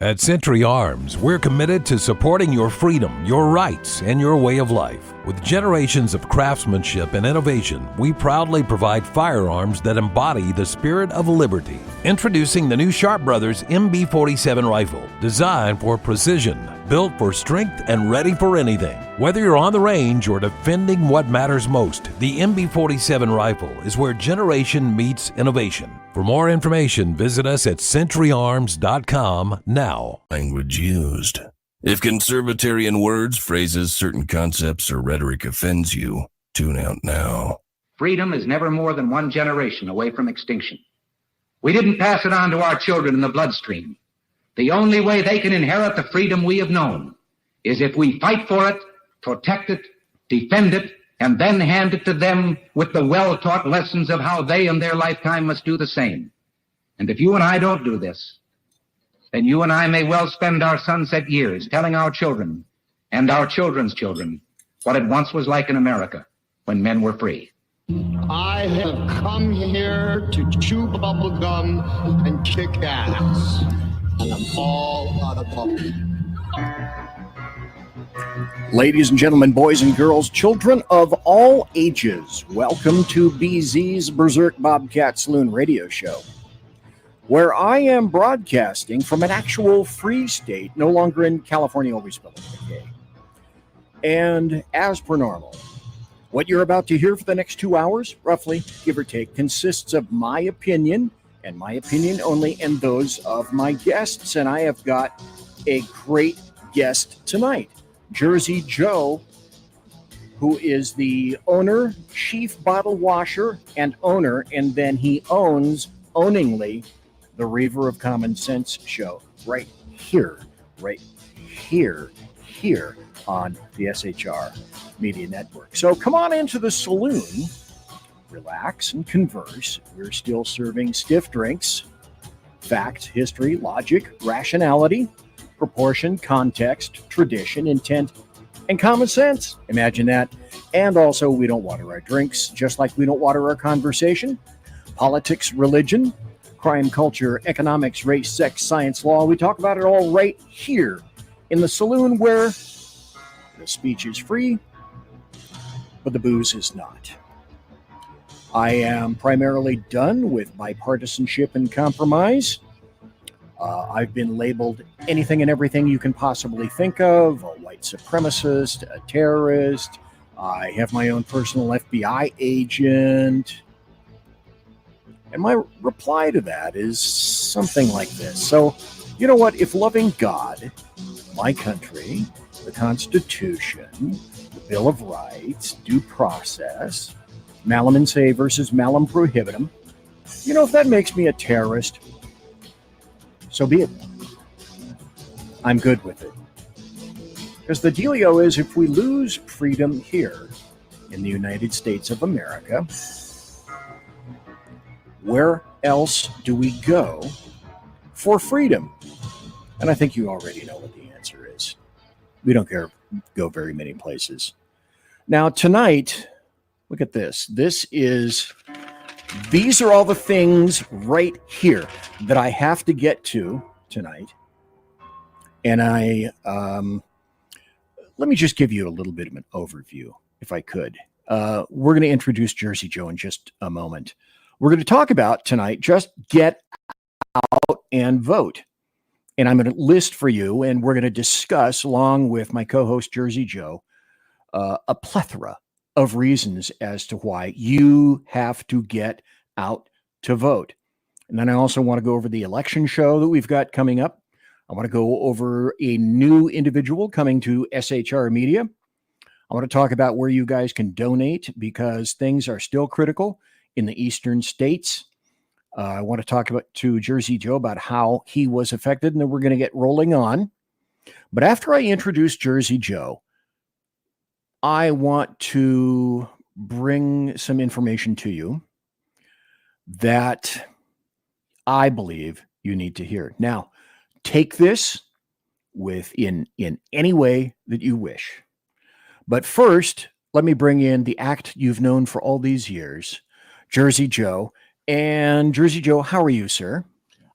At Century Arms, we're committed to supporting your freedom, your rights, and your way of life. With generations of craftsmanship and innovation, we proudly provide firearms that embody the spirit of liberty. Introducing the new Sharp Brothers MB-47 rifle, designed for precision, built for strength, and ready for anything. Whether you're on the range or defending what matters most, the MB-47 rifle is where generation meets innovation. For more information, visit us at centuryarms.com now. Language used. If conservatarian words, phrases, certain concepts, or rhetoric offends you, tune out now. Freedom is never more than one generation away from extinction. We didn't pass it on to our children in the bloodstream. The only way they can inherit the freedom we have known is if we fight for it, protect it, defend it, and then hand it to them with the well-taught lessons of how they in their lifetime must do the same. And if you and I don't do this, then you and I may well spend our sunset years telling our children and our children's children what it once was like in America when men were free. I have come here to chew bubble gum and kick ass. And I'm all out of bubble. Ladies and gentlemen, boys and girls, children of all ages, welcome to BZ's Berserk Bobcat Saloon radio show, where I am broadcasting from an actual free state, no longer in California, always spelled with a K. And as per normal, what you're about to hear for the next 2 hours, roughly, give or take, consists of my opinion, and my opinion only, and those of my guests. And I have got a great guest tonight, Jersey Joe, who is the owner, chief bottle washer, and owner, and then he owns, owningly, the Reaver of Common Sense show, right here on the SHR Media Network. So come on into the saloon, relax and converse. We're still serving stiff drinks, fact, history, logic, rationality, proportion, context, tradition, intent, and common sense. Imagine that. And also, we don't water our drinks, just like we don't water our conversation. Politics, religion, crime, culture, economics, race, sex, science, law. We talk about it all right here in the saloon, where the speech is free, but the booze is not. I am primarily done with bipartisanship and compromise. I've been labeled anything and everything you can possibly think of: a white supremacist, a terrorist. I have my own personal FBI agent. And my reply to that is something like this. So, you know what? If loving God, my country, the Constitution, the Bill of Rights, due process, malum in se versus malum prohibitum, you know, if that makes me a terrorist, so be it. I'm good with it. Because the dealio is, if we lose freedom here in the United States of America, where else do we go for freedom? And I think you already know what the answer is. We don't go very many places. Now, tonight, look at this. These are all the things right here that I have to get to tonight. And let me just give you a little bit of an overview, if I could. We're going to introduce Jersey Joe in just a moment. We're going to talk about tonight, just get out and vote. And I'm going to list for you, and we're going to discuss, along with my co-host Jersey Joe, a plethora of reasons as to why you have to get out to vote. And then I also want to go over the election show that we've got coming up. I want to go over a new individual coming to SHR Media. I want to talk about where you guys can donate, because things are still critical in the eastern states. I want to talk to Jersey Joe about how he was affected, and then we're going to get rolling on. But after I introduce Jersey Joe, I want to bring some information to you that I believe you need to hear. Now, take this in any way that you wish. But first, let me bring in the act you've known for all these years, Jersey Joe. And Jersey Joe, how are you, sir?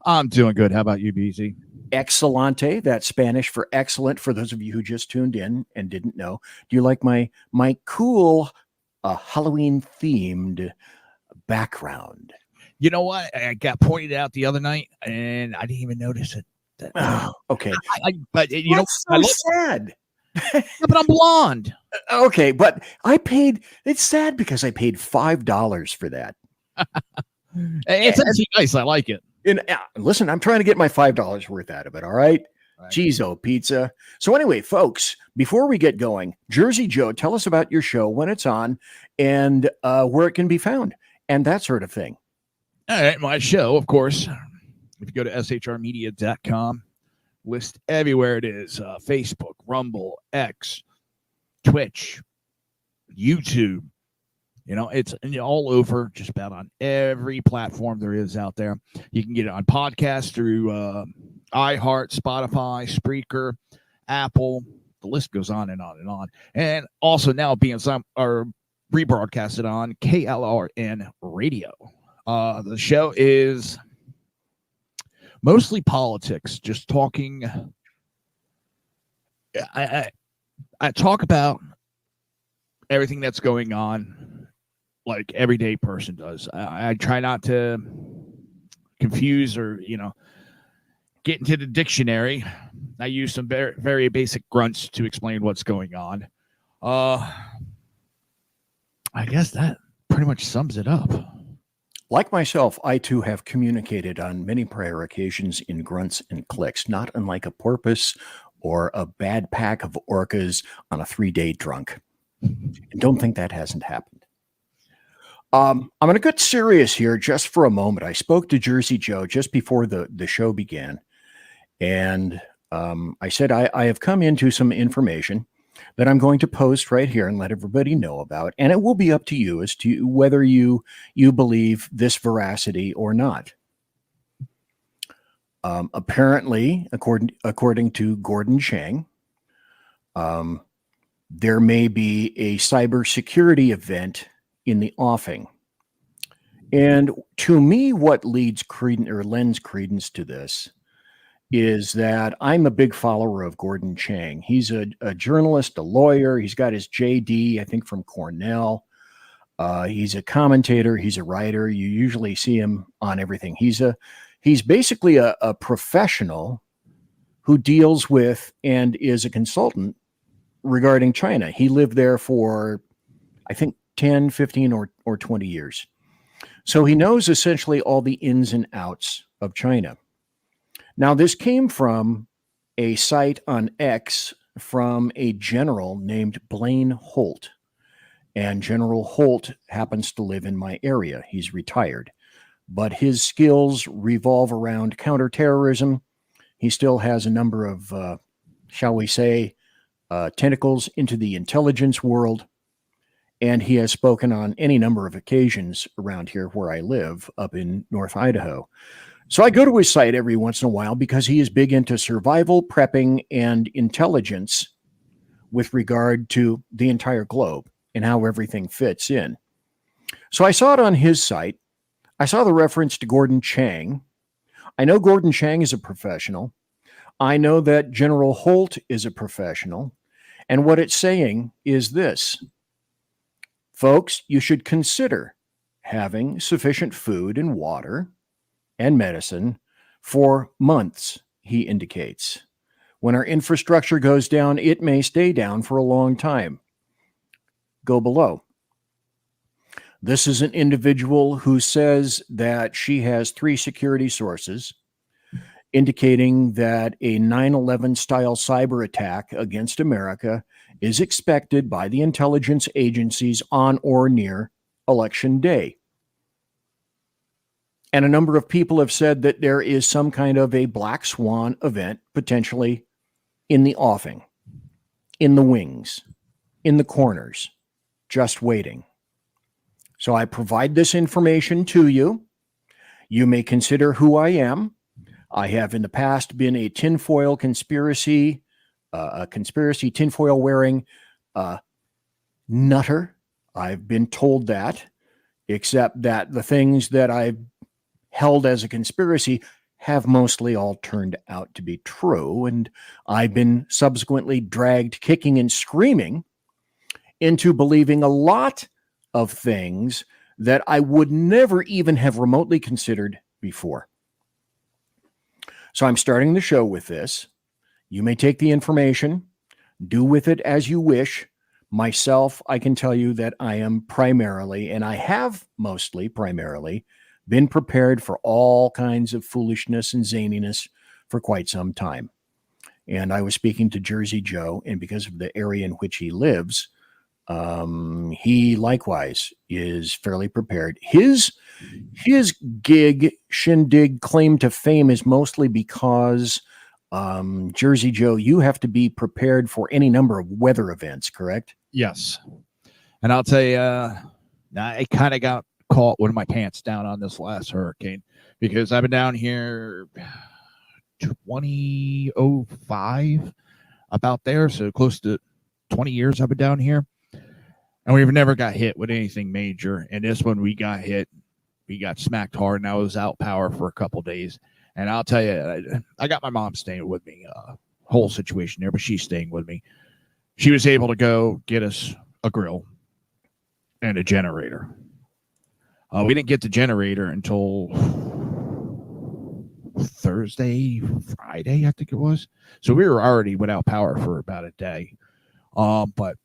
I'm doing good. How about you, BZ? Excelente, that's Spanish for excellent, for those of you who just tuned in and didn't know. Do you like my cool Halloween-themed background? You know what? I got pointed out the other night, and I didn't even notice it. Okay. But you That's know, so sad. Yeah, but I'm blonde. Okay, but it's sad because I paid $5 for that. It's actually nice. I like it. And listen, I'm trying to get my $5 worth out of it. All right. Cheezo pizza. So anyway, folks, before we get going, Jersey Joe, tell us about your show, when it's on, and where it can be found, and that sort of thing. All right. My show, of course, if you go to shrmedia.com, list everywhere it is. Facebook, Rumble, X, Twitch, YouTube. You know, it's all over, just about on every platform there is out there. You can get it on podcast through iHeart, Spotify, Spreaker, Apple. The list goes on and on and on. And also now being rebroadcasted on KLRN Radio. The show is mostly politics, just talking. I talk about everything that's going on, like everyday person does. I try not to confuse or, get into the dictionary. I use some very, very basic grunts to explain what's going on. I guess that pretty much sums it up. Like myself, I too have communicated on many prior occasions in grunts and clicks, not unlike a porpoise or a bad pack of orcas on a 3-day drunk. And don't think that hasn't happened. I'm going to get serious here just for a moment. I spoke to Jersey Joe just before the show began, and I said I have come into some information that I'm going to post right here and let everybody know about, and it will be up to you as to whether you believe this veracity or not. Apparently, according to Gordon Chang, there may be a cybersecurity event in the offing. And to me, what lends credence to this is that I'm a big follower of Gordon Chang. He's a journalist, a lawyer. He's got his JD, I think, from Cornell. He's a commentator. He's a writer. You usually see him on everything. He's basically a professional who deals with and is a consultant regarding China. He lived there for, I think, 10, 15, or 20 years. So he knows essentially all the ins and outs of China. Now, this came from a site on X from a general named Blaine Holt. And General Holt happens to live in my area. He's retired. But his skills revolve around counterterrorism. He still has a number of, shall we say, tentacles into the intelligence world. And he has spoken on any number of occasions around here where I live, up in North Idaho. So I go to his site every once in a while because he is big into survival, prepping, and intelligence with regard to the entire globe and how everything fits in. So I saw it on his site. I saw the reference to Gordon Chang. I know Gordon Chang is a professional. I know that General Holt is a professional. And what it's saying is this. Folks, you should consider having sufficient food and water and medicine for months, he indicates. When our infrastructure goes down, it may stay down for a long time. Go below. This is an individual who says that she has 3 security sources, indicating that a 9/11 style cyber attack against America is expected by the intelligence agencies on or near Election Day. And a number of people have said that there is some kind of a black swan event potentially in the offing, in the wings, in the corners, just waiting. So I provide this information to you. You may consider who I am. I have in the past been a tinfoil conspiracy tinfoil wearing nutter. I've been told that, except that the things that I've held as a conspiracy have mostly all turned out to be true. And I've been subsequently dragged kicking and screaming into believing a lot of things that I would never even have remotely considered before. So I'm starting the show with this. You may take the information, do with it as you wish. Myself, I can tell you that I am primarily, and I have mostly primarily, been prepared for all kinds of foolishness and zaniness for quite some time. And I was speaking to Jersey Joe, and because of the area in which he lives, he likewise is fairly prepared. His gig, shindig, claim to fame is mostly because, Jersey Joe, you have to be prepared for any number of weather events, correct? Yes. And I'll tell you, I kind of got caught with my pants down on this last hurricane because I've been down here 2005, about there. So close to 20 years I've been down here. And we've never got hit with anything major. And this one we got hit. We got smacked hard, and I was out power for a couple days. And I'll tell you, I got my mom staying with me, whole situation there, but she's staying with me. She was able to go get us a grill and a generator. We didn't get the generator until Thursday, Friday, I think it was. So we were already without power for about a day. But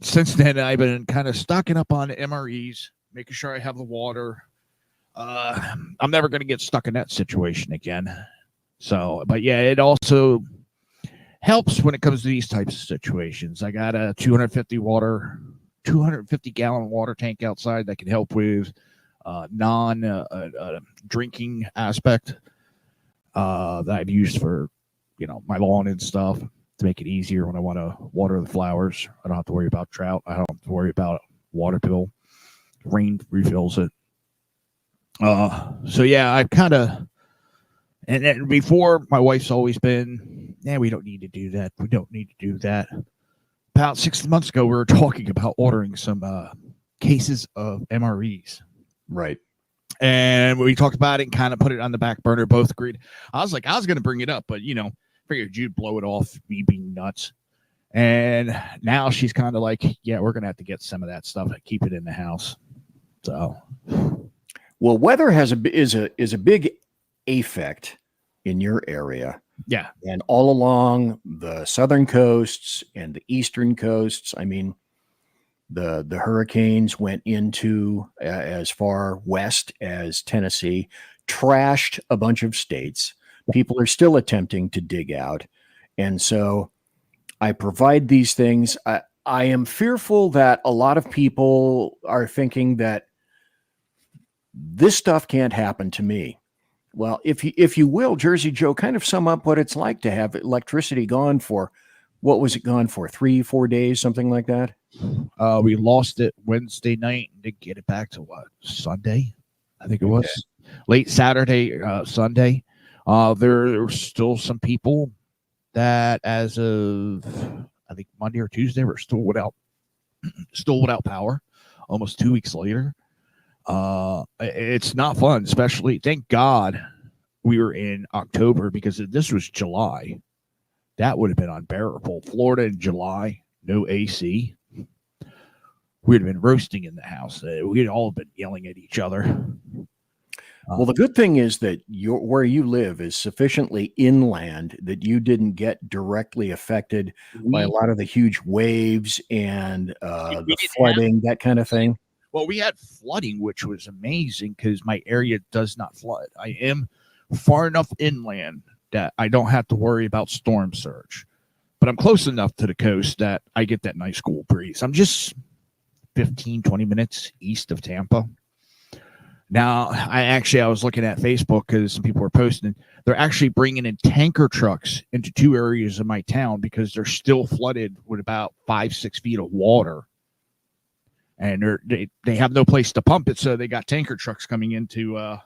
since then, I've been kind of stocking up on MREs, making sure I have the water. I'm never going to get stuck in that situation again. So, but yeah, it also helps when it comes to these types of situations. I got a 250 gallon water tank outside that can help with drinking aspect that I've used for, my lawn and stuff to make it easier when I want to water the flowers. I don't have to worry about drought. I don't have to worry about water bill. Rain refills it. So yeah, I've kind of, and then before, my wife's always been, we don't need to do that. We don't need to do that. About 6 months ago, we were talking about ordering some cases of MREs. Right. And we talked about it and kind of put it on the back burner. Both agreed. I was like, I was going to bring it up, but, figured you'd blow it off, me being nuts. And now she's kind of like, yeah, we're going to have to get some of that stuff and keep it in the house. So, well, weather is a big effect in your area. Yeah. And all along the southern coasts and the eastern coasts. I mean, the hurricanes went into as far west as Tennessee, trashed a bunch of states. People are still attempting to dig out. And so I provide these things. I am fearful that a lot of people are thinking that this stuff can't happen to me. Well, if you will, Jersey Joe, kind of sum up what it's like to have electricity gone for, what was it gone for? 3-4 days, something like that? We lost it Wednesday night and didn't get it back to Sunday? I think it was late Saturday, Sunday. There were still some people that as of, I think Monday or Tuesday, were still without power almost 2 weeks later. It's not fun, especially, thank God we were in October, because if this was July, that would have been unbearable. Florida in July, no AC. We'd have been roasting in the house. We'd all been yelling at each other. Well, the good thing is that where you live is sufficiently inland that you didn't get directly affected by a lot of the huge waves and the flooding, that kind of thing. Well, we had flooding, which was amazing because my area does not flood. I am far enough inland that I don't have to worry about storm surge. But I'm close enough to the coast that I get that nice cool breeze. I'm just 15, 20 minutes east of Tampa. Now, I was looking at Facebook because some people were posting. They're actually bringing in tanker trucks into 2 areas of my town because they're still flooded with about 5-6 feet of water. And they have no place to pump it, so they got tanker trucks coming in to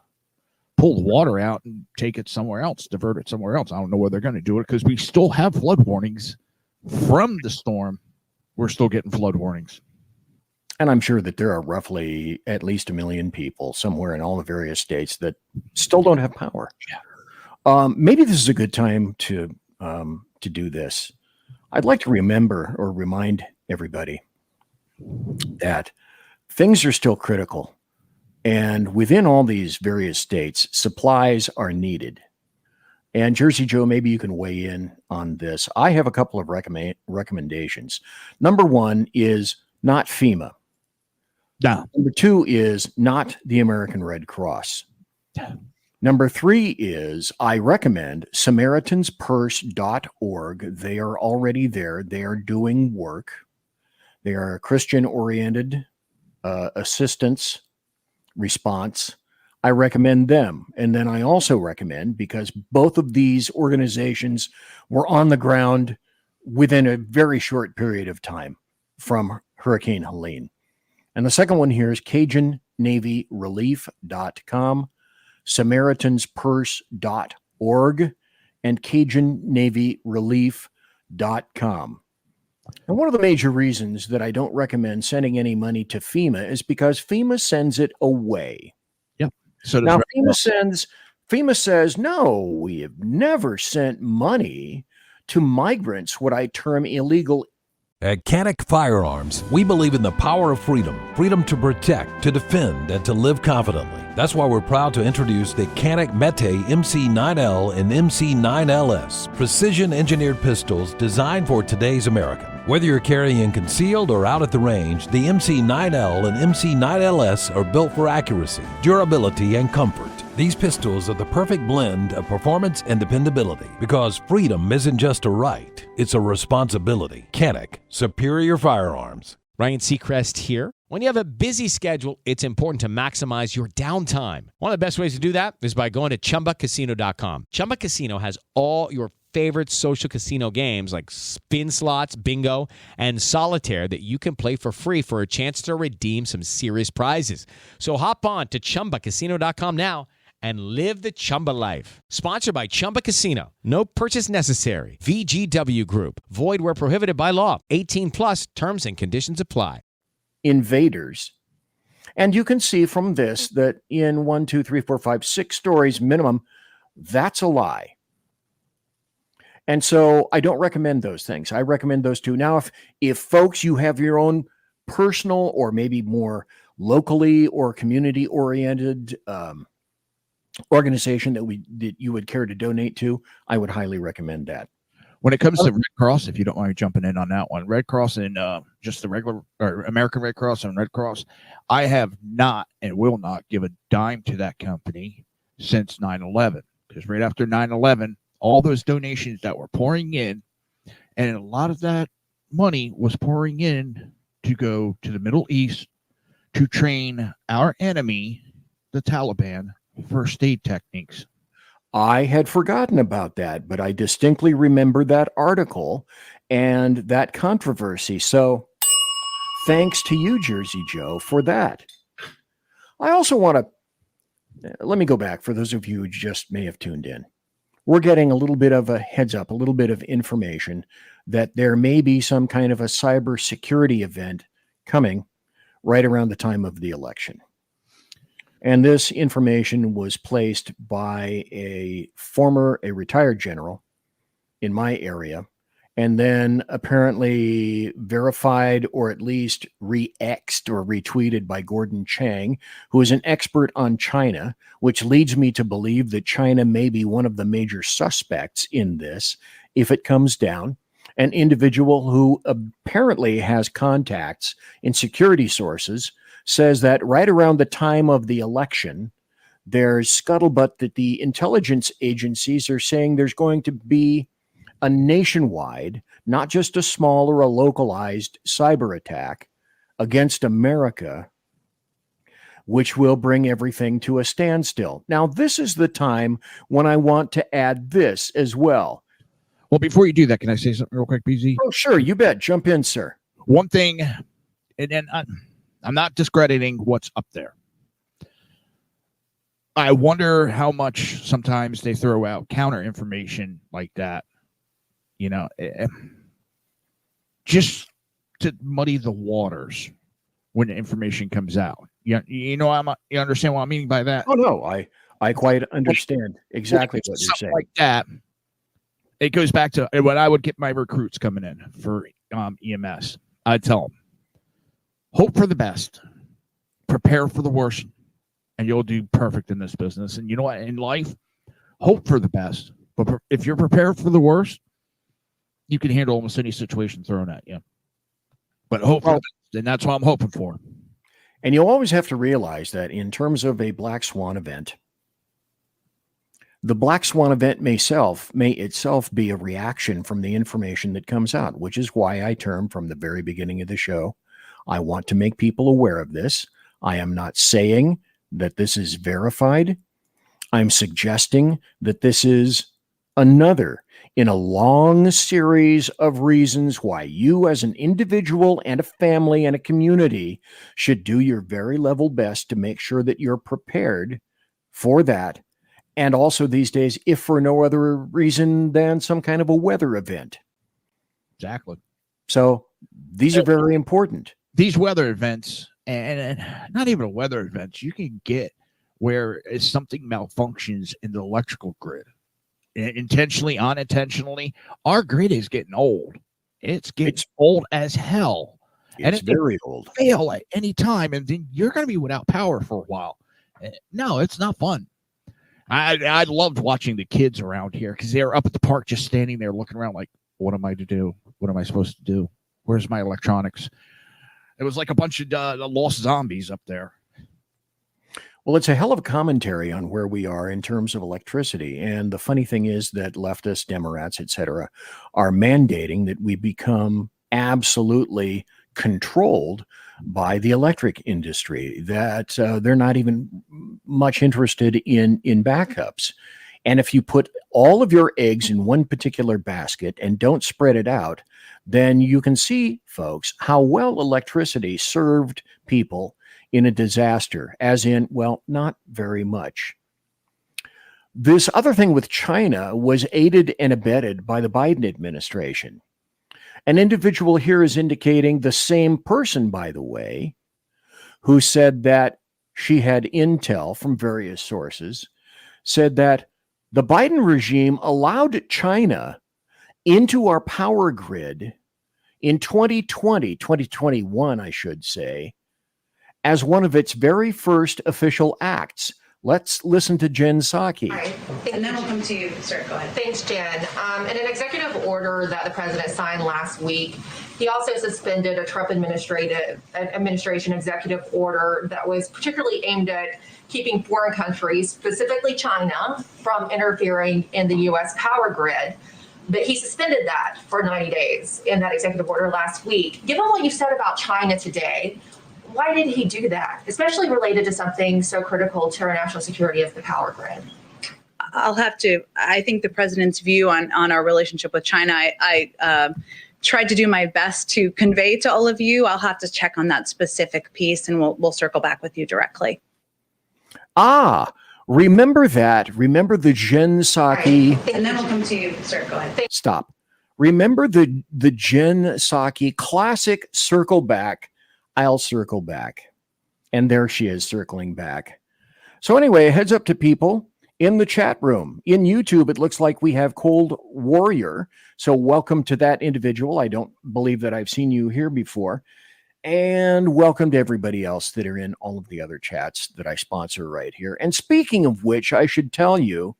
pull the water out and take it somewhere else, divert it somewhere else. I don't know where they're going to do it because we still have flood warnings from the storm. We're still getting flood warnings. And I'm sure that there are roughly at least 1 million people somewhere in all the various states that still don't have power. Yeah. Maybe this is a good time to do this. I'd like to remember or remind everybody that things are still critical. And within all these various states, supplies are needed. And Jersey Joe, maybe you can weigh in on this. I have a couple of recommendations. Number one is not FEMA. No. Number two is not the American Red Cross. Number three is I recommend SamaritansPurse.org. They are already there. They are doing work. They are a Christian-oriented assistance response. I recommend them. And then I also recommend, because both of these organizations were on the ground within a very short period of time from Hurricane Helene. And the second one here is CajunNavyRelief.com, SamaritansPurse.org, and CajunNavyRelief.com. And one of the major reasons that I don't recommend sending any money to FEMA is because FEMA sends it away. Yep. So now FEMA says, no, we have never sent money to migrants, what I term illegal. At Canic Firearms, we believe in the power of freedom to protect, to defend, and to live confidently. That's why we're proud to introduce the Canic Mete MC9L and MC9LS, precision-engineered pistols designed for today's American. Whether you're carrying concealed or out at the range, the MC9L and MC9LS are built for accuracy, durability, and comfort. These pistols are the perfect blend of performance and dependability, because freedom isn't just a right, it's a responsibility. Canic, superior firearms. Ryan Seacrest here. When you have a busy schedule, it's important to maximize your downtime. One of the best ways to do that is by going to ChumbaCasino.com. Chumba Casino has all your favorite social casino games like spin slots, bingo, and solitaire that you can play for free for a chance to redeem some serious prizes. So hop on to ChumbaCasino.com now and live the Chumba life. Sponsored by Chumba Casino. No purchase necessary. VGW Group. Void where prohibited by law. 18 plus terms and conditions apply. Invaders. And you can see from this that in 1, 2, 3, 4, 5, 6 stories minimum, that's a lie. And so I don't recommend those things. I recommend those two. Now, if folks, you have your own personal or maybe more locally or community oriented organization that you would care to donate to, I would highly recommend that. When it comes to Red Cross, if you don't mind jumping in on that one, Red Cross and just the regular or American Red Cross and Red Cross, I have not and will not give a dime to that company since 9/11. Because right after 9/11, all those donations that were pouring in, and a lot of that money was pouring in to go to the Middle East to train our enemy, the Taliban, first aid techniques. I had forgotten about that, but I distinctly remember that article and that controversy. So thanks to you, Jersey Joe, for that. I also want to, let me go back for those of you who just may have tuned in. We're getting a little bit of a heads up, a little bit of information that there may be some kind of a cybersecurity event coming right around the time of the election. And this information was placed by a retired general in my area, and then apparently verified or at least re-X'd or retweeted by Gordon Chang, who is an expert on China, which leads me to believe that China may be one of the major suspects in this if it comes down. An individual who apparently has contacts in security sources says that right around the time of the election, there's scuttlebutt that the intelligence agencies are saying there's going to be a nationwide, not just a small or a localized cyber attack against America, which will bring everything to a standstill. Now, this is the time when I want to add this as well. Well, before you do that, can I say something real quick, BZ? Oh, sure. You bet. Jump in, sir. One thing, and I'm not discrediting what's up there. I wonder how much sometimes they throw out counter information like that, just to muddy the waters when the information comes out. You understand what I mean by that? Oh, no, I quite understand exactly what you're Something saying. like that. It goes back to when I would get my recruits coming in for EMS. I'd tell them, hope for the best, prepare for the worst, and you'll do perfect in this business. And you know what? In life, hope for the best. But if you're prepared for the worst, you can handle almost any situation thrown at you. But hope for the best, and that's what I'm hoping for. And you'll always have to realize that in terms of a black swan event, the black swan event may itself be a reaction from the information that comes out, which is why I term from the very beginning of the show, I want to make people aware of this. I am not saying that this is verified. I'm suggesting that this is another in a long series of reasons why you as an individual and a family and a community should do your very level best to make sure that you're prepared for that. And also these days, if for no other reason than some kind of a weather event. Exactly. So these are very important. These weather events, and not even a weather event, you can get where something malfunctions in the electrical grid. Intentionally, unintentionally, our grid is getting old. It's old as hell. It's very old. Fail at any time, and then you're going to be without power for a while. No, it's not fun. I loved watching the kids around here because they were up at the park just standing there looking around like, what am I to do? What am I supposed to do? Where's my electronics? It was like a bunch of lost zombies up there. Well, it's a hell of a commentary on where we are in terms of electricity. And the funny thing is that leftists, Democrats, etc., are mandating that we become absolutely controlled by the electric industry, that they're not even much interested in backups. And if you put all of your eggs in one particular basket and don't spread it out, then you can see, folks, how well electricity served people in a disaster, as in, well, not very much. This other thing with China was aided and abetted by the Biden administration. An individual here is indicating, the same person, by the way, who said that she had intel from various sources, said that the Biden regime allowed China into our power grid in 2021, I should say, as one of its very first official acts. Let's listen to Jen Psaki. Right. And then we'll come to you, sir. Go ahead. Thanks, Jen. In an executive order that the president signed last week, he also suspended a Trump administration executive order that was particularly aimed at keeping foreign countries, specifically China, from interfering in the U.S. power grid. But he suspended that for 90 days in that executive order last week. Given what you said about China today, why did he do that, especially related to something so critical to our national security as the power grid? I think the president's view on our relationship with China, I tried to do my best to convey to all of you. I'll have to check on that specific piece and we'll circle back with you directly. Remember that. Remember the Jen Psaki. Right. And then we'll come to you, sir. Go ahead. Stop. Remember the Jen Psaki classic circle back. I'll circle back. And there she is circling back. So anyway, heads up to people in the chat room. In YouTube, it looks like we have Cold Warrior. So welcome to that individual. I don't believe that I've seen you here before. And welcome to everybody else that are in all of the other chats that I sponsor right here. And speaking of which, I should tell you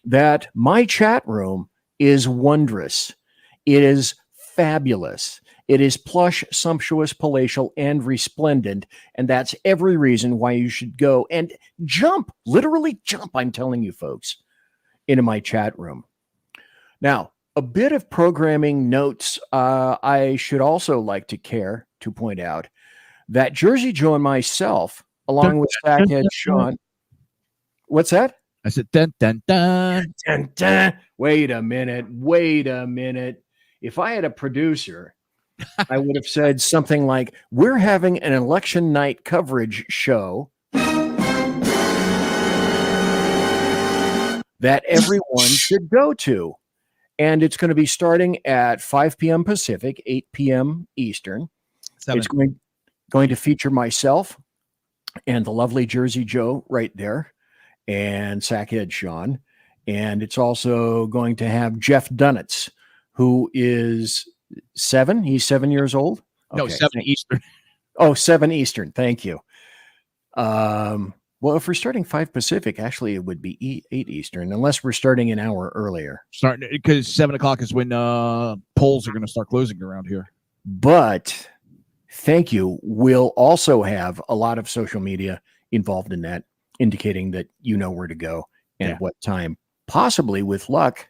that my chat room is wondrous. It is fabulous. It is plush, sumptuous, palatial, and resplendent. And that's every reason why you should go and jump, literally jump, I'm telling you folks, into my chat room. Now, a bit of programming notes. I should also like to point out that Jersey Joe and myself, along with Stackhead Sean. What's that? I said, dun, dun, dun. Dun, dun. Wait a minute. If I had a producer, I would have said something like, we're having an election night coverage show that everyone should go to. And it's going to be starting at 5 p.m. Pacific, 8 p.m. Eastern. 7. It's going to feature myself and the lovely Jersey Joe right there. and Sackhead Sean. And it's also going to have Jeff Dunitz, who is 7. He's 7 years old. No, 7 Eastern. Oh, 7 Eastern. Thank you. Well, if we're starting 5 Pacific, actually it would be 8 Eastern, unless we're starting an hour earlier. Starting because 7 o'clock is when polls are going to start closing around here. But thank you. We'll also have a lot of social media involved in that, indicating that you know where to go and at what time. Possibly, with luck,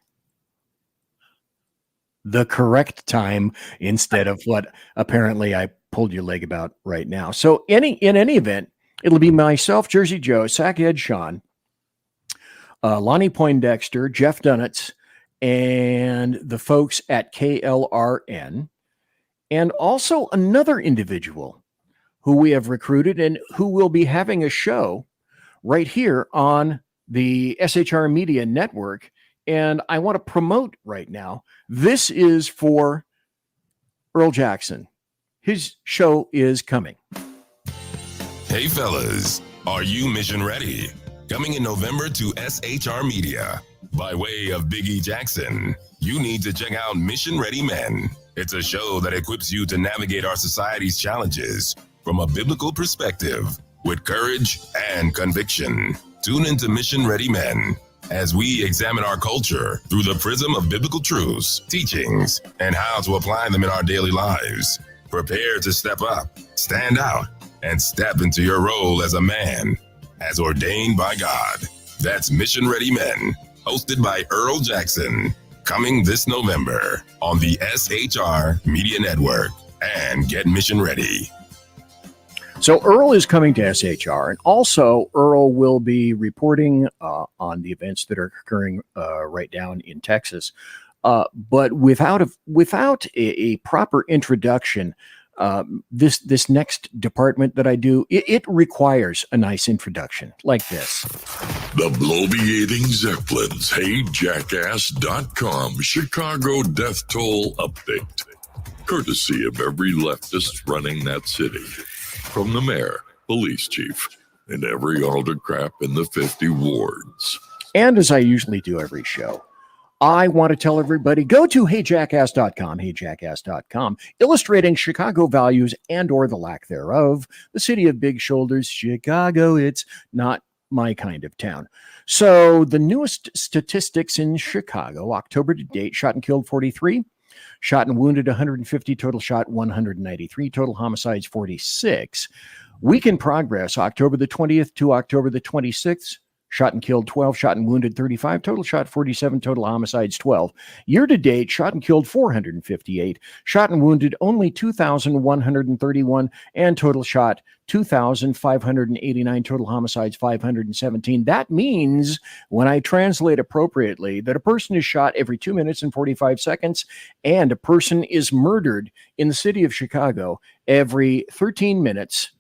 the correct time instead of what apparently I pulled your leg about right now. So in any event, it'll be myself, Jersey Joe, Sackhead Sean, Lonnie Poindexter, Jeff Dunitz, and the folks at KLRN, and also another individual who we have recruited and who will be having a show right here on the SHR Media Network. And I want to promote right now, this is for Earl Jackson. His show is coming. Hey fellas, are you mission ready? Coming in November to SHR Media. By way of Big E Jackson, you need to check out Mission Ready Men. It's a show that equips you to navigate our society's challenges from a biblical perspective with courage and conviction. Tune into Mission Ready Men as we examine our culture through the prism of biblical truths, teachings, and how to apply them in our daily lives. Prepare to step up, stand out, and step into your role as a man, as ordained by God. That's Mission Ready Men, hosted by Earl Jackson, coming this November on the SHR Media Network. And get mission ready. So Earl is coming to SHR, and also Earl will be reporting on the events that are occurring right down in Texas. But without a proper introduction, this next department that I do, it requires a nice introduction like this. The bloviating Zeppelins, HeyJackass.com Chicago death toll update. Courtesy of every leftist running that city. From the mayor, police chief, and every autocrat in the 50 wards. And as I usually do every show, I want to tell everybody, go to HeyJackass.com, HeyJackass.com, illustrating Chicago values and or the lack thereof. The city of big shoulders, Chicago, it's not my kind of town. So the newest statistics in Chicago, October to date, shot and killed 43, shot and wounded 150, total shot 193, total homicides 46. Week in progress, October the 20th to October the 26th, shot and killed 12, shot and wounded 35, total shot 47, total homicides 12. Year to date, shot and killed 458, shot and wounded only 2,131, and total shot 2,589, total homicides 517. That means, when I translate appropriately, that a person is shot every 2 minutes and 45 seconds, and a person is murdered in the city of Chicago every 13 minutes.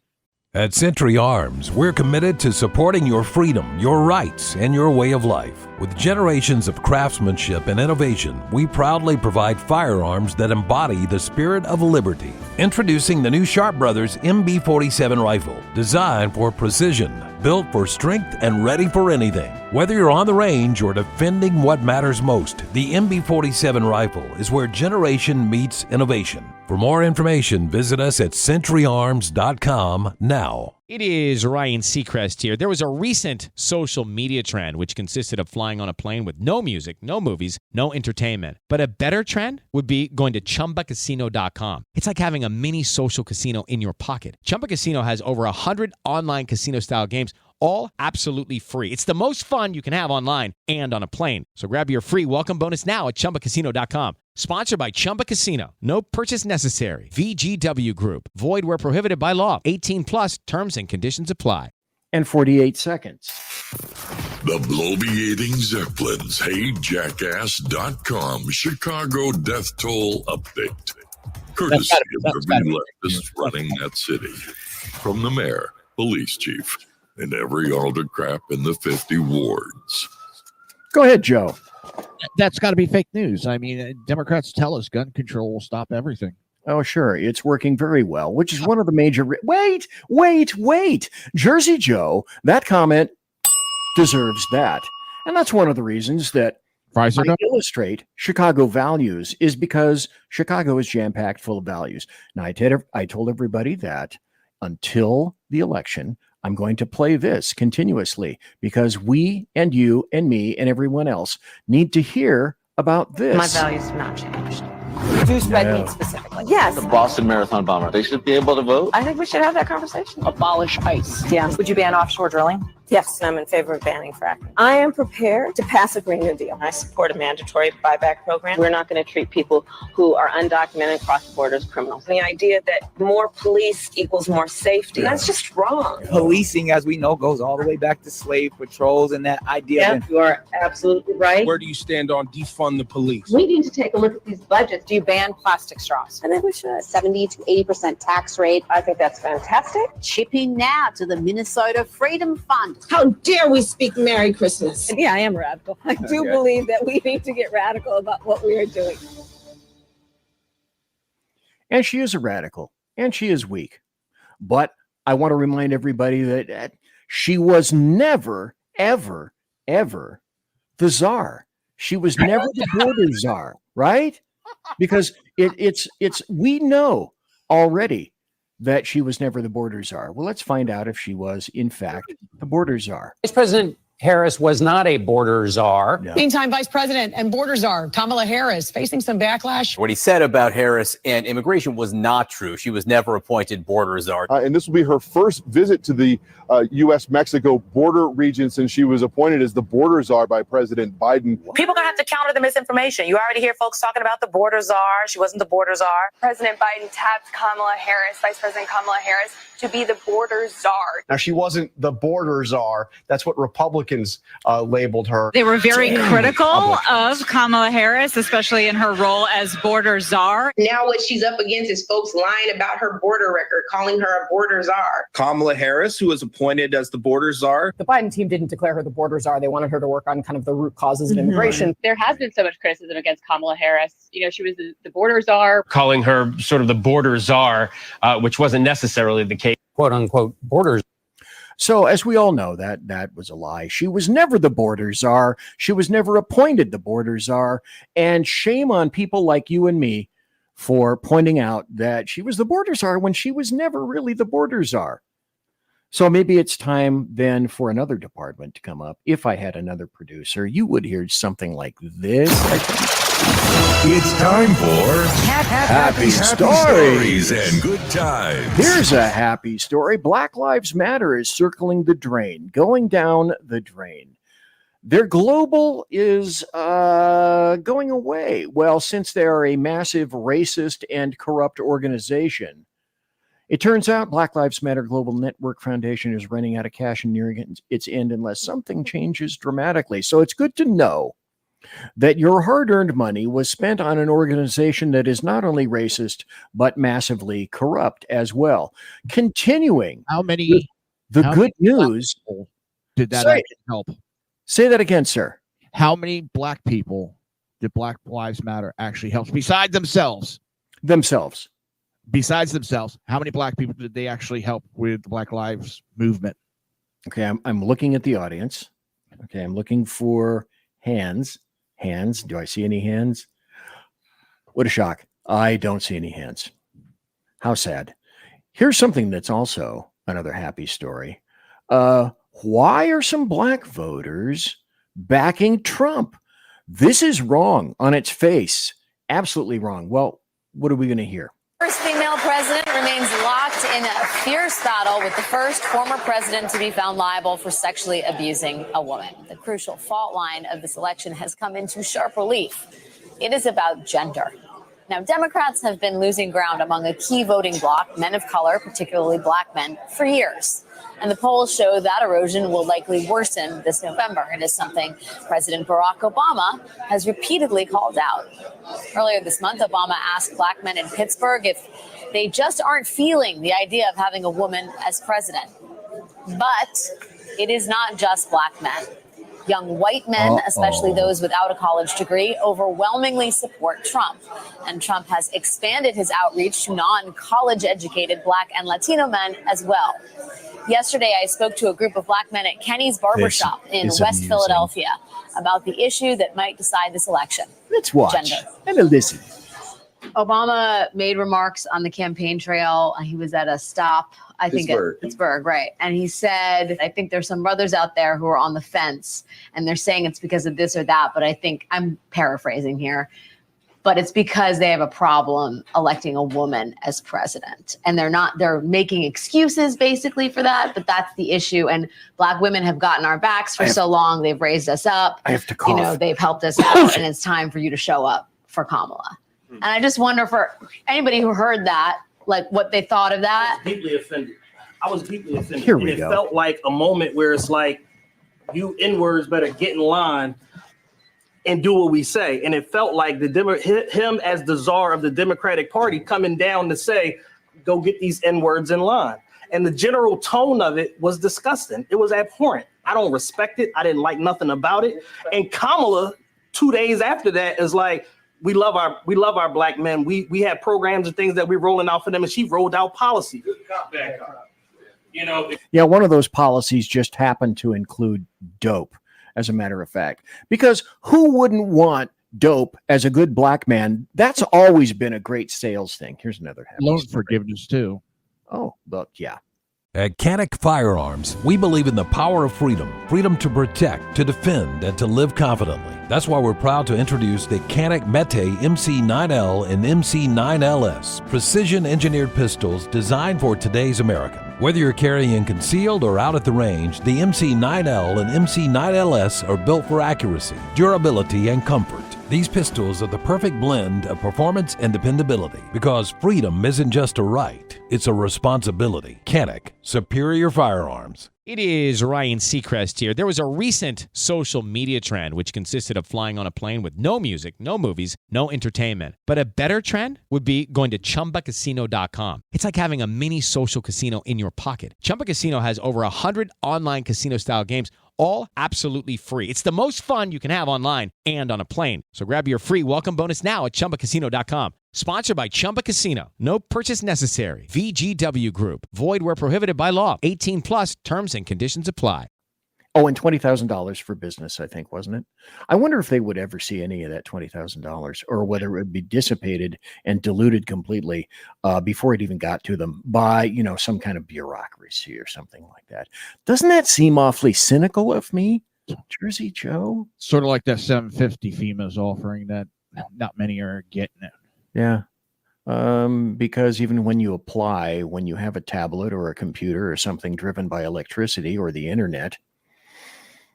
At Century Arms, we're committed to supporting your freedom, your rights, and your way of life. With generations of craftsmanship and innovation, we proudly provide firearms that embody the spirit of liberty. Introducing the new Sharp Brothers MB-47 rifle, designed for precision, built for strength, and ready for anything. Whether you're on the range or defending what matters most, the MB-47 rifle is where generation meets innovation. For more information, visit us at centuryarms.com now. It is Ryan Seacrest here. There was a recent social media trend which consisted of flying on a plane with no music, no movies, no entertainment. But a better trend would be going to ChumbaCasino.com. It's like having a mini social casino in your pocket. Chumba Casino has over 100 online casino-style games, all absolutely free. It's the most fun you can have online and on a plane. So grab your free welcome bonus now at ChumbaCasino.com. Sponsored by Chumba Casino. No purchase necessary. VGW Group. Void where prohibited by law. 18 plus. Terms and conditions apply. And 48 seconds. The bloviating Zeppelins, HeyJackass.com Chicago death toll update. Courtesy of every leftist running that city. From the mayor, police chief, and every autocrat in the 50 wards. Go ahead, Joe. That's got to be fake news. I mean, Democrats tell us gun control will stop everything. Oh, sure. It's working very well, which is one of the major... Wait. Jersey Joe, that comment deserves that. And that's one of the reasons that I illustrate Chicago values, is because Chicago is jam-packed full of values. Now, I told everybody that until the election, I'm going to play this continuously because we and you and me and everyone else need to hear about this. My values have not changed. Do spread meat specifically. Yes. The Boston Marathon bomber, they should be able to vote. I think we should have that conversation. Abolish ICE. Yeah. Would you ban offshore drilling? Yes, I'm in favor of banning fracking. I am prepared to pass a Green New Deal. I support a mandatory buyback program. We're not going to treat people who are undocumented cross borders as criminals. The idea that more police equals more safety, that's just wrong. Policing, as we know, goes all the way back to slave patrols and that idea. Yeah, you are absolutely right. Where do you stand on defund the police? We need to take a look at these budgets. Do you ban plastic straws? I think we should. 70 to 80% tax rate. I think that's fantastic. Chipping now to the Minnesota Freedom Fund. How dare we speak Merry Christmas? Yeah, I am radical. I do believe that we need to get radical about what we are doing. And she is a radical, and she is weak. But I want to remind everybody that she was never, ever, ever the czar. She was never the border czar, right? Because it's we know already that she was never the border czar. Well, let's find out if she was, in fact, the border czar. Vice President Harris was not a border czar. No. Meantime, Vice President and border czar Kamala Harris facing some backlash. What he said about Harris and immigration was not true. She was never appointed border czar. And this will be her first visit to the U.S.-Mexico border region since she was appointed as the border czar by President Biden. People are going to have to counter the misinformation. You already hear folks talking about the border czar. She wasn't the border czar. President Biden tapped Kamala Harris, Vice President Kamala Harris, to be the border czar. Now, she wasn't the border czar. That's what Republicans labeled her. They were very critical of Kamala Harris, especially in her role as border czar. Now what she's up against is folks lying about her border record, calling her a border czar. Kamala Harris, who was appointed as the border czar. The Biden team didn't declare her the border czar. They wanted her to work on kind of the root causes of immigration. There has been so much criticism against Kamala Harris. You know, she was the border czar. Calling her sort of the border czar, which wasn't necessarily the case. Quote unquote borders. So as we all know, that was a lie. She was never the border czar. She was never appointed the border czar. And shame on people like you and me for pointing out that she was the border czar when she was never really the border czar. So maybe it's time then for another department to come up. If I had another producer, you would hear something like this. It's time for Happy Stories and Good Times. Here's a happy story. Black Lives Matter is circling the drain, going down the drain. Their global is going away. Well, since they are a massive racist and corrupt organization, it turns out Black Lives Matter Global Network Foundation is running out of cash and nearing its end unless something changes dramatically. So it's good to know that your hard-earned money was spent on an organization that is not only racist, but massively corrupt as well. Continuing. How many? The good news. Did that actually help? Say that again, sir. How many black people did Black Lives Matter actually help besides themselves? Besides themselves, how many black people did they actually help with the Black Lives movement? Okay, I'm looking at the audience. Okay, I'm looking for hands. Hands. Do I see any hands? What a shock. I don't see any hands. How sad. Here's something that's also another happy story. Why are some black voters backing Trump? This is wrong on its face. Absolutely wrong. Well, what are we going to hear? First female president remains locked in a fierce battle with the first former president to be found liable for sexually abusing a woman. The crucial fault line of this election has come into sharp relief. It is about gender. Now, Democrats have been losing ground among a key voting bloc, men of color, particularly black men, for years. And the polls show that erosion will likely worsen this November. It is something President Barack Obama has repeatedly called out. Earlier this month, Obama asked black men in Pittsburgh if they just aren't feeling the idea of having a woman as president. But it is not just black men. Young white men, especially those without a college degree, overwhelmingly support Trump. And Trump has expanded his outreach to non-college educated Black and Latino men as well. Yesterday, I spoke to a group of Black men at Kenny's Barbershop in West Philadelphia about the issue that might decide this election. Let's watch Gender. and listen. Obama made remarks on the campaign trail. He was at a stop, I think at Pittsburgh, right? And he said, I think there's some brothers out there who are on the fence and they're saying it's because of this or that. But I think I'm paraphrasing here, but it's because they have a problem electing a woman as president. And they're making excuses basically for that, but that's the issue. And Black women have gotten our backs for so long. They've raised us up. I have to cough. You know, they've helped us out, and it's time for you to show up for Kamala. And I just wonder for anybody who heard that, like what they thought of that. Deeply offended. I was deeply offended. Here we and go. It felt like a moment where it's like, you N-words better get in line and do what we say. And it felt like him as the czar of the Democratic Party coming down to say, go get these N-words in line. And the general tone of it was disgusting. It was abhorrent. I don't respect it. I didn't like nothing about it. And Kamala, 2 days after that, is like, we love our Black men. We have programs and things that we're rolling out for them, and she rolled out policy. You know, Yeah, one of those policies just happened to include dope, as a matter of fact. Because who wouldn't want dope as a good Black man? That's always been a great sales thing. Here's another happy Loan story. forgiveness too. Oh, but yeah. At Canic Firearms, we believe in the power of freedom. Freedom to protect, to defend, and to live confidently. That's why we're proud to introduce the Canic Mete MC9L and MC9LS, precision-engineered pistols designed for today's American. Whether you're carrying concealed or out at the range, the MC9L and MC9LS are built for accuracy, durability, and comfort. These pistols are the perfect blend of performance and dependability, because freedom isn't just a right, it's a responsibility. Canic, superior firearms. It is Ryan Seacrest here. There was a recent social media trend which consisted of flying on a plane with no music, no movies, no entertainment. But a better trend would be going to ChumbaCasino.com. It's like having a mini social casino in your pocket. Chumba Casino has over 100 online casino-style games, all absolutely free. It's the most fun you can have online and on a plane. So grab your free welcome bonus now at ChumbaCasino.com. Sponsored by Chumba Casino. No purchase necessary. VGW Group. Void where prohibited by law. 18 plus. Terms and conditions apply. Oh, and $20,000 for business, I think, wasn't it? I wonder if they would ever see any of that $20,000, or whether it would be dissipated and diluted completely before it even got to them by, some kind of bureaucracy or something like that. Doesn't that seem awfully cynical of me, Jersey Joe? Sort of like that 750 FEMA's offering that not many are getting it. Yeah. Because even when you apply, when you have a tablet or a computer or something driven by electricity or the internet,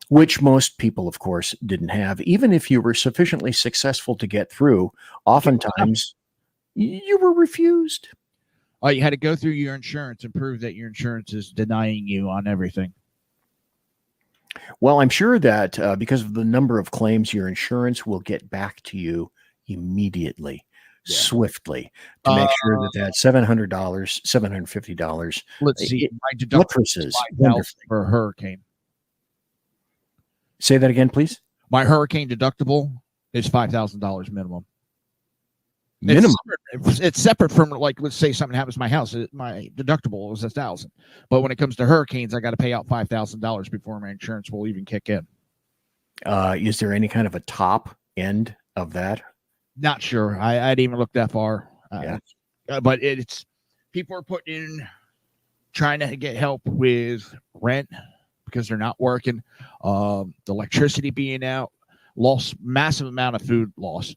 which most people, of course, didn't have, even if you were sufficiently successful to get through, oftentimes you were refused. Oh, you had to go through your insurance and prove that your insurance is denying you on everything. Well, I'm sure that because of the number of claims, your insurance will get back to you immediately. Yeah. Swiftly, to make sure that $700, $750. Let's see. My deductible is $5,000 for a hurricane. Say that again, please. My hurricane deductible is $5,000 minimum. Minimum. It's separate from, like, let's say something happens to my house. My deductible is $1,000, but when it comes to hurricanes, I got to pay out $5,000 before my insurance will even kick in. Is there any kind of a top end of that? Not sure. I didn't even look that far. Yeah. But it's people are putting in, trying to get help with rent because they're not working. The electricity being out, lost massive amount of food loss.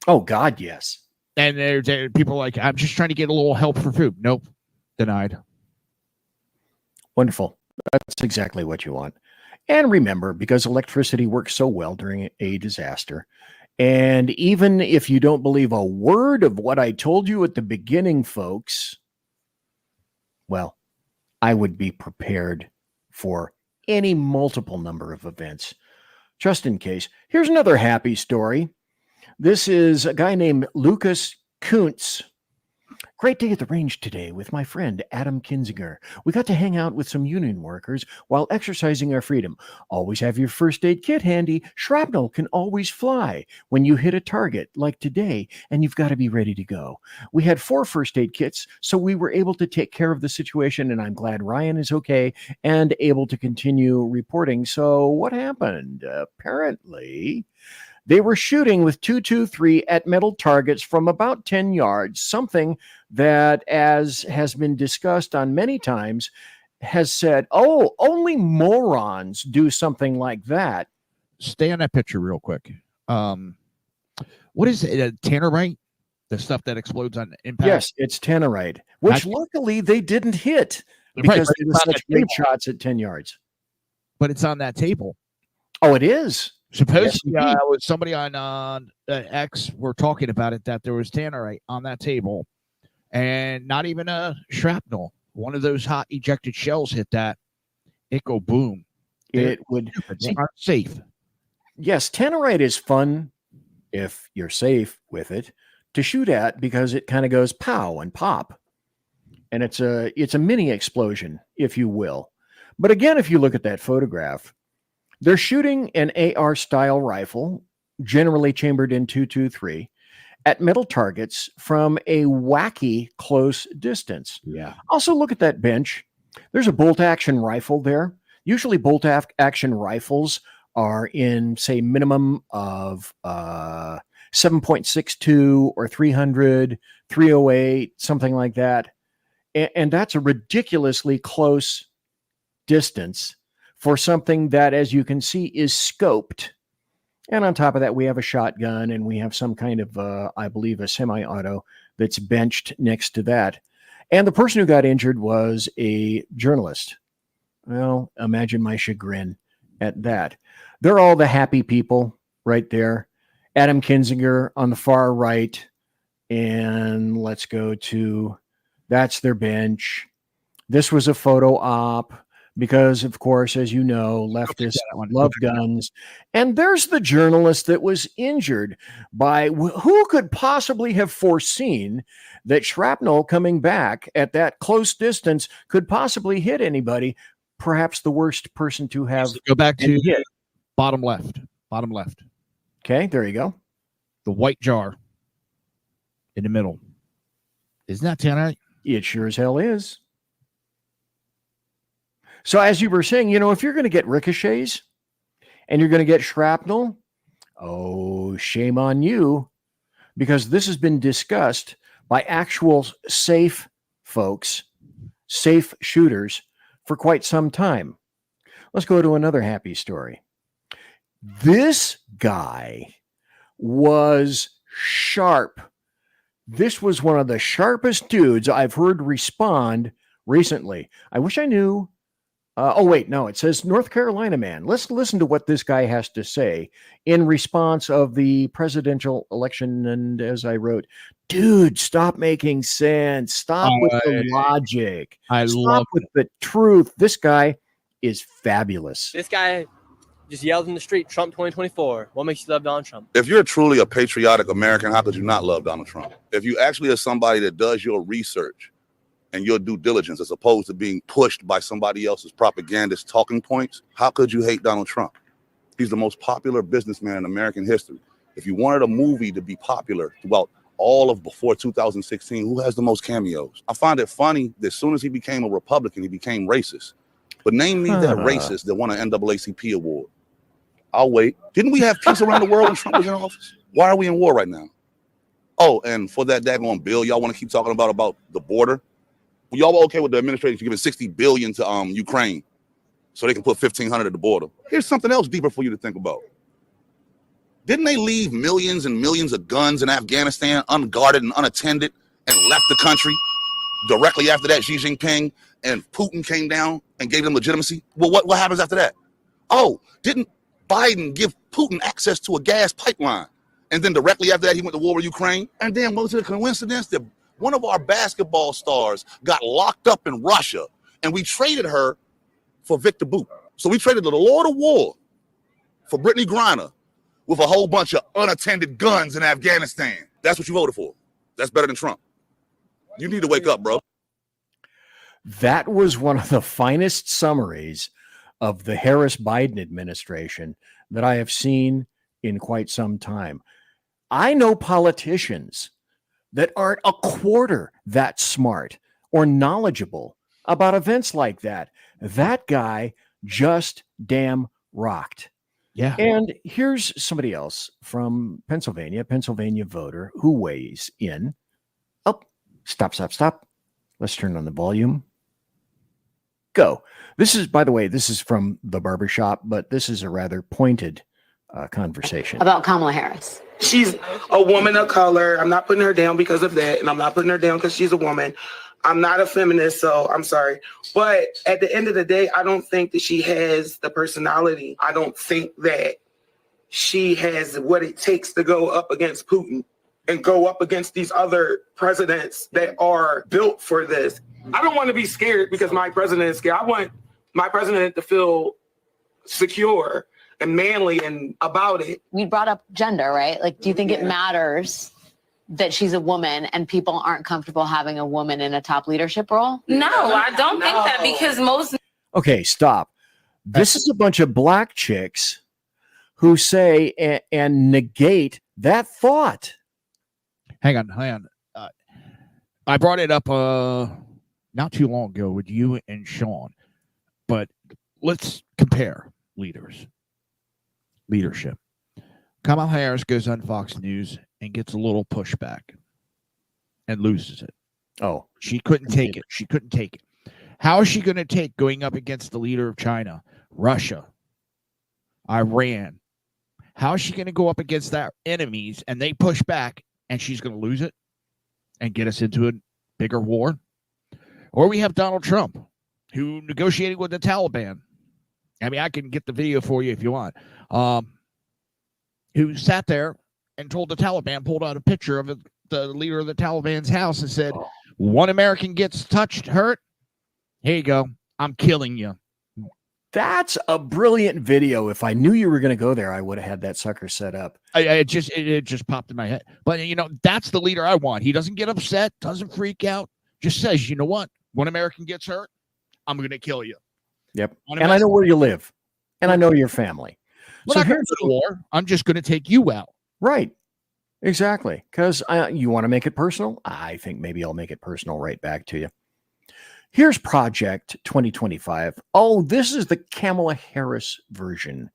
Oh God, yes. And there's people like, I'm just trying to get a little help for food. Nope, denied. Wonderful. That's exactly what you want. And remember, because electricity works so well during a disaster. And even if you don't believe a word of what I told you at the beginning, folks, well, I would be prepared for any multiple number of events, just in case. Here's another happy story. This is a guy named Lucas Kuntz. Great day at the range today with my friend Adam Kinzinger. We got to hang out with some union workers while exercising our freedom. Always have your first aid kit handy. Shrapnel can always fly when you hit a target like today, and you've got to be ready to go. We had 4 first aid kits, so we were able to take care of the situation, and I'm glad Ryan is okay and able to continue reporting. So what happened? Apparently, they were shooting with 223 at metal targets from about 10 yards, something that, as has been discussed on many times, has said, oh, only morons do something like that. Stay on that picture real quick. What is it? Tannerite? The stuff that explodes on impact? Yes, it's tannerite, which luckily they didn't hit because they were such great shots at 10 yards. But it's on that table. Oh, it is? Supposedly, somebody on X were talking about it, that there was tannerite on that table, and not even a shrapnel. One of those hot ejected shells hit that. It go boom. It would. They aren't safe. Yes, tannerite is fun if you're safe with it to shoot at because it kind of goes pow and pop, and it's a mini explosion, if you will. But again, if you look at that photograph, they're shooting an AR-style rifle, generally chambered in 223, at metal targets from a wacky close distance. Yeah. Also, look at that bench. There's a bolt-action rifle there. Usually, bolt-action rifles are in, say, minimum of 7.62 or 300, 308, something like that. And that's a ridiculously close distance for something that, as you can see, is scoped. And on top of that, we have a shotgun and we have some kind of, I believe, a semi-auto that's benched next to that. And the person who got injured was a journalist. Well, imagine my chagrin at that. They're all the happy people right there. Adam Kinzinger on the far right. And let's go to, that's their bench. This was a photo op. Because, of course, as you know, leftists love guns. And there's the journalist that was injured by who could possibly have foreseen that shrapnel coming back at that close distance could possibly hit anybody. Perhaps the worst person to have go back to hit. Bottom left. Okay, there you go. The white jar in the middle. Isn't that tannerite? It sure as hell is. So as you were saying, if you're going to get ricochets and you're going to get shrapnel, oh, shame on you, because this has been discussed by actual safe folks, safe shooters for quite some time. Let's go to another happy story. This guy was sharp. This was one of the sharpest dudes I've heard respond recently. I wish I knew. It says North Carolina man. Let's listen to what this guy has to say in response of the presidential election. And as I wrote, dude, stop making sense. Stop with the logic. Stop with the truth. This guy is fabulous. This guy just yelled in the street, Trump 2024. What makes you love Donald Trump? If you're truly a patriotic American, how could you not love Donald Trump? If you actually are somebody that does your research and your due diligence, as opposed to being pushed by somebody else's propagandist talking points, how could you hate Donald Trump? He's the most popular businessman in American history. If you wanted a movie to be popular throughout all of before 2016, who has the most cameos? I find it funny that as soon as he became a Republican, he became racist. But name me that racist that won an NAACP award. I'll wait. Didn't we have peace around the world when Trump was in office? Why are we in war right now? Oh, and for that daggone bill y'all want to keep talking about the border, y'all were okay with the administration giving $60 billion to Ukraine so they can put 1,500 at the border. Here's something else deeper for you to think about. Didn't they leave millions and millions of guns in Afghanistan unguarded and unattended and left the country? Directly after that, Xi Jinping and Putin came down and gave them legitimacy. Well, what happens after that? Oh, didn't Biden give Putin access to a gas pipeline? And then directly after that, he went to war with Ukraine. And then what was it, a coincidence that one of our basketball stars got locked up in Russia, and we traded her for Victor Boot. So we traded the Lord of War for Brittany Griner with a whole bunch of unattended guns in Afghanistan. That's what you voted for. That's better than Trump. You need to wake up, bro. That was one of the finest summaries of the Harris-Biden administration that I have seen in quite some time. I know politicians that aren't a quarter that smart or knowledgeable about events like that. That guy just damn rocked. Yeah. And here's somebody else from Pennsylvania voter who weighs in. Oh, stop. Let's turn on the volume. Go. This is, by the way, this is from the barbershop, but this is a rather pointed conversation. About Kamala Harris. She's a woman of color. I'm not putting her down because of that, and I'm not putting her down because she's a woman. I'm not a feminist, so I'm sorry. But at the end of the day, I don't think that she has the personality. I don't think that she has what it takes to go up against Putin and go up against these other presidents that are built for this. I don't want to be scared because my president is scared. I want my president to feel secure and manly and about it. We brought up gender, right? Like, do you think it matters that she's a woman and people aren't comfortable having a woman in a top leadership role? No, I don't think that because most... Okay, stop. This is a bunch of black chicks who say and negate that thought. Hang on. I brought it up not too long ago with you and Sean, but let's compare leadership. Kamala Harris goes on Fox News and gets a little pushback and loses it. Oh, she couldn't take it. She couldn't take it. How is she going to take going up against the leader of China, Russia, Iran? How is she going to go up against their enemies and they push back and she's going to lose it and get us into a bigger war? Or we have Donald Trump, who negotiated with the Taliban. I mean, I can get the video for you if you want. Who sat there and told the Taliban, pulled out a picture of the leader of the Taliban's house and said, one American gets touched, hurt, here you go. I'm killing you. That's a brilliant video. If I knew you were going to go there, I would have had that sucker set up. It just popped in my head. But, that's the leader I want. He doesn't get upset, doesn't freak out, just says, you know what? One American gets hurt, I'm going to kill you. Yep. And I know where you live. And I know your family. So here's the war. I'm just going to take you out. Right. Exactly. Because you want to make it personal? I think maybe I'll make it personal right back to you. Here's Project 2025. Oh, this is the Kamala Harris version,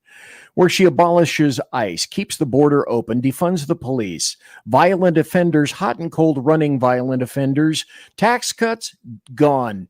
where she abolishes ICE, keeps the border open, defunds the police, violent offenders, hot and cold running violent offenders, tax cuts, gone.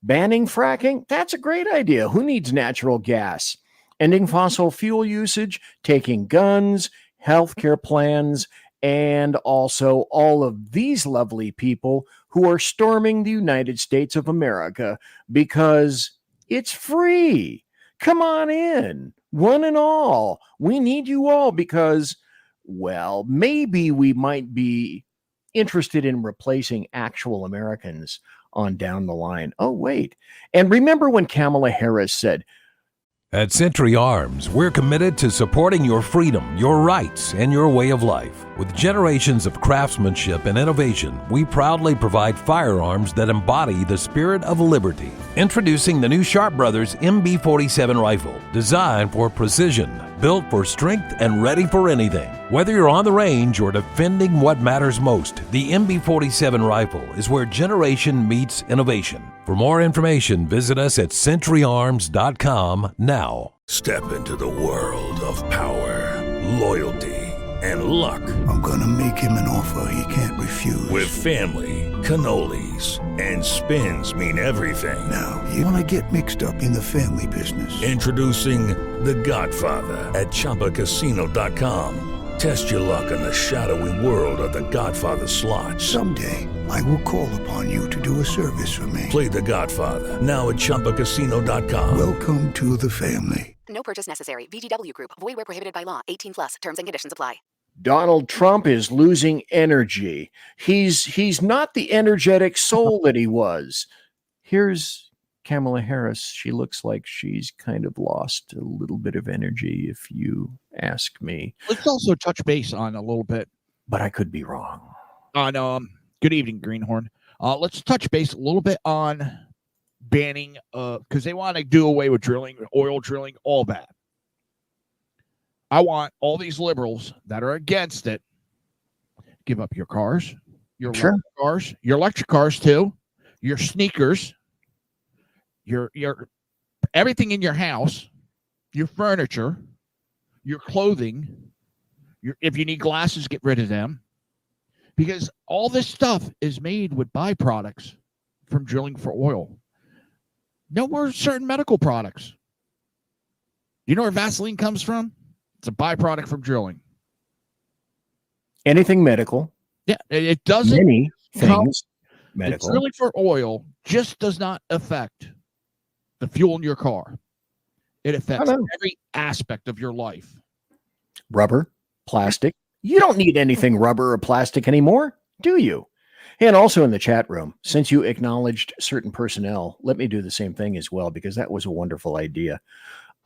Banning fracking? That's a great idea. Who needs natural gas? Ending fossil fuel usage, taking guns, healthcare plans, and also all of these lovely people who are storming the United States of America because it's free. Come on in, one and all. We need you all because, well, maybe we might be interested in replacing actual Americans on down the line. Oh, wait. And remember when Kamala Harris said, at Century Arms, we're committed to supporting your freedom, your rights, and your way of life. With generations of craftsmanship and innovation, we proudly provide firearms that embody the spirit of liberty. Introducing the new Sharp Brothers MB-47 rifle, designed for precision, built for strength, and ready for anything. Whether you're on the range or defending what matters most, the MB-47 rifle is where generation meets innovation. For more information, visit us at centuryarms.com now. Step into the world of power, loyalty, and luck. I'm gonna make him an offer he can't refuse. With family, cannolis, and spins mean everything. Now, you wanna get mixed up in the family business. Introducing The Godfather at ChumbaCasino.com. Test your luck in the shadowy world of The Godfather slot. Someday, I will call upon you to do a service for me. Play The Godfather, now at ChumbaCasino.com. Welcome to the family. No purchase necessary. VGW Group. Void where prohibited by law. 18+. Terms and conditions apply. Donald Trump is losing energy. He's not the energetic soul that he was. Here's Kamala Harris. She looks like she's kind of lost a little bit of energy, if you ask me. Let's also touch base on a little bit. But I could be wrong. On good evening, Greenhorn. Let's touch base a little bit on banning, because they want to do away with drilling, oil drilling, all that. I want all these liberals that are against it, give up your cars, your electric cars too, your sneakers, your everything in your house, your furniture, your clothing, if you need glasses, get rid of them. Because all this stuff is made with byproducts from drilling for oil. No more certain medical products. You know where Vaseline comes from? It's a byproduct from drilling. Anything medical. Yeah, it doesn't. Many things medical. The drilling for oil just does not affect the fuel in your car. It affects every aspect of your life. Rubber, plastic. You don't need anything rubber or plastic anymore, do you? And also in the chat room, since you acknowledged certain personnel, let me do the same thing as well, because that was a wonderful idea.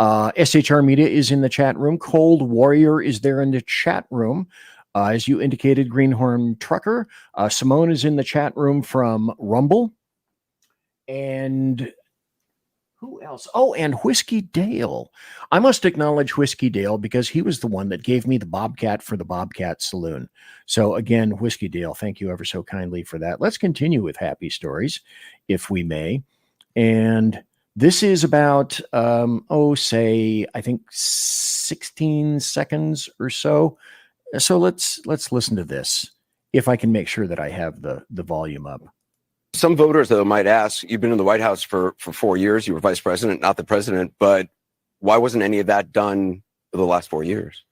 SHR Media is in the chat room. Cold Warrior is there in the chat room. As you indicated, Greenhorn Trucker. Simone is in the chat room from Rumble. And who else? Oh, and Whiskey Dale. I must acknowledge Whiskey Dale because he was the one that gave me the Bobcat for the Bobcat Saloon. So again, Whiskey Dale, thank you ever so kindly for that. Let's continue with happy stories, if we may. And this is about, I think 16 seconds or so. So let's listen to this, if I can make sure that I have the volume up. Some voters, though, might ask, you've been in the White House for 4 years. You were vice president, not the president. But why wasn't any of that done for the last 4 years?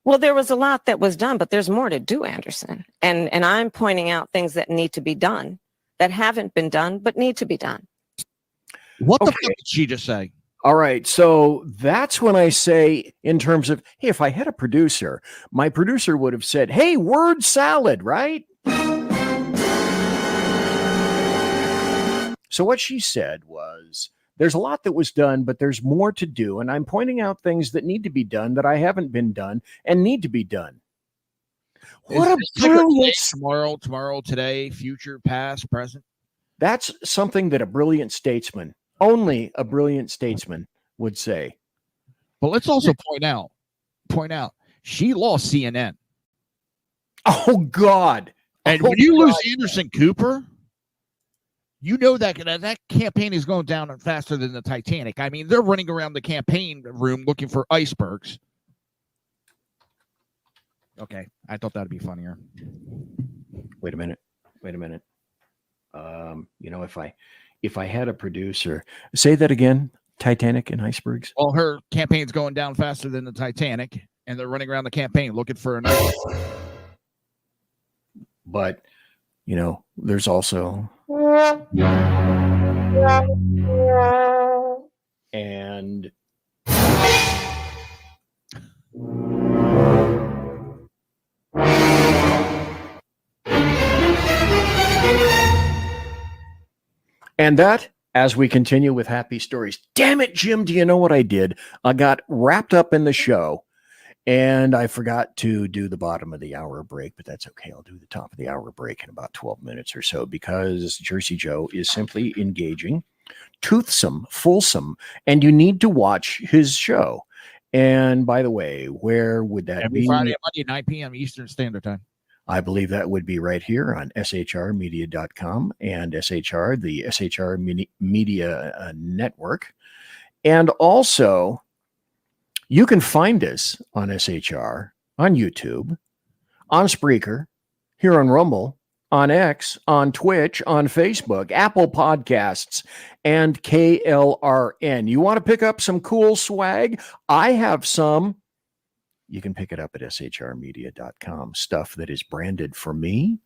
Well, there was a lot that was done, but there's more to do, Anderson. And I'm pointing out things that need to be done, that haven't been done, but need to be done. What the fuck did she just say? All right. So that's when I say, in terms of, hey, if I had a producer, my producer would have said, hey, word salad, right? So what she said was, there's a lot that was done, but there's more to do. And I'm pointing out things that need to be done that I haven't been done and need to be done. What a brilliant tomorrow, today, future, past, present. That's something that a brilliant statesman, only a brilliant statesman, would say. But let's also point out, she lost CNN. Oh God! And when you lose Anderson Cooper, you know that campaign is going down faster than the Titanic. I mean, they're running around the campaign room looking for icebergs. Okay, I thought that'd be funnier. Wait a minute. If I had a producer, say that again. Titanic and icebergs. Well, her campaign's going down faster than the Titanic, and they're running around the campaign looking for an iceberg. But there's also and that, as we continue with happy stories. Damn it, Jim, do you know what I did? I got wrapped up in the show and I forgot to do the bottom of the hour break, but that's okay. I'll do the top of the hour break in about 12 minutes or so, because Jersey Joe is simply engaging, toothsome, fulsome, and you need to watch his show. And by the way, where would that be? Every Friday at Monday, 9 p.m. Eastern Standard Time. I believe that would be right here on shrmedia.com and SHR, the SHR Media Network. And also, you can find us on SHR, on YouTube, on Spreaker, here on Rumble, on X, on Twitch, on Facebook, Apple Podcasts, and KLRN. You want to pick up some cool swag? I have some. You can pick it up at shrmedia.com. Stuff that is branded for me,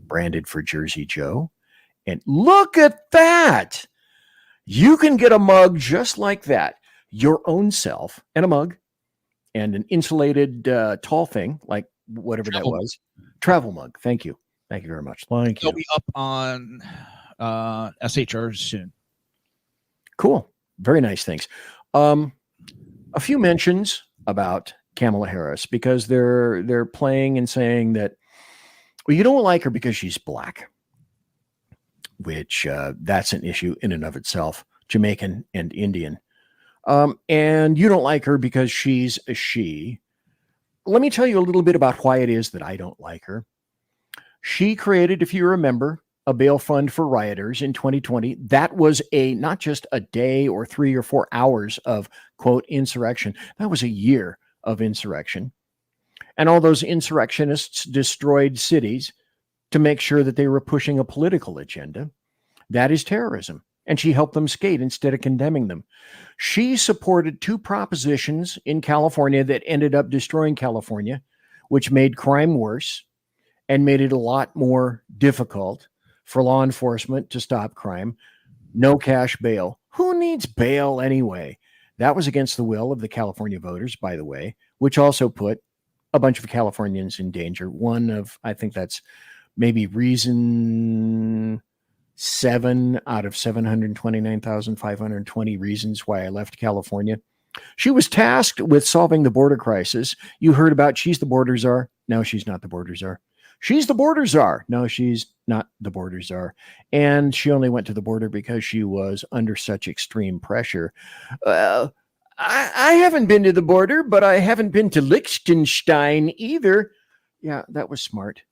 branded for Jersey Joe. And look at that. You can get a mug just like that. Your own self, and a mug, and an insulated tall thing, like whatever that was. Travel mug. Thank you. Thank you very much. Thank you. They'll be up on SHR soon. Cool. Very nice things. A few mentions about Kamala Harris, because they're playing and saying that, well, you don't like her because she's black. which that's an issue in and of itself, Jamaican and Indian. And you don't like her because she's a she. Let me tell you a little bit about why it is that I don't like her. She created, if you remember, a bail fund for rioters in 2020. That was not just a day or 3 or 4 hours of, quote, insurrection. That was a year of insurrection. And all those insurrectionists destroyed cities to make sure that they were pushing a political agenda. That is terrorism. And she helped them skate instead of condemning them. She supported 2 propositions in California that ended up destroying California, which made crime worse and made it a lot more difficult for law enforcement to stop crime. No cash bail. Who needs bail anyway? That was against the will of the California voters, by the way, which also put a bunch of Californians in danger. One of, I think that's maybe reason 7 out of 729,520 reasons why I left California. She was tasked with solving the border crisis. You heard about she's the border czar. No, she's not the border czar. She's the border czar. No, she's not the border czar. And she only went to the border because she was under such extreme pressure. I haven't been to the border, but I haven't been to Liechtenstein either. Yeah, that was smart.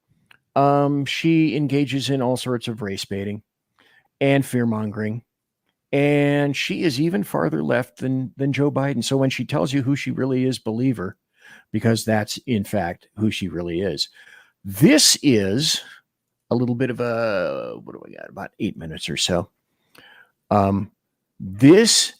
She engages in all sorts of race baiting and fear mongering. And she is even farther left than Joe Biden. So when she tells you who she really is, believe her, because that's in fact who she really is. This is a little bit of a, what do we got? About 8 minutes or so. This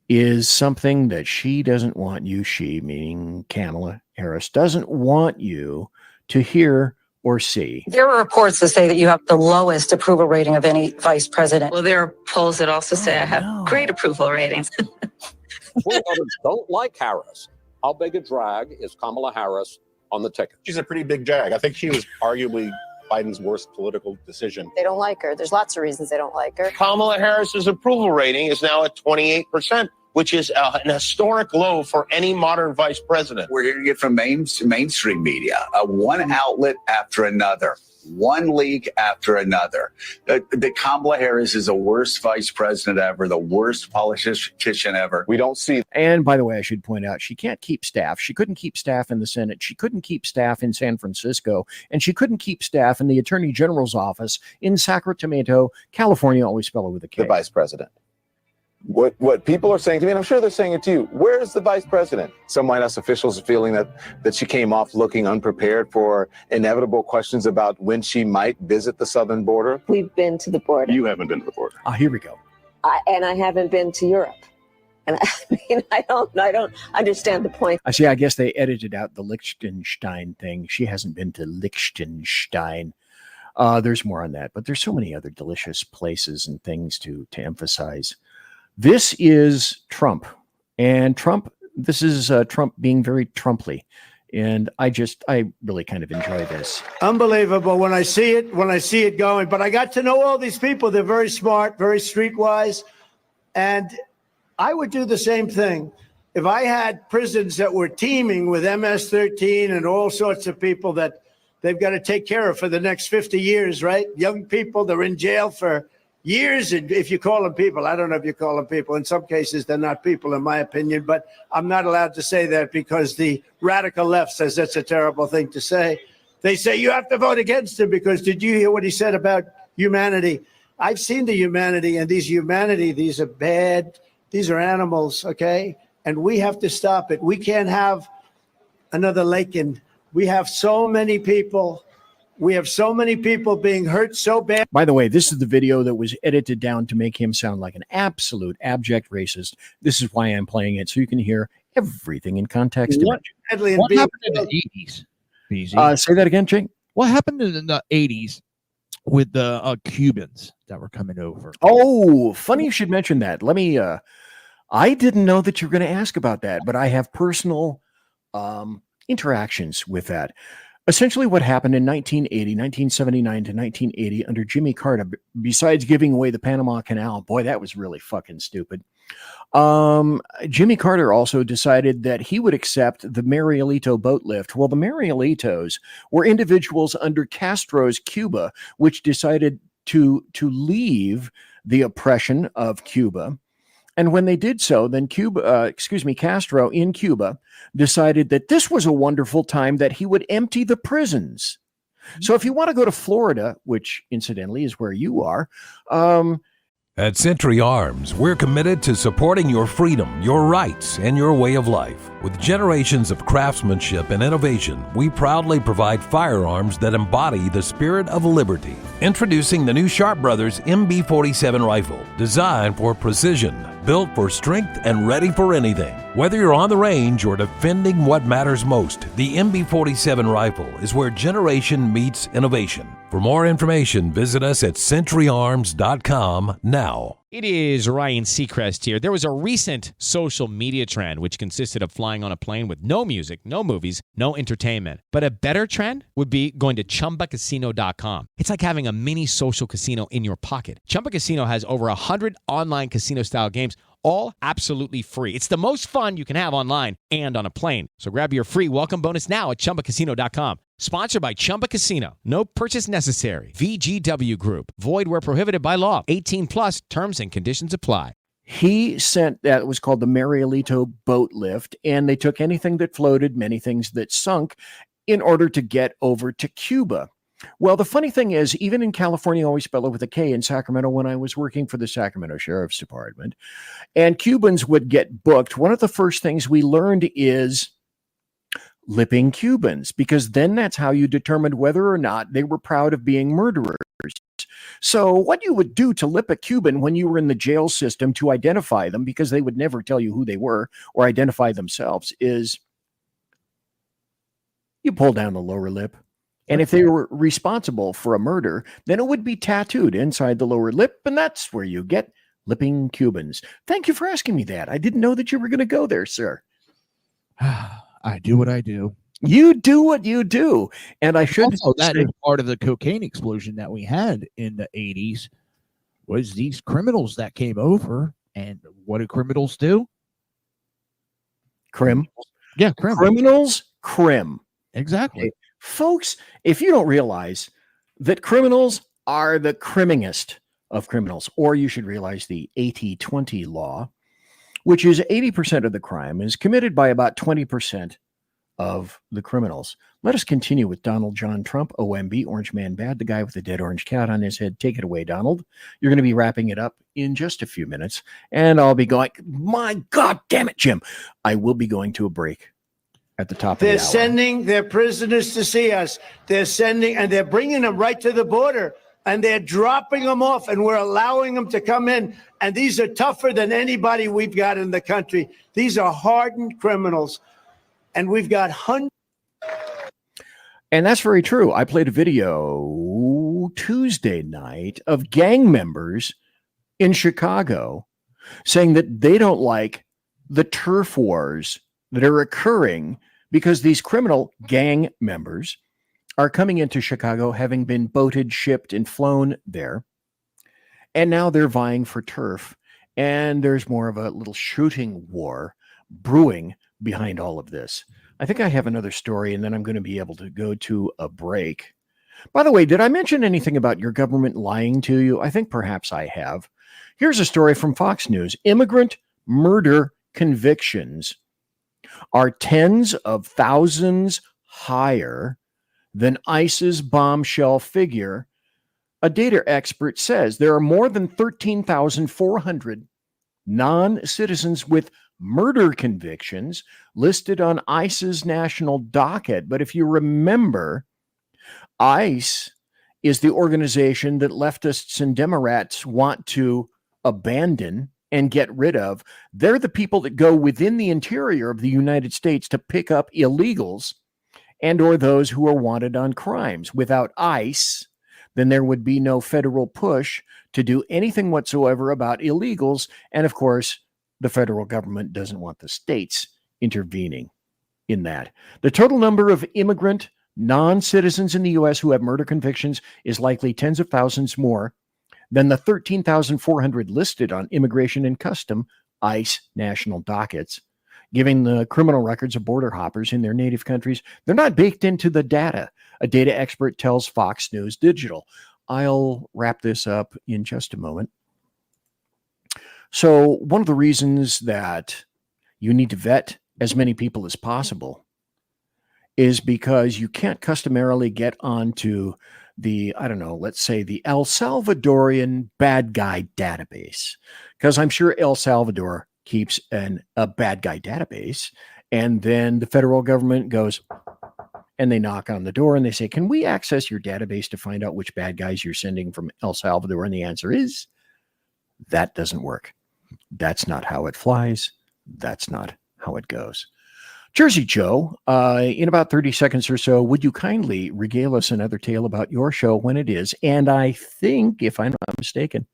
is something that she doesn't want you, she meaning Kamala Harris, doesn't want you to hear or see. There are reports that say that you have the lowest approval rating of any vice president. Well, there are polls that also say I have great approval ratings. Others don't like Harris. How big a drag is Kamala Harris on the ticket? She's a pretty big drag. I think she was arguably Biden's worst political decision. They don't like her. There's lots of reasons they don't like her. Kamala Harris's approval rating is now at 28%, which is an historic low for any modern vice president. We're hearing it from mainstream media, one outlet after another, one leak after another. The Kamala Harris is the worst vice president ever, the worst politician ever. We don't see. And by the way, I should point out, she can't keep staff. She couldn't keep staff in the Senate. She couldn't keep staff in San Francisco. And she couldn't keep staff in the Attorney General's office in Sacramento, California, always spell it with a K. The vice president. What people are saying to me, and I'm sure they're saying it to you, where's the vice president? Some White House officials are feeling that she came off looking unprepared for inevitable questions about when she might visit the southern border. We've been to the border. You haven't been to the border. Here we go. And I haven't been to Europe. And I mean, I don't understand the point. I guess they edited out the Liechtenstein thing. She hasn't been to Liechtenstein. There's more on that, but there's so many other delicious places and things to emphasize. This is Trump, and this is Trump being very Trumply. And I really kind of enjoy this. Unbelievable when I see it going. But I got to know all these people. They're very smart, very streetwise. And I would do the same thing. If I had prisons that were teeming with MS-13 and all sorts of people that they've got to take care of for the next 50 years, right? Young people, they're in jail for years, and if you call them people, I don't know if you call them people. In some cases, they're not people, in my opinion, but I'm not allowed to say that because the radical left says that's a terrible thing to say. They say you have to vote against him because did you hear what he said about humanity? I've seen the humanity, and these are bad. These are animals, okay? And we have to stop it. We can't have another Lakin. We have so many people. We have so many people being hurt so bad. By the way, this is the video that was edited down to make him sound like an absolute abject racist. This is why I'm playing it, so you can hear everything in context. What happened in the 80s? Say that again, Jake. What happened in the 80s with the Cubans that were coming over? Oh, funny you should mention that. Let me, I didn't know that you were going to ask about that, but I have personal interactions with that. Essentially what happened in 1979 to 1980 under Jimmy Carter, besides giving away the Panama Canal, boy, that was really fucking stupid. Jimmy Carter also decided that he would accept the Marielito boat lift. Well, the Marielitos were individuals under Castro's Cuba, which decided to leave the oppression of Cuba. And when they did so, then Castro in Cuba decided that this was a wonderful time that he would empty the prisons. So if you want to go to Florida, which incidentally is where you are, At Century Arms, we're committed to supporting your freedom, your rights, and your way of life. With generations of craftsmanship and innovation, we proudly provide firearms that embody the spirit of liberty. Introducing the new Sharp Brothers MB-47 rifle, designed for precision, built for strength, and ready for anything. Whether you're on the range or defending what matters most, the MB-47 rifle is where generation meets innovation. For more information, visit us at centuryarms.com now. It is Ryan Seacrest here. There was a recent social media trend which consisted of flying on a plane with no music, no movies, no entertainment. But a better trend would be going to ChumbaCasino.com. It's like having a mini social casino in your pocket. Chumba Casino has over 100 online casino-style games, all absolutely free. It's the most fun you can have online and on a plane. So grab your free welcome bonus now at ChumbaCasino.com. Sponsored by Chumba Casino. No purchase necessary. VGW Group. Void where prohibited by law. 18 plus. Terms and conditions apply. he sent that was called the Marielito boat lift, and they took anything that floated, many things that sunk, in order to get over to Cuba. Well, the funny thing is, even in California, always spelled with a K, in Sacramento, when I was working for the Sacramento Sheriff's Department, and Cubans would get booked, one of the first things we learned is lipping Cubans, because then that's how you determined whether or not they were proud of being murderers. So what you would do to lip a Cuban when you were in the jail system to identify them, because they would never tell you who they were or identify themselves, is you pull down the lower lip. And if they were responsible for a murder, then it would be tattooed inside the lower lip, and that's where you get lipping Cubans. Thank you for asking me that. I didn't know that you were going to go there, sir. I do what I do. You do what you do. And I should also, that is part of the cocaine explosion that we had in the 80s, was these criminals that came over. And what do criminals do? Crim. Yeah, crim. Criminals, crim. Exactly. Okay. Folks, if you don't realize that criminals are the crimmingest of criminals, or you should realize the 80-20 law, which is 80% of the crime is committed by about 20% of the criminals. Let us continue with Donald John Trump, OMB, Orange Man Bad, the guy with the dead orange cat on his head. Take it away, Donald. You're going to be wrapping it up in just a few minutes, and I'll be going, my God damn it, Jim. I will be going to a break at the top of the hour. They're sending their prisoners to see us. They're sending, and they're bringing them right to the border, and they're dropping them off, and we're allowing them to come in. And these are tougher than anybody we've got in the country. These are hardened criminals, and we've got hundreds. And that's very true. I played a video Tuesday night of gang members in Chicago saying that they don't like the turf wars that are occurring because these criminal gang members are coming into Chicago, having been boated, shipped, and flown there. And now they're vying for turf. And there's more of a little shooting war brewing behind all of this. I think I have another story, and then I'm going to be able to go to a break. By the way, did I mention anything about your government lying to you? I think perhaps I have. Here's a story from Fox News. Immigrant murder convictions are tens of thousands higher than ICE's bombshell figure. A data expert says there are more than 13,400 non-citizens with murder convictions listed on ICE's national docket. But if you remember, ICE is the organization that leftists and Democrats want to abandon and get rid of. They're the people that go within the interior of the United States to pick up illegals and or those who are wanted on crimes. Without ICE, then there would be no federal push to do anything whatsoever about illegals. And of course, the federal government doesn't want the states intervening in that. The total number of immigrant non-citizens in the U.S. who have murder convictions is likely tens of thousands more than the 13,400 listed on Immigration and Custom ICE national dockets, giving the criminal records of border hoppers in their native countries. They're not baked into the data, a data expert tells Fox News Digital. I'll wrap this up in just a moment. So one of the reasons that you need to vet as many people as possible is because you can't customarily get onto the, I don't know, let's say the El Salvadorian bad guy database, because I'm sure El Salvador keeps a bad guy database. And then the federal government goes and they knock on the door and they say, can we access your database to find out which bad guys you're sending from El Salvador? And the answer is, that doesn't work. That's not how it flies. That's not how it goes. Jersey Joe, in about 30 seconds or so, would you kindly regale us another tale about your show when it is? And I think, if I'm not mistaken,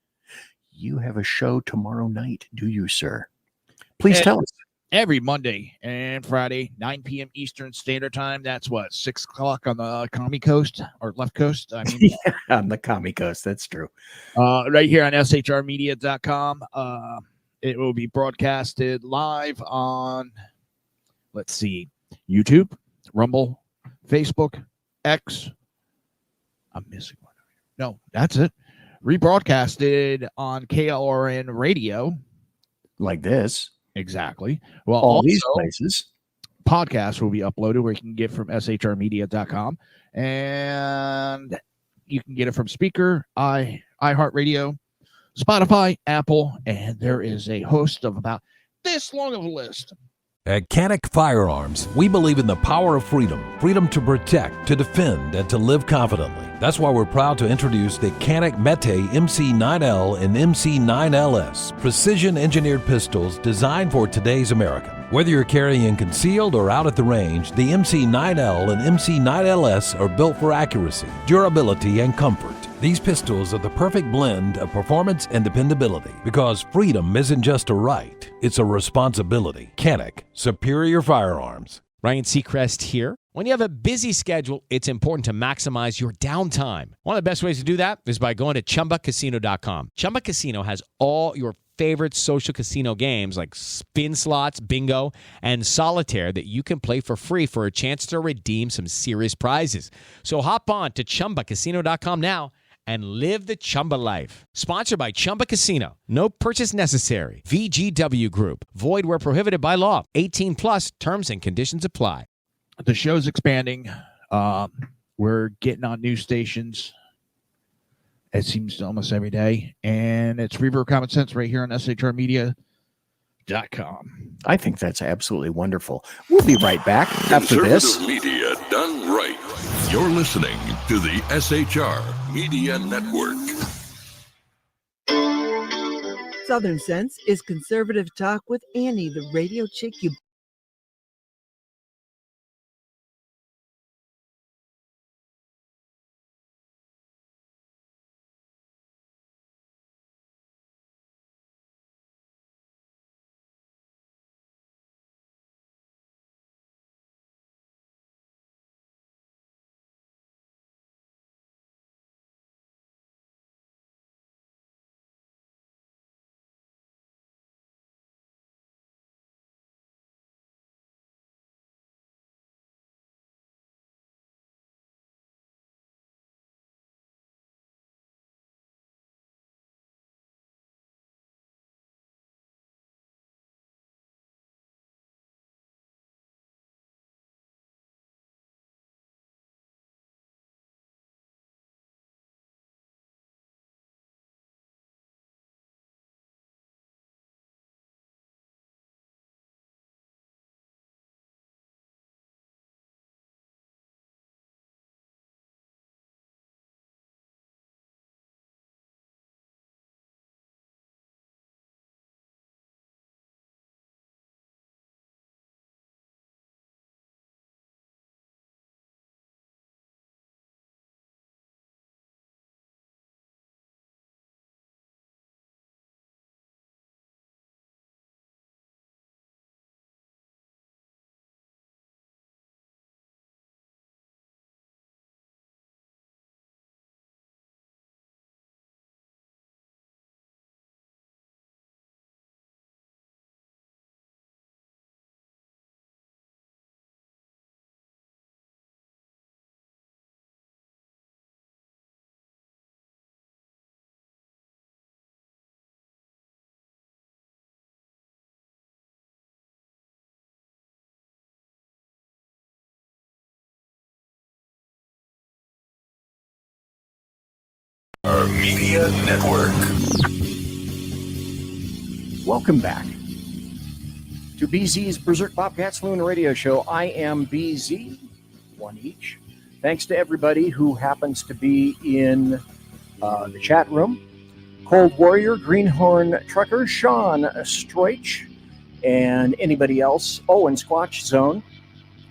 you have a show tomorrow night, do you, sir? Please tell us. Every Monday and Friday, 9 p.m. Eastern Standard Time. That's what, 6 o'clock on the commie coast or left coast? I mean, yeah, on the commie coast. That's true. Right here on shrmedia.com. It will be broadcasted live on, let's see, YouTube, Rumble, Facebook, X. I'm missing one. No, that's it. Rebroadcasted on KLRN Radio. Like this. Exactly. Well, all also, these places. Podcasts will be uploaded where you can get from shrmedia.com. And you can get it from Spreaker, iHeartRadio, Spotify, Apple, and there is a host of about this long of a list. At Canic Firearms, we believe in the power of freedom. Freedom to protect, to defend, and to live confidently. That's why we're proud to introduce the Canic Mete MC9L and MC9LS, precision-engineered pistols designed for today's American. Whether you're carrying concealed or out at the range, the MC9L and MC9LS are built for accuracy, durability, and comfort. These pistols are the perfect blend of performance and dependability, because freedom isn't just a right, it's a responsibility. Canic, superior firearms. Ryan Seacrest here. When you have a busy schedule, it's important to maximize your downtime. One of the best ways to do that is by going to ChumbaCasino.com. Chumba Casino has all your favorite social casino games like spin slots, bingo, and solitaire that you can play for free for a chance to redeem some serious prizes. So hop on to ChumbaCasino.com now and live the Chumba life. Sponsored by Chumba Casino. No purchase necessary. VGW Group. Void where prohibited by law. 18 plus. Terms and conditions apply. The show's expanding. We're getting on new stations. It seems almost every day. And it's Reverb Common Sense right here on SHRmedia.com. I think that's absolutely wonderful. We'll be right back after this. Conservative media done right. You're listening to the SHR Media Network. Southern Sense is conservative talk with Annie, the radio chick you SHR Media Network. Welcome back to BZ's Berserk Bobcat Saloon Radio Show. I am BZ, one each. Thanks to everybody who happens to be in the chat room. Cold Warrior, Greenhorn Trucker, Sean Stroich, and anybody else. Oh, and Squatch Zone,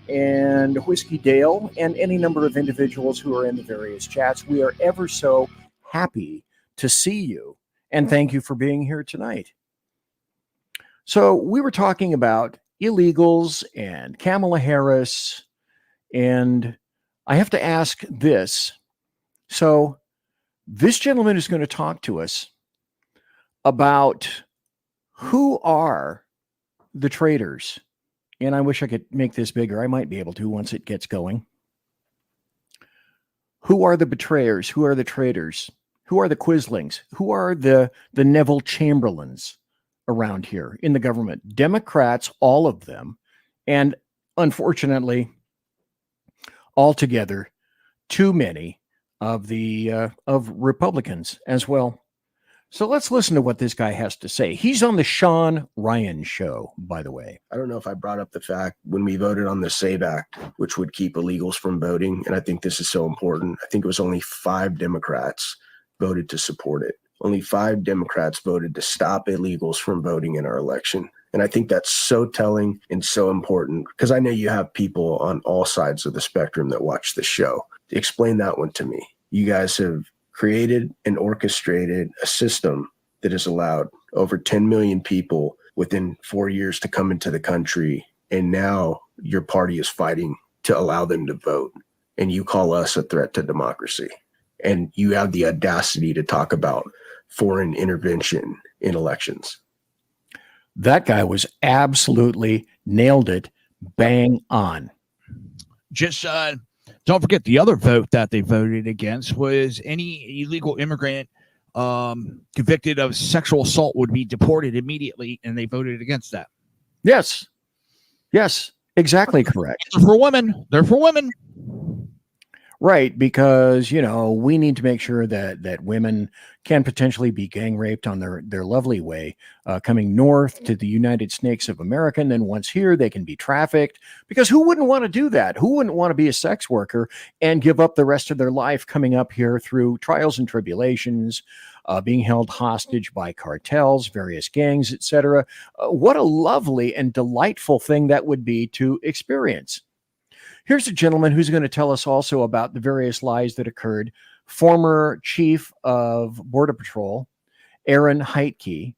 and Whiskey Dale, and any number of individuals who are in the various chats. We are ever so happy to see you, and thank you for being here tonight. So we were talking about illegals and Kamala Harris, and I have to ask this. So this gentleman is going to talk to us about who are the traitors. And I wish I could make this bigger. I might be able to once it gets going. Who are the betrayers? Who are the traitors? Who are the Quislings? Who are the Neville Chamberlains around here in the government? Democrats, all of them. And unfortunately, altogether, too many of the of Republicans as well. So let's listen to what this guy has to say. He's on the Sean Ryan show, by the way. I don't know if I brought up the fact when we voted on the SAVE Act, which would keep illegals from voting, and I think this is so important. I think it was only 5 Democrats voted to support it. Only 5 Democrats voted to stop illegals from voting in our election. And I think that's so telling and so important, because I know you have people on all sides of the spectrum that watch the show. Explain that one to me. You guys have created and orchestrated a system that has allowed over 10 million people within 4 years to come into the country. And now your party is fighting to allow them to vote. And you call us a threat to democracy. And you have the audacity to talk about foreign intervention in elections. That guy was absolutely nailed it. Bang on. Just don't forget the other vote that they voted against was any illegal immigrant convicted of sexual assault would be deported immediately, and they voted against that. Yes. Yes, exactly correct. They're for women. They're for women. Right, because, you know, we need to make sure that women can potentially be gang raped on their lovely way, coming north to the United Snakes of America. And then once here, they can be trafficked, because who wouldn't want to do that? Who wouldn't want to be a sex worker and give up the rest of their life coming up here through trials and tribulations, being held hostage by cartels, various gangs, etc. What a lovely and delightful thing that would be to experience. Here's a gentleman who's going to tell us also about the various lies that occurred. Former Chief of Border Patrol, Aaron Heitke,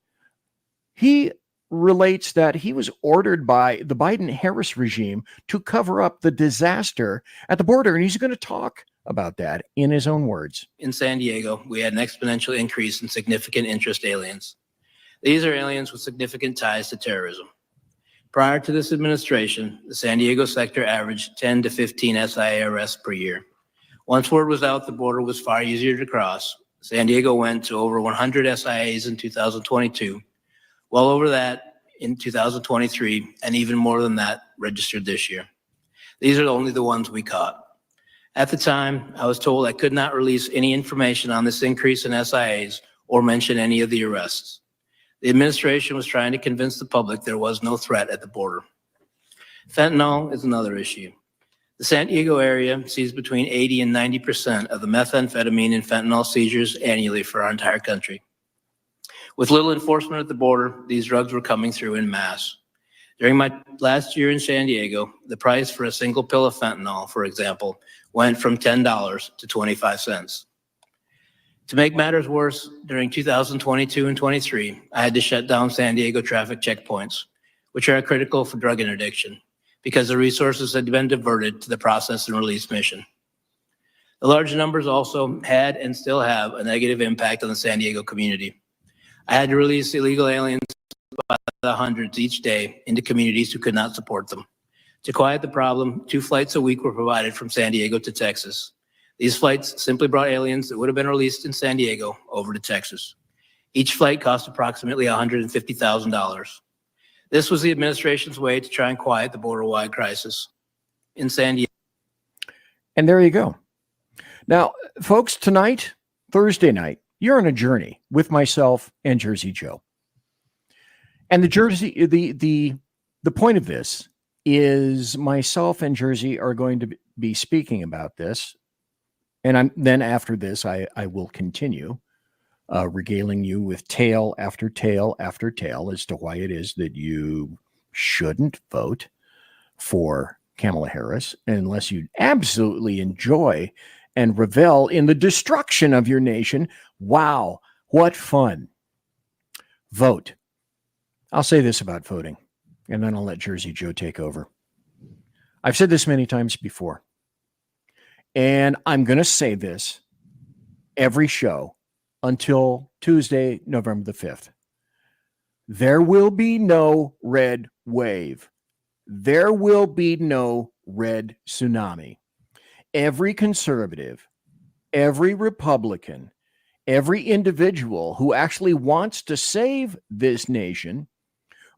he relates that he was ordered by the Biden-Harris regime to cover up the disaster at the border, and he's going to talk about that in his own words. In San Diego, we had an exponential increase in significant interest aliens. These are aliens with significant ties to terrorism. Prior to this administration, the San Diego sector averaged 10 to 15 SIA arrests per year. Once word was out the border was far easier to cross, San Diego went to over 100 SIAs in 2022, well over that in 2023, and even more than that registered this year. These are only the ones we caught. At the time, I was told I could not release any information on this increase in SIAs or mention any of the arrests. The administration was trying to convince the public there was no threat at the border. Fentanyl is another issue. The San Diego area sees between 80 and 90% of the methamphetamine and fentanyl seizures annually for our entire country. With little enforcement at the border, these drugs were coming through in mass. During my last year in San Diego, the price for a single pill of fentanyl, for example, went from $10 to 25 cents. To make matters worse, during 2022 and 23, I had to shut down San Diego traffic checkpoints, which are critical for drug interdiction, because the resources had been diverted to the process and release mission. The large numbers also had and still have a negative impact on the San Diego community. I had to release illegal aliens by the hundreds each day into communities who could not support them. To quiet the problem, 2 flights a week were provided from San Diego to Texas. These flights simply brought aliens that would have been released in San Diego over to Texas. Each flight cost approximately $150,000. This was the administration's way to try and quiet the border-wide crisis in San Diego. And there you go. Now, folks, tonight, Thursday night, you're on a journey with myself and Jersey Joe. And the point of this is myself and Jersey are going to be speaking about this. And then after this, I will continue regaling you with tale after tale after tale as to why it is that you shouldn't vote for Kamala Harris unless you absolutely enjoy and revel in the destruction of your nation. Wow, what fun. Vote. I'll say this about voting, and then I'll let Jersey Joe take over. I've said this many times before, and I'm going to say this every show until Tuesday, November the 5th. There will be no red wave. There will be no red tsunami. Every conservative, every Republican, every individual who actually wants to save this nation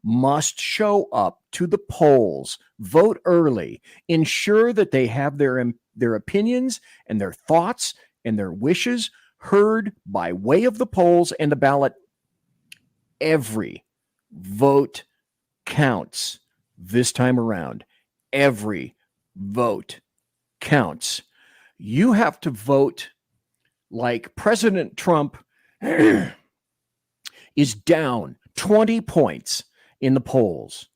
must show up to the polls, vote early, ensure that they have their opinions and their thoughts and their wishes heard by way of the polls and the ballot. Every vote counts this time around. Every vote counts. You have to vote like President Trump is down 20 points in the polls.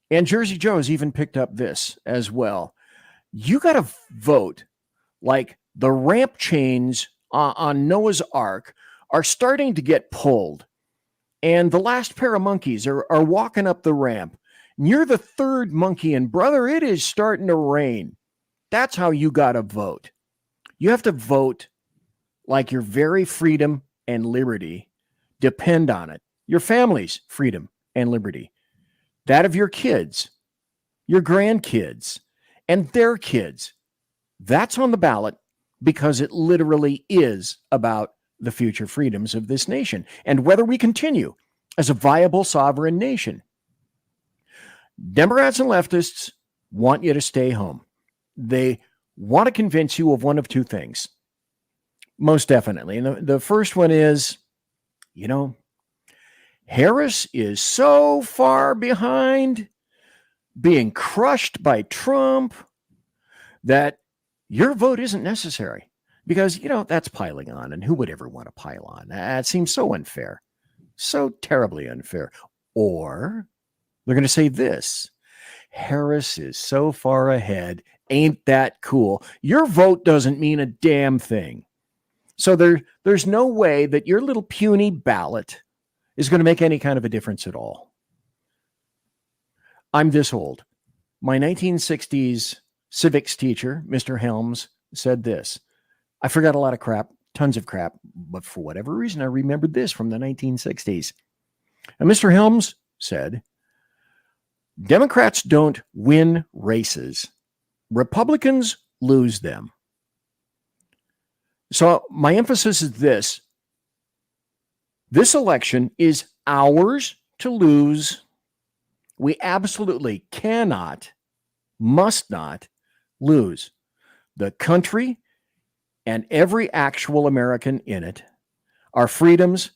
And Jersey Joe has even picked up this as well. You got to vote like the ramp chains on Noah's Ark are starting to get pulled. And the last pair of monkeys are walking up the ramp. And you're the third monkey, and brother, it is starting to rain. That's how you got to vote. You have to vote like your very freedom and liberty depend on it. Your family's freedom and liberty. That of your kids, your grandkids, and their kids. That's on the ballot because it literally is about the future freedoms of this nation and whether we continue as a viable sovereign nation. Democrats and leftists want you to stay home. They want to convince you of one of two things. Most definitely. And the first one is, Harris is so far behind being crushed by Trump that your vote isn't necessary because, that's piling on. And who would ever want to pile on? That seems so unfair, so terribly unfair. Or they're going to say this: Harris is so far ahead. Ain't that cool? Your vote doesn't mean a damn thing. So there's no way that your little puny ballot is going to make any kind of a difference at all. I'm this old. My 1960s civics teacher, Mr. Helms, said this. I forgot a lot of crap, tons of crap, but for whatever reason, I remembered this from the 1960s. And Mr. Helms said, Democrats don't win races. Republicans lose them. So my emphasis is this. This election is ours to lose. We absolutely cannot, must not lose. The country and every actual American in it, our freedoms,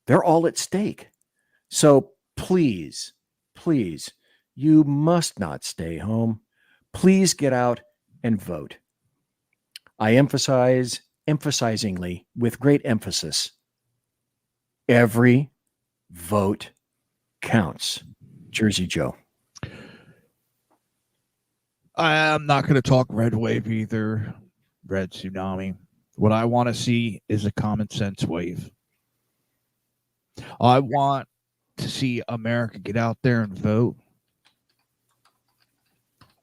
they're all at stake. So please, you must not stay home. Please get out and vote. I emphasizingly, with great emphasis, every vote counts. Jersey Joe. I'm not going to talk red wave either, red tsunami. What I want to see is a common sense wave. I want to see America get out there and vote.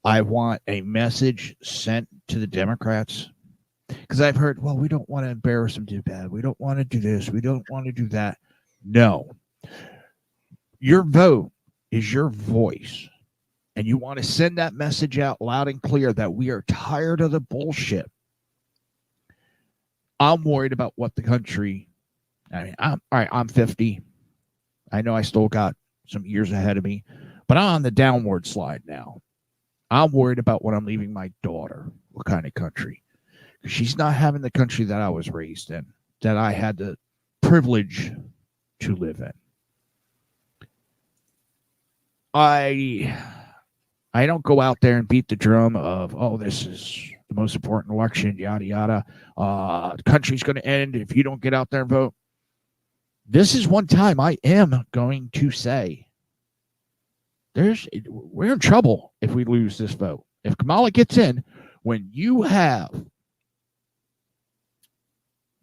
I want a message sent to the Democrats. Because I've heard, well, we don't want to embarrass them too bad. We don't want to do this. We don't want to do that. No. Your vote is your voice. And you want to send that message out loud and clear that we are tired of the bullshit. I'm worried about what the country, I'm 50. I know I still got some years ahead of me, but I'm on the downward slide now. I'm worried about what I'm leaving my daughter, what kind of country. She's not having the country that I was raised in. that I had the privilege to live in. I don't go out there and beat the drum of, oh, this is the most important election, yada, yada. The country's going to end if you don't get out there and vote. This is one time I am going to say we're in trouble if we lose this vote. If Kamala gets in, when you have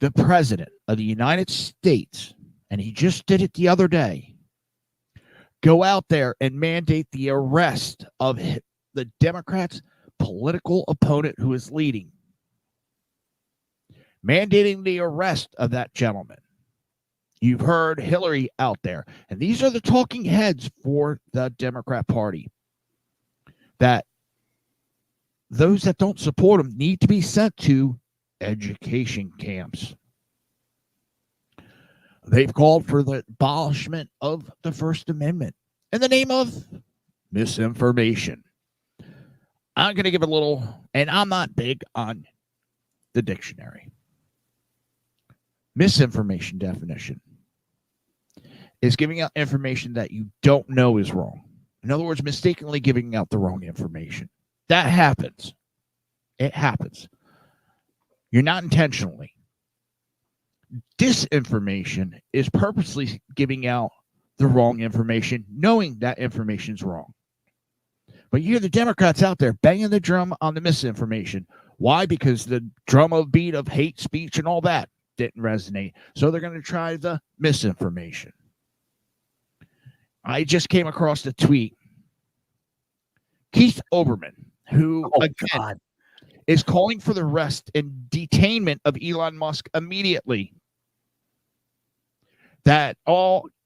the president of the United States, and he just did it the other day, go out there and mandate the arrest of the Democrats' political opponent who is leading, mandating the arrest of that gentleman. You've heard Hillary out there, and these are the talking heads for the Democrat Party, that those that don't support them need to be sent to education camps. They've called for the abolishment of the First Amendment in the name of misinformation. I'm going to give a little, and I'm not big on the dictionary. Misinformation definition is giving out information that you don't know is wrong. In other words, mistakenly giving out the wrong information. That happens. It happens. You're not intentionally. Disinformation is purposely giving out the wrong information, knowing that information is wrong. But you hear the Democrats out there banging the drum on the misinformation. Why? Because the drum of beat of hate speech and all that didn't resonate. So they're going to try the misinformation. I just came across the tweet. Keith Olbermann, who again is calling for the arrest and detainment of Elon Musk immediately. That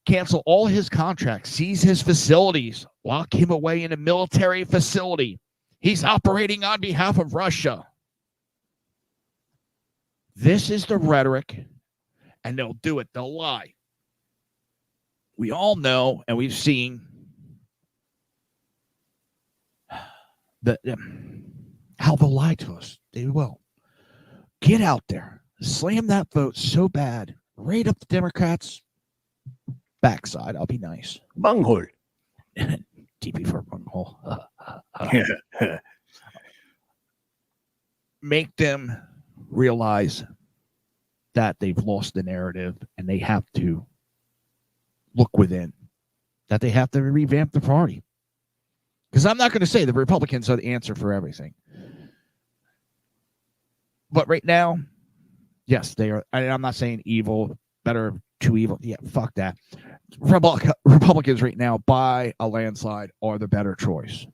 cancel all his contracts, seize his facilities, lock him away in a military facility. He's operating on behalf of Russia. This is the rhetoric, and they'll do it. They'll lie. We all know, and we've seen how they'll lie to us. They will. Get out there. Slam that vote so bad. Raid up the Democrats' backside. I'll be nice. Bunghole. TP for bunghole. Make them realize that they've lost the narrative and they have to look within, that they have to revamp the party. Because I'm not going to say the Republicans are the answer for everything. But right now, yes, they are. I'm not saying evil, better too evil. Yeah, fuck that. Republicans right now, by a landslide, are the better choice.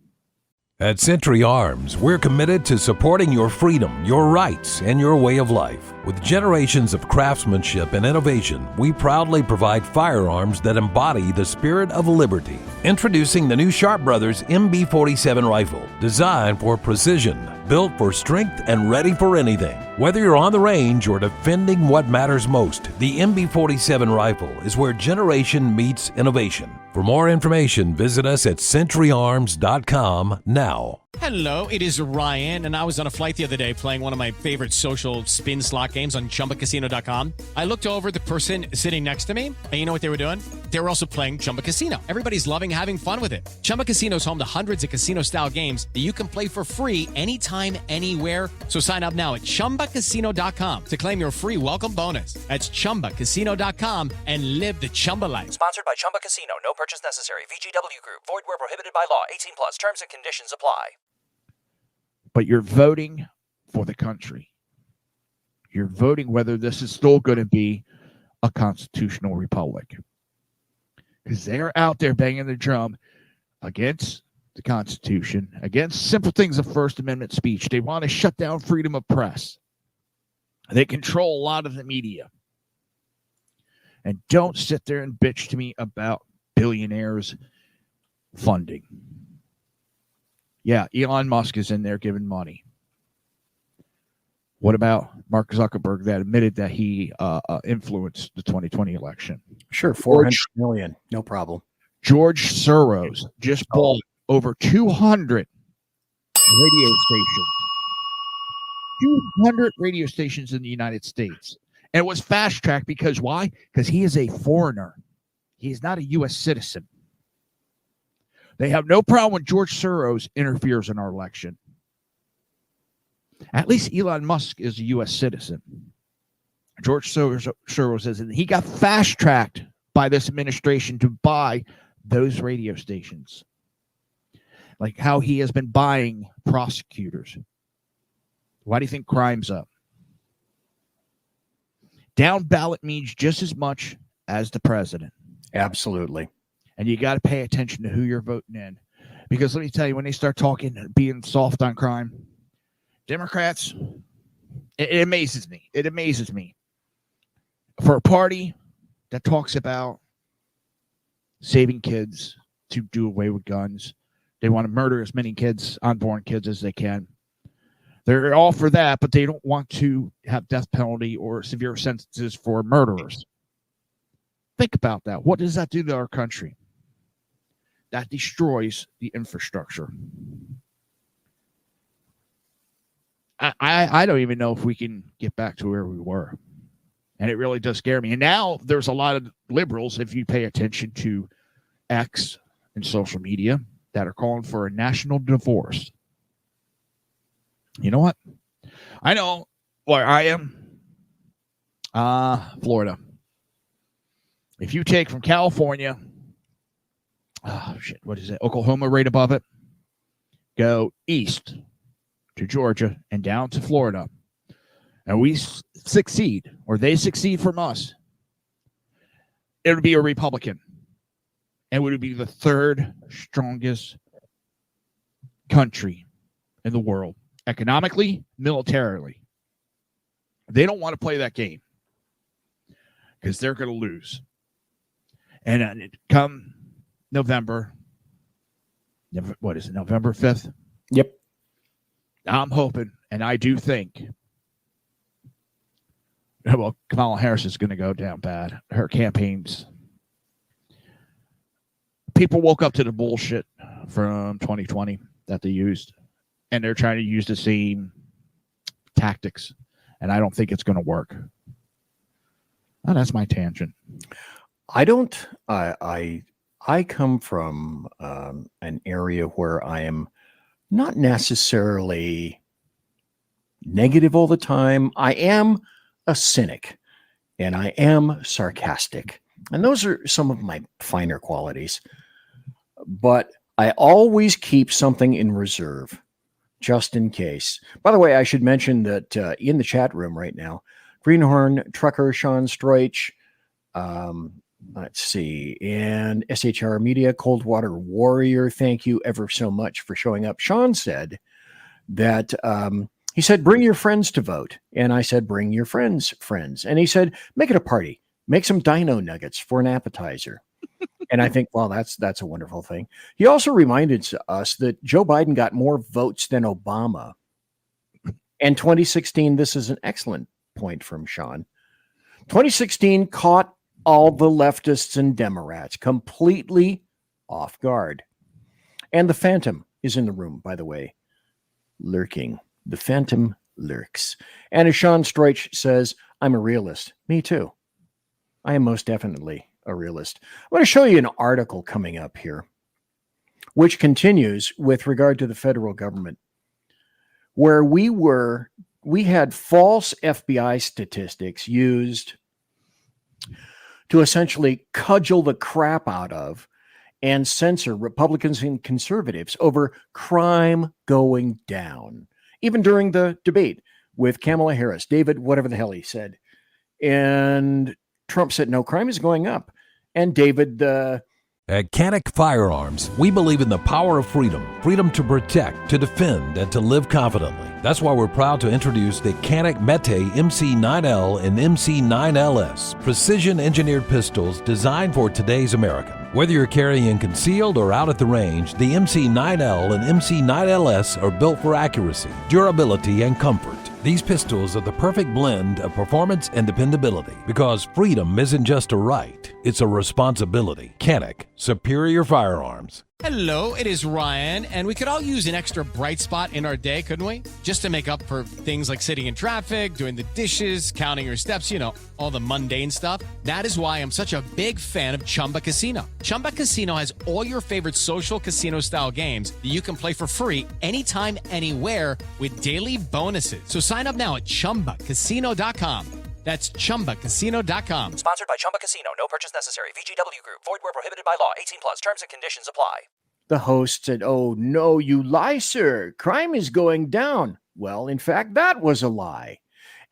At Century Arms, we're committed to supporting your freedom, your rights, and your way of life. With generations of craftsmanship and innovation, we proudly provide firearms that embody the spirit of liberty. Introducing the new Sharp Brothers MB-47 rifle, designed for precision, built for strength, and ready for anything. Whether you're on the range or defending what matters most, the MB-47 rifle is where generation meets innovation. For more information, visit us at centuryarms.com now. Hello, it is Ryan, and I was on a flight the other day playing one of my favorite social spin slot games on ChumbaCasino.com. I looked over at the person sitting next to me, and you know what they were doing? They were also playing Chumba Casino. Everybody's loving having fun with it. Chumba Casino is home to hundreds of casino-style games that you can play for free anytime, anywhere. So sign up now at ChumbaCasino.com to claim your free welcome bonus. That's ChumbaCasino.com and live the Chumba life. Sponsored by Chumba Casino. No purchase necessary. VGW Group. Void where prohibited by law. 18 plus. Terms and conditions apply. But you're voting for the country. You're voting whether this is still going to be a constitutional republic. Because they're out there banging the drum against the Constitution, against simple things of First Amendment speech. They want to shut down freedom of press. They control a lot of the media. And don't sit there and bitch to me about billionaires funding. Yeah, Elon Musk is in there giving money. What about Mark Zuckerberg that admitted that he influenced the 2020 election? Sure, 400 million, no problem. George Soros just bought over 200 radio stations. 200 radio stations in the United States. And it was fast-tracked because why? Because he is a foreigner. He is not a U.S. citizen. They have no problem when George Soros interferes in our election. At least Elon Musk is a U.S. citizen. George Soros is, and he got fast-tracked by this administration to buy those radio stations. Like how he has been buying prosecutors. Why do you think crime's up? Down ballot means just as much as the president. Absolutely. And you got to pay attention to who you're voting in. Because let me tell you, when they start talking, being soft on crime, Democrats, it amazes me. It amazes me. For a party that talks about saving kids to do away with guns, they want to murder as many kids, unborn kids, as they can. They're all for that, but they don't want to have death penalty or severe sentences for murderers. Think about that. What does that do to our country? That destroys the infrastructure. I don't even know if we can get back to where we were. And it really does scare me. And now there's a lot of liberals, if you pay attention to X and social media, that are calling for a national divorce. You know what? I know where I am. Florida. If you take from California, what is it? Oklahoma right above it. Go east to Georgia and down to Florida. And we succeed, or they succeed from us. It would be a Republican. And would be the third strongest country in the world. Economically, militarily. They don't want to play that game. Because they're going to lose. And come November, what is it, November 5th? Yep. I'm hoping, and I do think, well, Kamala Harris is going to go down bad. Her campaigns. People woke up to the bullshit from 2020 that they used, and they're trying to use the same tactics, and I don't think it's going to work. Oh, that's my tangent. I don't. I come from an area where I am not necessarily negative all the time. I am a cynic, and I am sarcastic, and those are some of my finer qualities. But I always keep something in reserve, just in case. By the way, I should mention that in the chat room right now, Greenhorn, Trucker, Sean Stroich, let's see, and SHR Media, Coldwater Warrior, thank you ever so much for showing up. Sean said that, he said, bring your friends to vote. And I said, bring your friends. And he said, make it a party. Make some dino nuggets for an appetizer. And I think, well, that's a wonderful thing. He also reminded us that Joe Biden got more votes than Obama. And 2016, this is an excellent point from Sean. 2016 caught all the leftists and Democrats completely off guard. And the Phantom is in the room, by the way, lurking. The Phantom lurks. And as Sean Stroich says, I'm a realist. Me too. I am most definitely a realist. I'm going to show you an article coming up here, which continues with regard to the federal government, where we had false FBI statistics used to essentially cudgel the crap out of and censor Republicans and conservatives over crime going down. Even during the debate with Kamala Harris, David, whatever the hell he said. And Trump said, no, crime is going up. And David, At Canic Firearms, we believe in the power of freedom. Freedom to protect, to defend, and to live confidently. That's why we're proud to introduce the Canic Mete MC9L and MC9LS, precision-engineered pistols designed for today's American. Whether you're carrying concealed or out at the range, the MC9L and MC9LS are built for accuracy, durability, and comfort. These pistols are the perfect blend of performance and dependability, because freedom isn't just a right, It's a responsibility. Canik, Superior Firearms. Hello, it is Ryan, and we could all use an extra bright spot in our day, couldn't we? Just to make up for things like sitting in traffic, doing the dishes, counting your steps, you know, all the mundane stuff. That is why I'm such a big fan of Chumba Casino. Chumba Casino has all your favorite social casino-style games that you can play for free anytime, anywhere with daily bonuses. So sign up now at ChumbaCasino.com. That's ChumbaCasino.com. Sponsored by Chumba Casino. No purchase necessary. VGW Group. Void where prohibited by law. 18 plus. Terms and conditions apply. The host said, "Oh, no, you lie, sir. Crime is going down." Well, in fact, that was a lie,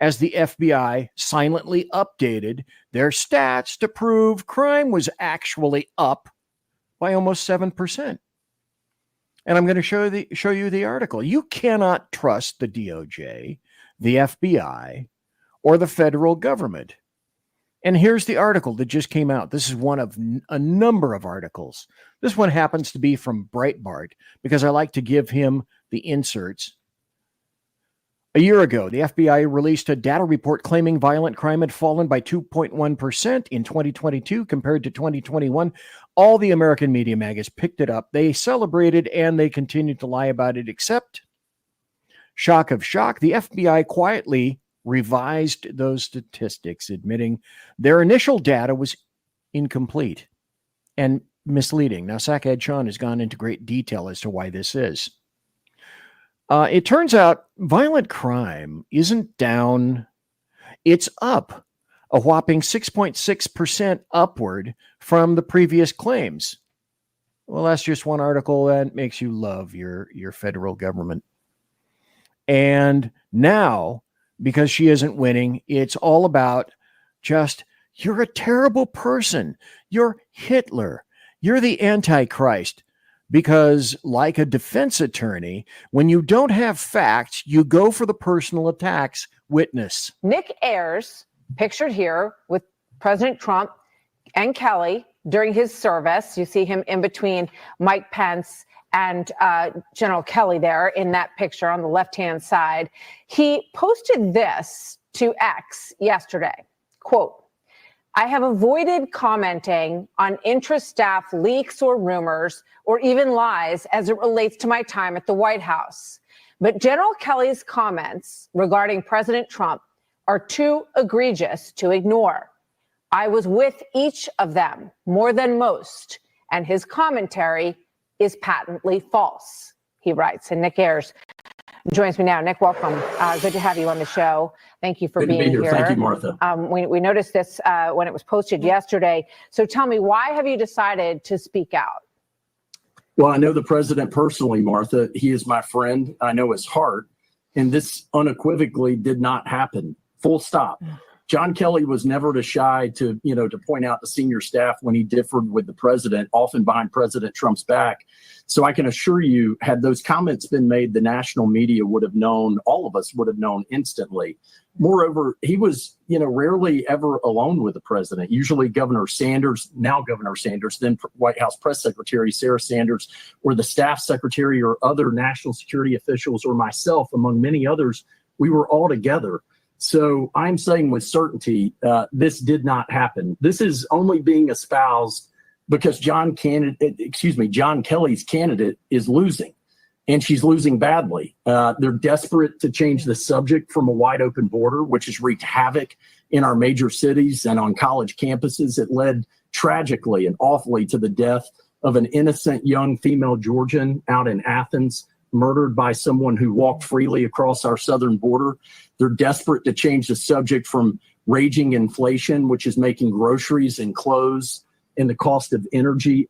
as the FBI silently updated their stats to prove crime was actually up by almost 7%. And I'm going to show you the article. You cannot trust the DOJ, the FBI, or the federal government. And here's the article that just came out. This is one of a number of articles. This one happens to be from Breitbart because I like to give him the inserts. A year ago, the FBI released a data report claiming violent crime had fallen by 2.1% in 2022 compared to 2021. All the American media magazines picked it up. They celebrated and they continued to lie about it, except, shock of shock, the FBI quietly revised those statistics, admitting their initial data was incomplete and misleading. Now, Sackhead Sean has gone into great detail as to why this is. It turns out violent crime isn't down, it's up a whopping 6.6% upward from the previous claims. Well, that's just one article that makes you love your federal government. And now, because she isn't winning, it's all about just, you're a terrible person. You're Hitler. You're the Antichrist. Because like a defense attorney, when you don't have facts, you go for the personal attacks witness. Nick Ayers, pictured here with President Trump and Kelly during his service. You see him in between Mike Pence and General Kelly there in that picture on the left-hand side. He posted this to X yesterday, quote, "I have avoided commenting on intra-staff leaks or rumors or even lies as it relates to my time at the White House. But General Kelly's comments regarding President Trump are too egregious to ignore. I was with each of them more than most, and his commentary is patently false," he writes. And Nick Ayers joins me now. Nick, welcome. Good to have you on the show. Thank you for being here. Thank you, Martha. We noticed this when it was posted yesterday. So tell me, why have you decided to speak out? Well, I know the president personally, Martha. He is my friend. I know his heart. And this unequivocally did not happen. Full stop. John Kelly was never too shy to point out to senior staff when he differed with the president, often behind President Trump's back. So I can assure you, had those comments been made, the national media would have known, all of us would have known instantly. Moreover, he was, rarely ever alone with the president. Usually Governor Sanders, then White House Press Secretary Sarah Sanders, or the staff secretary or other national security officials or myself, among many others, we were all together. So I'm saying with certainty, this did not happen. This is only being espoused because John Kelly's candidate is losing, and she's losing badly. They're desperate to change the subject from a wide open border, which has wreaked havoc in our major cities and on college campuses. It led tragically and awfully to the death of an innocent young female Georgian out in Athens, murdered by someone who walked freely across our southern border. They're desperate to change the subject from raging inflation, which is making groceries and clothes and the cost of energy.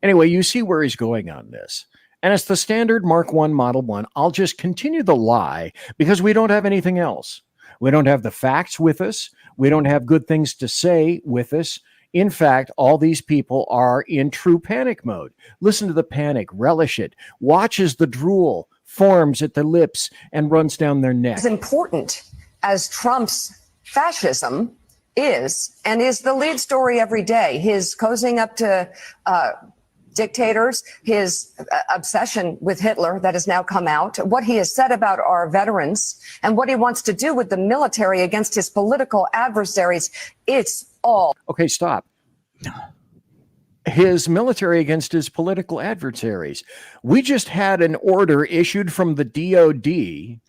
Anyway, you see where he's going on this. And it's the standard Mark I, Model 1. I'll just continue the lie because we don't have anything else. We don't have the facts with us. We don't have good things to say with us. In fact, all these people are in true panic mode. Listen to the panic, relish it. Watch as the drool forms at the lips and runs down their neck. As important as Trump's fascism is, and is the lead story every day, his cozying up to dictators, his obsession with Hitler that has now come out, what he has said about our veterans, and what he wants to do with the military against his political adversaries, it's all. Okay, stop. his military against his political adversaries. We just had an order issued from the DOD,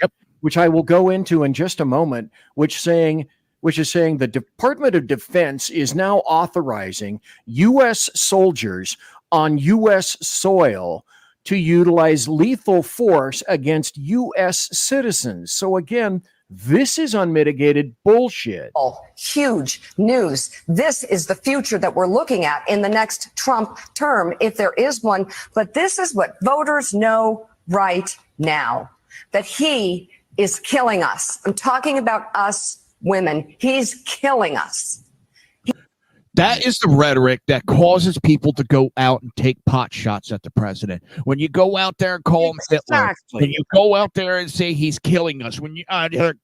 which I will go into in just a moment, which is saying the Department of Defense is now authorizing U.S. soldiers on U.S. soil to utilize lethal force against U.S. citizens. So again, this is unmitigated bullshit. Oh, huge news. This is the future that we're looking at in the next Trump term, if there is one. But this is what voters know right now, that he is killing us. I'm talking about us women. He's killing us. That is the rhetoric that causes people to go out and take pot shots at the president. When you go out there and call him Hitler, when you go out there and say he's killing us, when you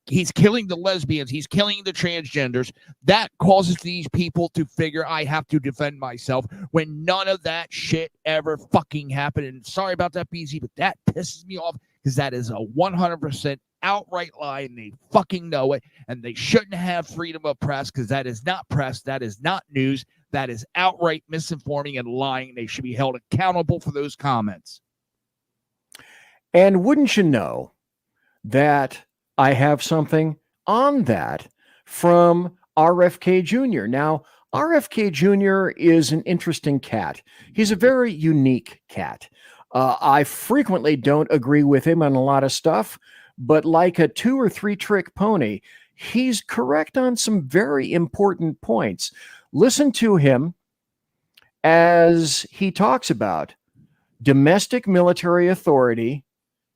he's killing the lesbians, he's killing the transgenders, that causes these people to figure I have to defend myself when none of that shit ever fucking happened. And sorry about that, BZ, but that pisses me off because that is a 100% outright lie, and they fucking know it, and they shouldn't have freedom of press because that is not press, that is not news, that is outright misinforming and lying. They should be held accountable for those comments. And wouldn't you know that I have something on that from RFK Jr. Now, RFK Jr. is an interesting cat. He's a very unique cat. I frequently don't agree with him on a lot of stuff, but like a 2 or 3 trick pony, he's correct on some very important points. Listen to him as he talks about domestic military authority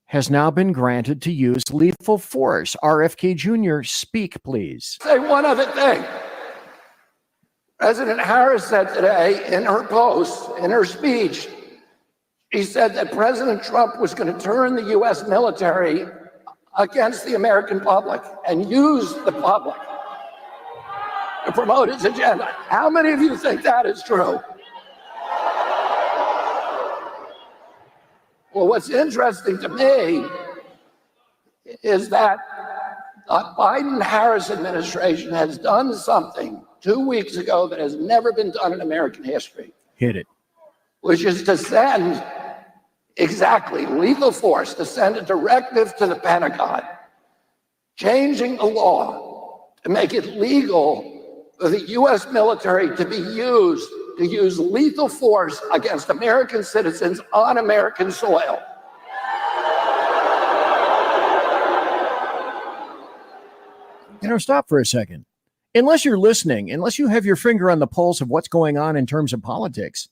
has now been granted to use lethal force. RFK Jr., speak, please. Say one other thing. President Harris said today in her post, in her speech, she said that President Trump was going to turn the U.S. military against the American public and use the public to promote his agenda. How many of you think that is true? Well, what's interesting to me is that the Biden-Harris administration has done something 2 weeks ago that has never been done in American history. Hit it. Which is to send exactly lethal force, to send a directive to the Pentagon, changing the law to make it legal for the U.S. military to use lethal force against American citizens on American soil. Stop for a second. Unless you're listening, unless you have your finger on the pulse of what's going on in terms of politics,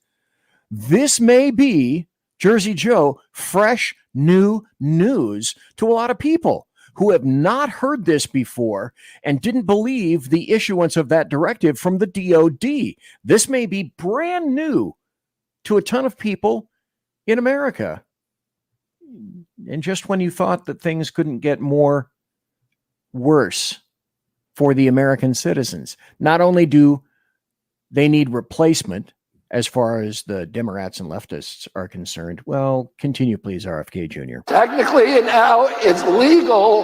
this may be, Jersey Joe, fresh, new news to a lot of people who have not heard this before and didn't believe the issuance of that directive from the DOD. This may be brand new to a ton of people in America. And just when you thought that things couldn't get more worse for the American citizens, not only do they need replacement, as far as the Democrats and leftists are concerned. Well, continue, please, RFK Jr. Technically, now it's legal,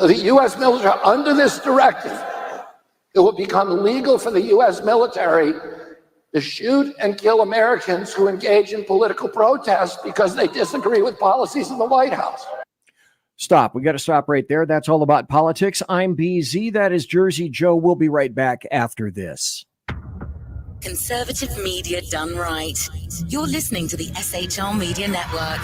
the U.S. military, under this directive, it will become legal for the U.S. military to shoot and kill Americans who engage in political protest because they disagree with policies in the White House. Stop. We got to stop right there. That's all about politics. I'm BZ. That is Jersey Joe. We'll be right back after this. Conservative media done right. You're listening to the SHR Media Network.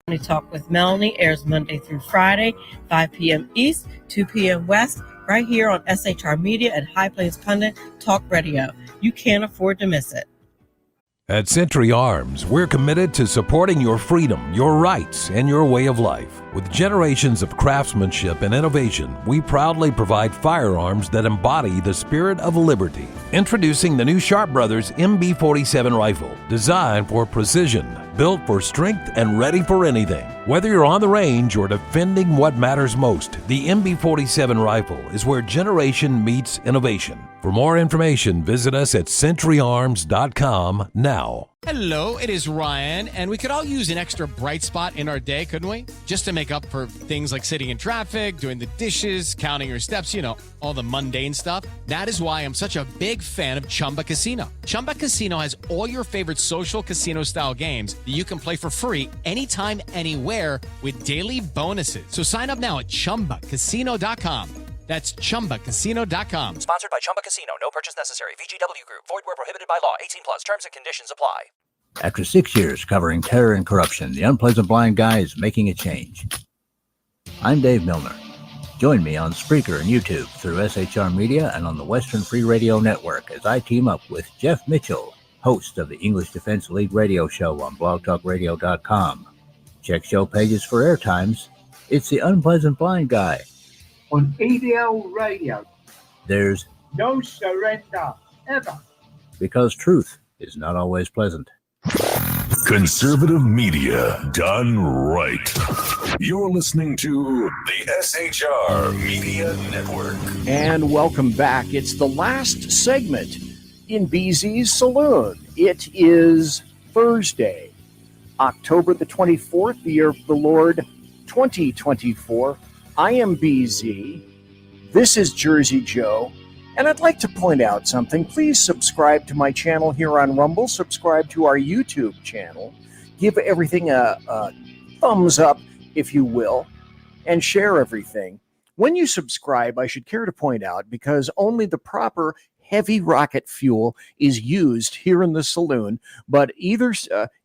Money Talk with Melanie airs Monday through Friday, 5 p.m. East, 2 p.m. West, right here on SHR Media and High Plains Pundit Talk Radio. You can't afford to miss it. At Century Arms, we're committed to supporting your freedom, your rights, and your way of life. With generations of craftsmanship and innovation, we proudly provide firearms that embody the spirit of liberty. Introducing the new Sharp Brothers MB-47 rifle, designed for precision, built for strength, and ready for anything. Whether you're on the range or defending what matters most, the MB-47 rifle is where generation meets innovation. For more information, visit us at centuryarms.com now. Hello, it is Ryan, and we could all use an extra bright spot in our day, couldn't we? Just to make up for things like sitting in traffic, doing the dishes, counting your steps, you know, all the mundane stuff. That is why I'm such a big fan of Chumba Casino. Chumba Casino has all your favorite social casino-style games that you can play for free anytime, anywhere with daily bonuses. So sign up now at ChumbaCasino.com. That's ChumbaCasino.com. Sponsored by Chumba Casino. No purchase necessary. VGW Group. Void where prohibited by law. 18 plus. Terms and conditions apply. After 6 years covering terror and corruption, the Unpleasant Blind Guy is making a change. I'm Dave Milner. Join me on Spreaker and YouTube through SHR Media and on the Western Free Radio Network as I team up with Jeff Mitchell, host of the English Defense League radio show on blogtalkradio.com. Check show pages for airtimes. It's the Unpleasant Blind Guy. On ADL Radio. There's no surrender, ever. Because truth is not always pleasant. Conservative media done right. You're listening to the SHR Media Network. And welcome back. It's the last segment in BZ's Saloon. It is Thursday, October the 24th, the year of the Lord, 2024. I am BZ. This is Jersey Joe. And I'd like to point out something. Please subscribe to my channel here on Rumble. Subscribe to our YouTube channel. Give everything a thumbs up, if you will, and share everything. When you subscribe, I should care to point out, because only the proper heavy rocket fuel is used here in the Saloon, but either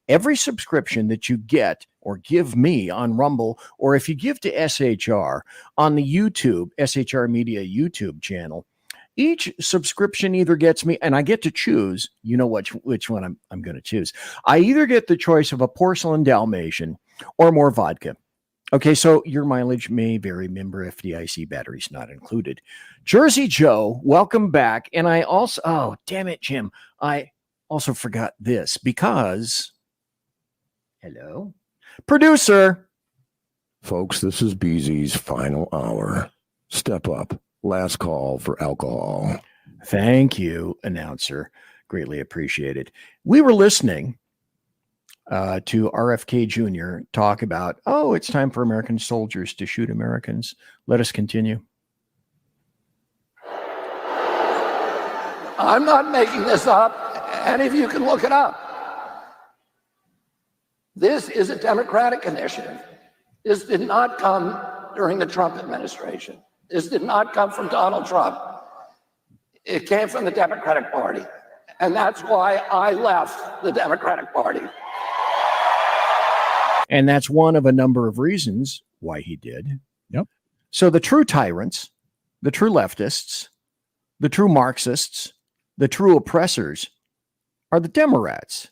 every subscription that you get or give me on Rumble, or if you give to SHR on the YouTube, SHR Media YouTube channel, each subscription either gets me, and I get to choose, you know which one I'm going to choose. I either get the choice of a porcelain Dalmatian or more vodka. Okay, so your mileage may vary. Member FDIC, batteries not included. Jersey Joe, welcome back. And I also, oh, damn it, Jim. I also forgot this because, hello, producer. Folks, this is BZ's final hour. Step up. Last call for alcohol. Thank you, announcer. Greatly appreciated. We were listening to RFK Jr. talk about, oh, it's time for American soldiers to shoot Americans. Let us continue. I'm not making this up. Any of you can look it up. This is a Democratic initiative. This did not come during the Trump administration. This did not come from Donald Trump. It came from the Democratic Party. And that's why I left the Democratic Party. And that's one of a number of reasons why he did. Yep. So the true tyrants, the true leftists, the true Marxists, the true oppressors are the Democrats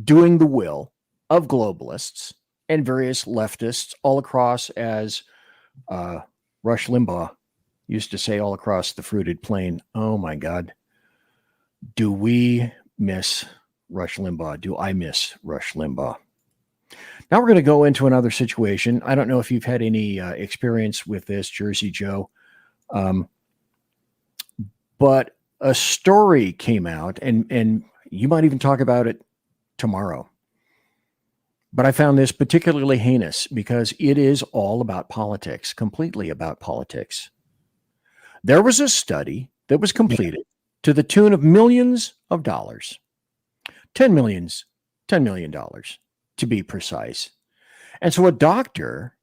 doing the will of globalists and various leftists all across, as Rush Limbaugh used to say, all across the fruited plain. Oh my God. Do we miss Rush Limbaugh? Do I miss Rush Limbaugh? Now we're going to go into another situation. I don't know if you've had any experience with this, Jersey Joe, but a story came out, and you might even talk about it tomorrow. But I found this particularly heinous because it is all about politics, completely about politics. There was a study that was completed to the tune of millions of dollars, $10 million to be precise. And so a doctor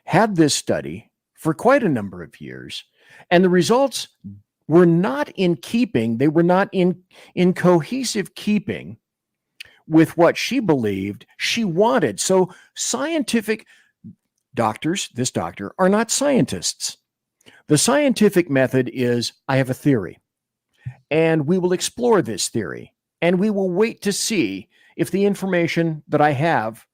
had this study for quite a number of years, and the results were not in keeping, they were not in cohesive keeping with what she believed she wanted. So scientific doctors, this doctor, are not scientists. The scientific method is, I have a theory, and we will explore this theory, and we will wait to see if the information that I have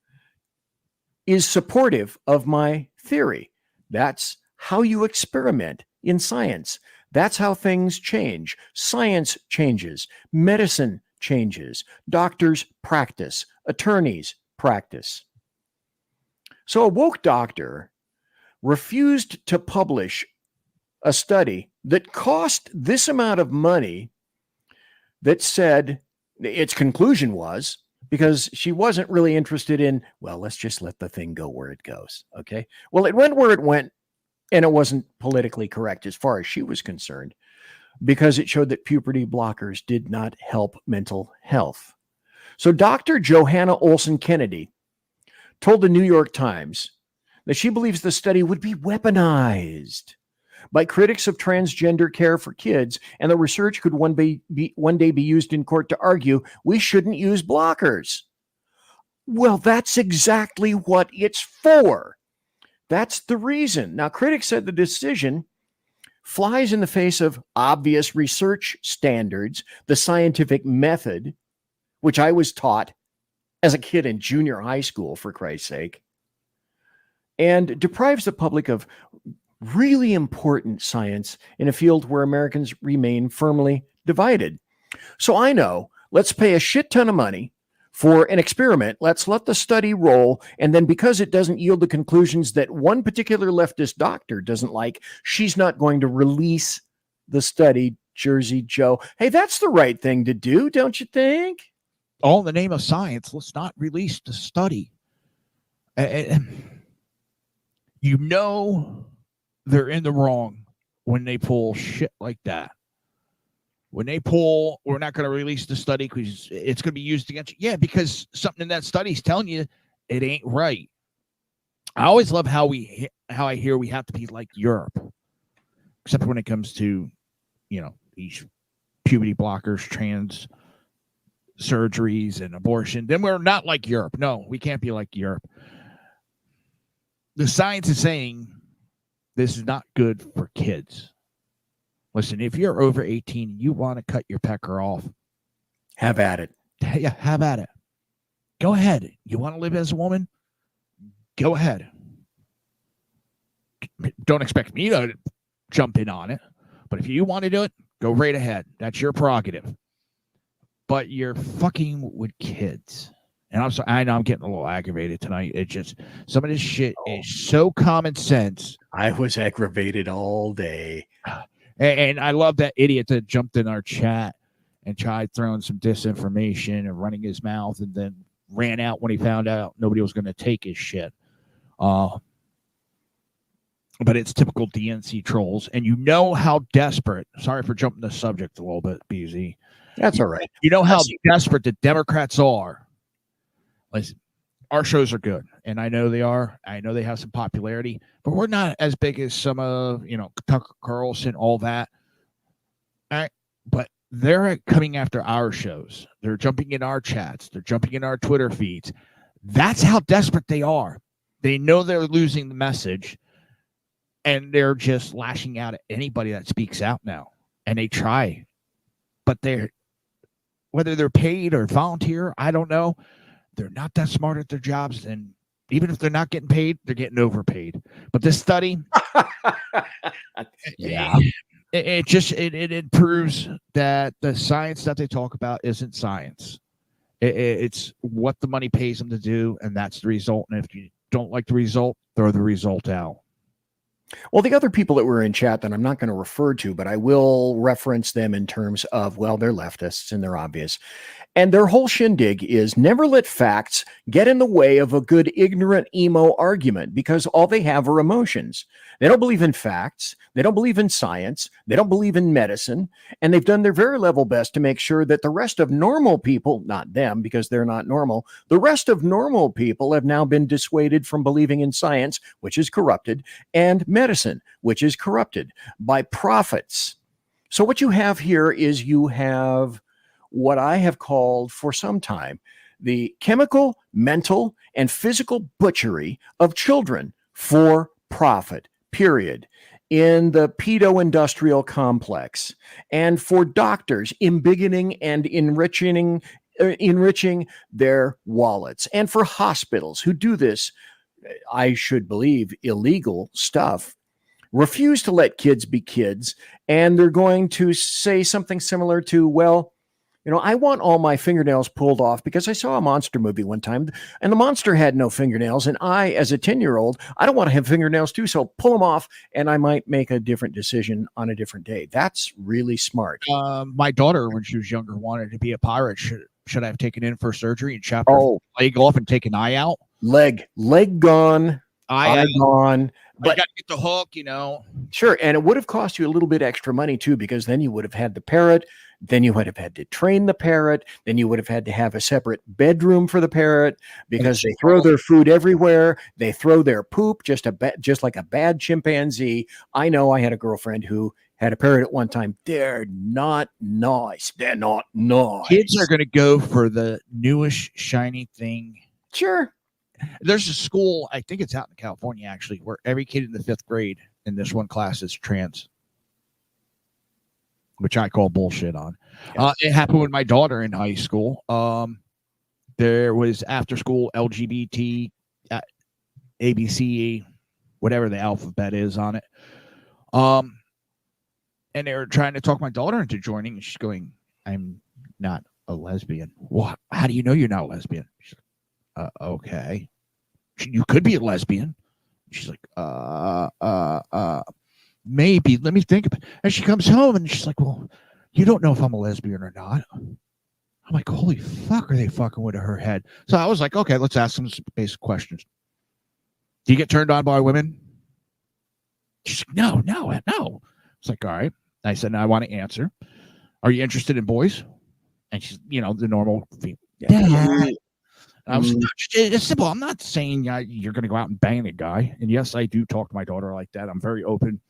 is supportive of my theory. That's how you experiment in science. That's how things change. Science changes. Medicine changes. Doctors practice. Attorneys practice. So a woke doctor refused to publish a study that cost this amount of money, that said its conclusion was, because she wasn't really interested in, well, let's just let the thing go where it goes. Okay. Well, it went where it went, and it wasn't politically correct as far as she was concerned, because it showed that puberty blockers did not help mental health. So Dr. Johanna Olson Kennedy told the New York Times that she believes the study would be weaponized by critics of transgender care for kids, and the research could one day be used in court to argue we shouldn't use blockers. Well, that's exactly what it's for. That's the reason. Now, critics said the decision flies in the face of obvious research standards, the scientific method, which I was taught as a kid in junior high school, for Christ's sake, and deprives the public of really important science in a field where Americans remain firmly divided. So I know, let's pay a shit ton of money for an experiment. Let's let the study roll. And then because it doesn't yield the conclusions that one particular leftist doctor doesn't like, she's not going to release the study. Jersey Joe. Hey, that's the right thing to do, don't you think? All in the name of science. Let's not release the study. You know they're in the wrong when they pull shit like that. When they pull, we're not going to release the study because it's going to be used against you. Yeah, because something in that study is telling you it ain't right. I always love how I hear we have to be like Europe, except when it comes to, these puberty blockers, trans surgeries, and abortion. Then we're not like Europe. No, we can't be like Europe. The science is saying this is not good for kids. Listen, if you're over 18 and you want to cut your pecker off, have at it. Yeah, have at it. Go ahead. You want to live as a woman? Go ahead. Don't expect me to jump in on it. But if you want to do it, go right ahead. That's your prerogative. But you're fucking with kids. And I'm sorry, I know I'm getting a little aggravated tonight. It's just, some of this shit is so common sense. I was aggravated all day. And I love that idiot that jumped in our chat and tried throwing some disinformation and running his mouth, and then ran out when he found out nobody was going to take his shit. But it's typical DNC trolls. And you know how desperate, sorry for jumping the subject a little bit, BZ. That's all right. You know how desperate the Democrats are. Listen, our shows are good, and I know they are. I know they have some popularity, but we're not as big as some of, Tucker Carlson, all that. All right. But they're coming after our shows. They're jumping in our chats. They're jumping in our Twitter feeds. That's how desperate they are. They know they're losing the message, and they're just lashing out at anybody that speaks out now. And they try, but whether they're paid or volunteer, I don't know. They're not that smart at their jobs, and even if they're not getting paid, they're getting overpaid. But this study, yeah, it proves that the science that they talk about isn't science. It's what the money pays them to do, and that's the result. And if you don't like the result, throw the result out. Well, the other people that were in chat that I'm not going to refer to, but I will reference them in terms of, well, they're leftists and they're obvious. And their whole shindig is never let facts get in the way of a good ignorant emo argument, because all they have are emotions. They don't believe in facts. They don't believe in science. They don't believe in medicine. And they've done their very level best to make sure that the rest of normal people, not them because they're not normal, the rest of normal people have now been dissuaded from believing in science, which is corrupted, and medicine, which is corrupted by prophets. So what you have here is you have what I have called for some time the chemical, mental, and physical butchery of children for profit, period, in the pedo-industrial complex, and for doctors embiggening and enriching their wallets, and for hospitals who do this, I should believe, illegal stuff, refuse to let kids be kids, and they're going to say something similar to, well, I want all my fingernails pulled off because I saw a monster movie one time and the monster had no fingernails. And I, as a 10-year-old, I don't want to have fingernails too. So pull them off and I might make a different decision on a different day. That's really smart. My daughter, when she was younger, wanted to be a pirate. Should I have taken in for surgery and chopped her leg off and take an eye out? Leg gone. Eye gone. But you got to get the hook, Sure. And it would have cost you a little bit extra money too, because then you would have had the parrot. Then you would have had to train the parrot. Then you would have had to have a separate bedroom for the parrot because they throw their food everywhere. They throw their poop just like a bad chimpanzee. I know I had a girlfriend who had a parrot at one time. They're not nice. They're not nice. Kids are going to go for the newest shiny thing. Sure. There's a school, I think it's out in California actually, where every kid in the 5th grade in this one class is trans, which I call bullshit on. Yes. It happened with my daughter in high school. There was after school LGBT, ABC, whatever the alphabet is on it. And they were trying to talk my daughter into joining. And she's going, I'm not a lesbian. What? How do you know you're not a lesbian? She's like, okay. You could be a lesbian. She's like, maybe. Let me think about it. And she comes home and she's like, well, you don't know if I'm a lesbian or not. I'm like, holy fuck, are they fucking with her head? So I was like, okay, let's ask some basic questions. Do you get turned on by women? She's like, no. It's like, all right. I said, no, I want to answer. Are you interested in boys? And she's, the normal thing. Yeah. I was it's simple. I'm not saying you're going to go out and bang a guy. And yes, I do talk to my daughter like that. I'm very open.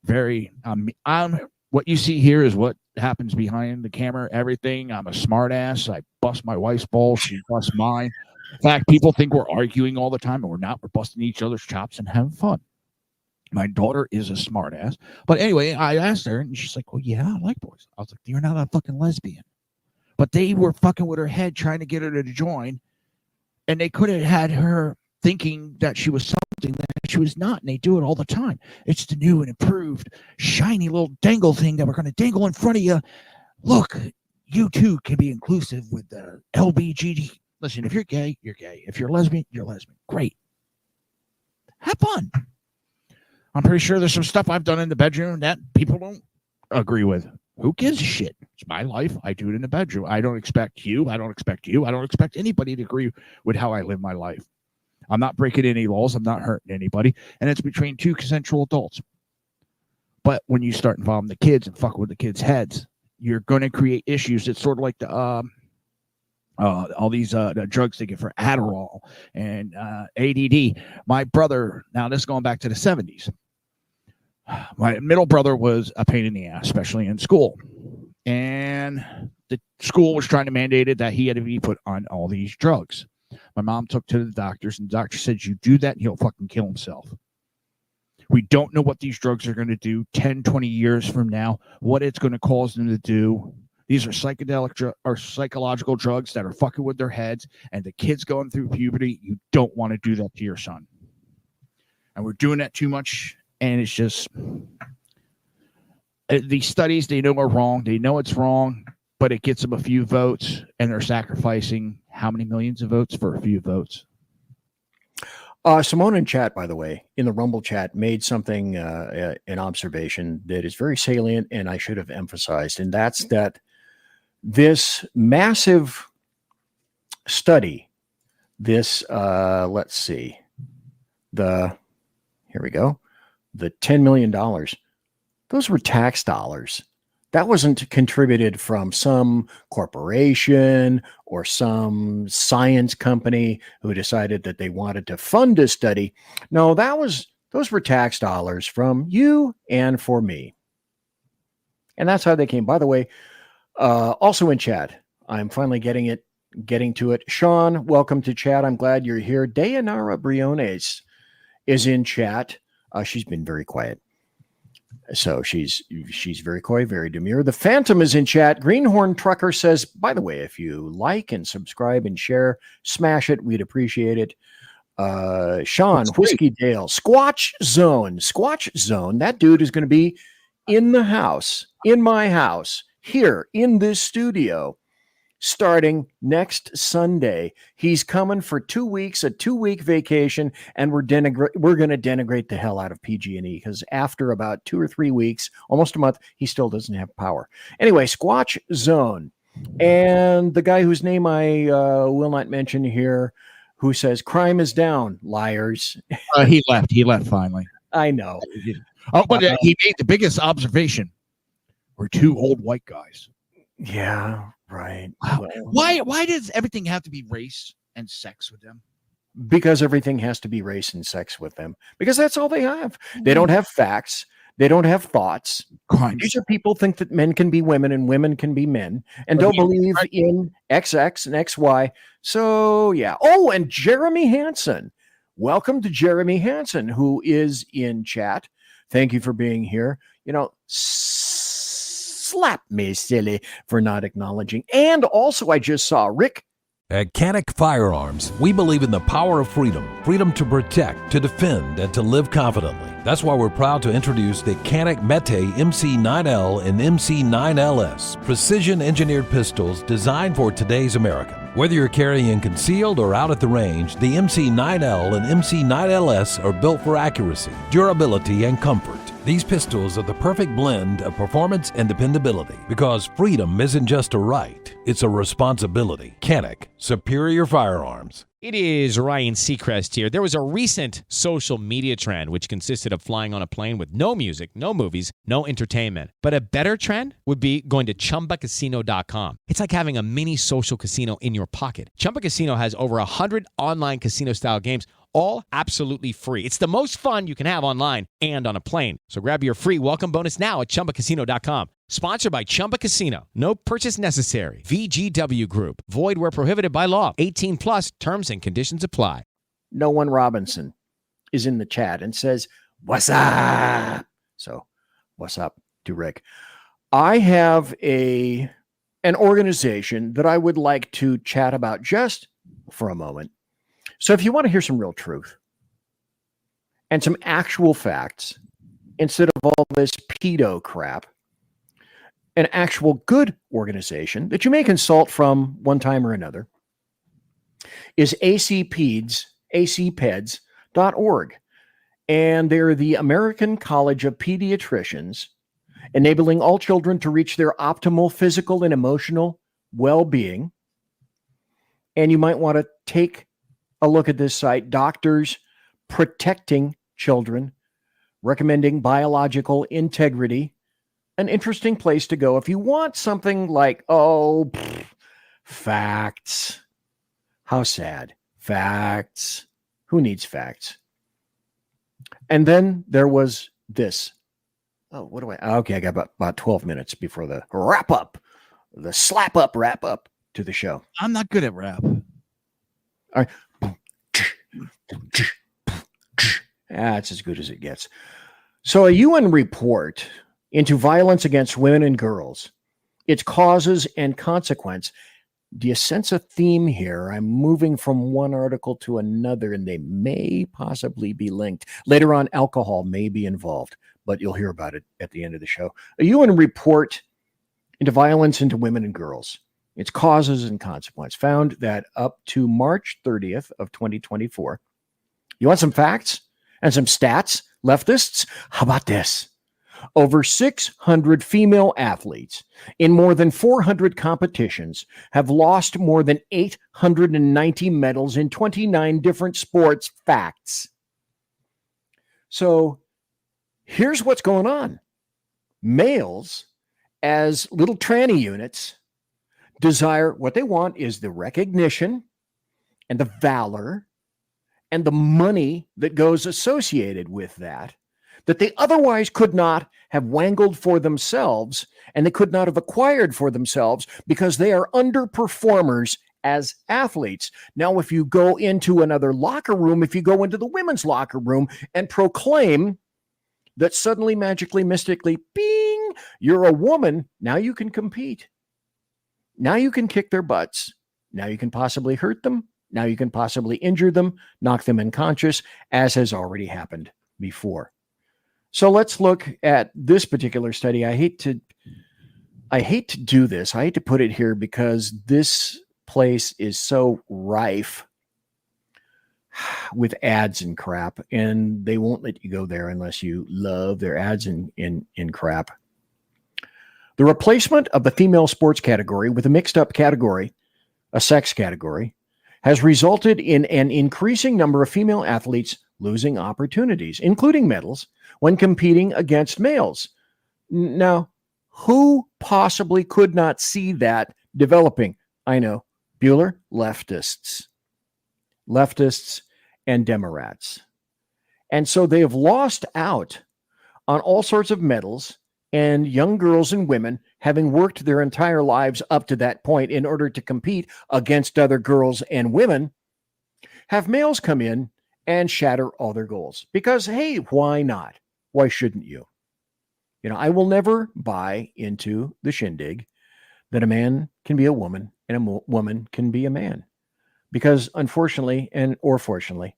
I'm what you see here is what happens behind the camera. Everything. I'm a smart ass. I bust my wife's balls. She busts mine. In fact, people think we're arguing all the time, and we're not. We're busting each other's chops and having fun. My daughter is a smart ass. But anyway, I asked her, and she's like, well, yeah, I like boys. I was like, you're not a fucking lesbian. But they were fucking with her head trying to get her to join. And they could have had her thinking that she was something that she was not. And they do it all the time. It's the new and improved, shiny little dangle thing that we're going to dangle in front of you. Look, you too can be inclusive with the LBGT. Listen, if you're gay, you're gay. If you're lesbian, you're lesbian. Great. Have fun. I'm pretty sure there's some stuff I've done in the bedroom that people don't agree with. Who gives a shit? It's my life. I do it in the bedroom. I don't expect you. I don't expect you. I don't expect anybody to agree with how I live my life. I'm not breaking any laws. I'm not hurting anybody. And it's between two consensual adults. But when you start involving the kids and fuck with the kids' heads, you're going to create issues. It's sort of like the all these the drugs they get for Adderall and ADD. My brother, now this is going back to the 70s. My middle brother was a pain in the ass, especially in school. And the school was trying to mandate it that he had to be put on all these drugs. My mom took to the doctors, and the doctor said, you do that, and he'll fucking kill himself. We don't know what these drugs are going to do 10, 20 years from now, what it's going to cause them to do. These are psychedelic or psychological drugs that are fucking with their heads, and the kids going through puberty, you don't want to do that to your son. And we're doing that too much. And it's just, these studies, they know are wrong. They know it's wrong, but it gets them a few votes, and they're sacrificing how many millions of votes for a few votes? Simone in chat, by the way, in the Rumble chat, made something, an observation that is very salient, and I should have emphasized, and that's that this massive study, this, let's see, here we go. The $10 million, those were tax dollars. That wasn't contributed from some corporation or some science company who decided that they wanted to fund a study. No, those were tax dollars from you and for me. And that's how they came. By the way, also in chat, I'm finally getting it. getting to it. Sean, welcome to chat. I'm glad you're here. Dayanara Briones is in chat. She's been very quiet. So she's very coy, very demure. The Phantom is in chat. Greenhorn Trucker says, by the way, if you like and subscribe and share, smash it. We'd appreciate it. Sean, Whiskey Dale, Squatch Zone. That dude is going to be in the house, in my house, here in this studio, starting next Sunday. He's coming for 2 weeks, a 2-week vacation, and we're going to denigrate the hell out of PG&E because after about 2 or 3 weeks, almost a month, he still doesn't have power. Anyway, Squatch Zone. And the guy whose name I will not mention here, who says crime is down, liars. He left finally. I know. Oh, but he made the biggest observation. We're 2 old white guys. Yeah, right. Wow. Why does everything have to be race and sex with them? Because everything has to be race and sex with them. Because that's all they have. They don't have facts. They don't have thoughts. These are people think that men can be women and women can be men and don't believe in XX and XY. So, yeah. Oh, and Jeremy Hansen. Welcome to Jeremy Hansen, who is in chat. Thank you for being here. You know, slap me silly for not acknowledging. And also, I just saw Rick. At Canic Firearms, we believe in the power of freedom. Freedom to protect, to defend, and to live confidently. That's why we're proud to introduce the Canic Mete MC9L and MC9LS, precision-engineered pistols designed for today's American. Whether you're carrying concealed or out at the range, the MC9L and MC9LS are built for accuracy, durability, and comfort. These pistols are the perfect blend of performance and dependability because freedom isn't just a right, it's a responsibility. Canic, superior firearms. It is Ryan Seacrest here. There was a recent social media trend which consisted of flying on a plane with no music, no movies, no entertainment. But a better trend would be going to ChumbaCasino.com. It's like having a mini social casino in your pocket. Chumba Casino has over 100 online casino-style games, all absolutely free. It's the most fun you can have online and on a plane. So grab your free welcome bonus now at ChumbaCasino.com. Sponsored by Chumba Casino. No purchase necessary. VGW Group. Void where prohibited by law. 18 plus terms and conditions apply. No One Robinson is in the chat and says, what's up? So what's up to Rick? I have an organization that I would like to chat about just for a moment. So if you want to hear some real truth and some actual facts, instead of all this pedo crap, an actual good organization that you may consult from one time or another is acpeds.org. And they're the American College of Pediatricians, enabling all children to reach their optimal physical and emotional well-being. And you might want to take a look at this site, Doctors Protecting Children, recommending biological integrity. An interesting place to go if you want something like, facts. How sad. Facts. Who needs facts? And then there was this. Okay, I got about 12 minutes before the wrap up, the slap up wrap up to the show. I'm not good at rap. All right. That's as good as it gets. So a UN report into violence against women and girls, its causes and consequence. Do you sense a theme here? I'm moving from one article to another, and they may possibly be linked. Later on, alcohol may be involved, but you'll hear about it at the end of the show. A UN report into violence into women and girls, its causes and consequence, found that up to March 30th of 2024, you want some facts and some stats, leftists? How about this? Over 600 female athletes in more than 400 competitions have lost more than 890 medals in 29 different sports. Facts. So here's what's going on. Males, as little tranny units, desire, what they want is the recognition and the valor and the money that goes associated with that they otherwise could not have wangled for themselves and they could not have acquired for themselves because they are underperformers as athletes. Now, if you go into another locker room, if you go into the women's locker room and proclaim that suddenly, magically, mystically, bing, you're a woman, now you can compete. Now you can kick their butts. Now you can possibly hurt them. Now you can possibly injure them, knock them unconscious, as has already happened before. So let's look at this particular study. I hate to do this. I hate to put it here because this place is so rife with ads and crap, and they won't let you go there unless you love their ads in crap. The replacement of the female sports category with a mixed up category, a sex category, has resulted in an increasing number of female athletes losing opportunities, including medals, when competing against males. Now, who possibly could not see that developing? I know. Bueller, leftists and Democrats. And so they have lost out on all sorts of medals and young girls and women having worked their entire lives up to that point in order to compete against other girls and women, have males come in and shatter all their goals. Because, hey, why not? Why shouldn't you? You know, I will never buy into the shindig that a man can be a woman and a woman can be a man. Because unfortunately, or fortunately,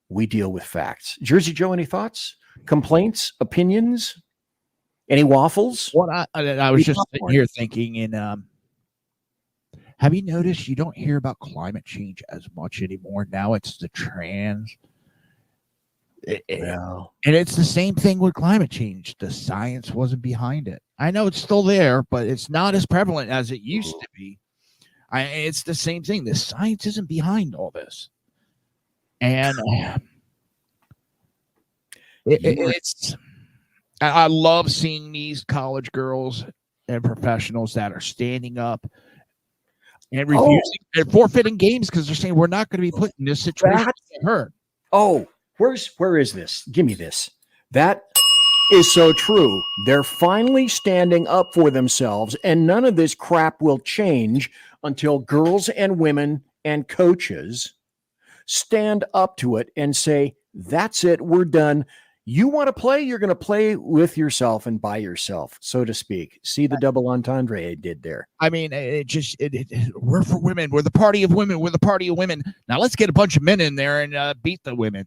we deal with facts. Jersey Joe, any thoughts, complaints, opinions, any waffles? What I was just sitting here thinking, and have you noticed you don't hear about climate change as much anymore? Now it's the trans. And it's the same thing with climate change. The science wasn't behind it. I know it's still there, but it's not as prevalent as it used to be. It's the same thing. The science isn't behind all this. And I love seeing these college girls and professionals that are standing up and refusing and forfeiting games because they're saying we're not going to be put in this situation to get hurt. Oh, where is this? Give me this. That is so true. They're finally standing up for themselves, and none of this crap will change until girls and women and coaches stand up to it and say, that's it, we're done. You want to play, you're going to play with yourself and by yourself, so to speak. See the double entendre I did there. I mean, we're for women. We're the party of women. We're the party of women. Now let's get a bunch of men in there and beat the women.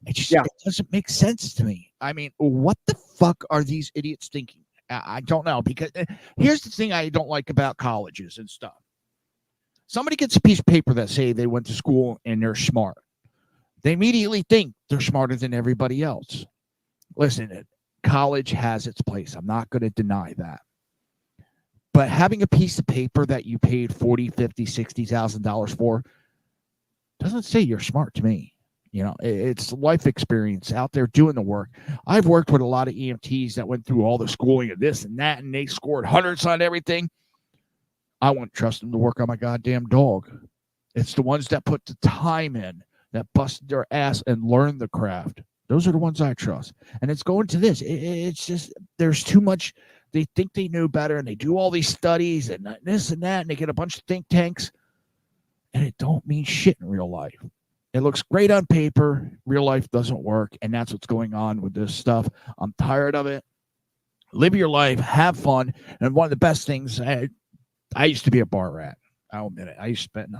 It doesn't make sense to me. I mean, what the fuck are these idiots thinking? I don't know, because here's the thing I don't like about colleges and stuff. Somebody gets a piece of paper that say they went to school and they're smart. They immediately think they're smarter than everybody else. Listen, college has its place. I'm not going to deny that. But having a piece of paper that you paid $40,000, $50,000, $60,000 for doesn't say you're smart to me. You know, it's life experience out there doing the work. I've worked with a lot of EMTs that went through all the schooling of this and that, and they scored hundreds on everything. I wouldn't trust them to work on my goddamn dog. It's the ones that put the time in, that busted their ass and learned the craft. Those are the ones I trust. And it's going to this. It's just, there's too much. They think they know better, and they do all these studies and this and that, and they get a bunch of think tanks, and it don't mean shit in real life. It looks great on paper. Real life doesn't work, and that's what's going on with this stuff. I'm tired of it. Live your life. Have fun. And one of the best things, I used to be a bar rat. I'll admit it. I used to spend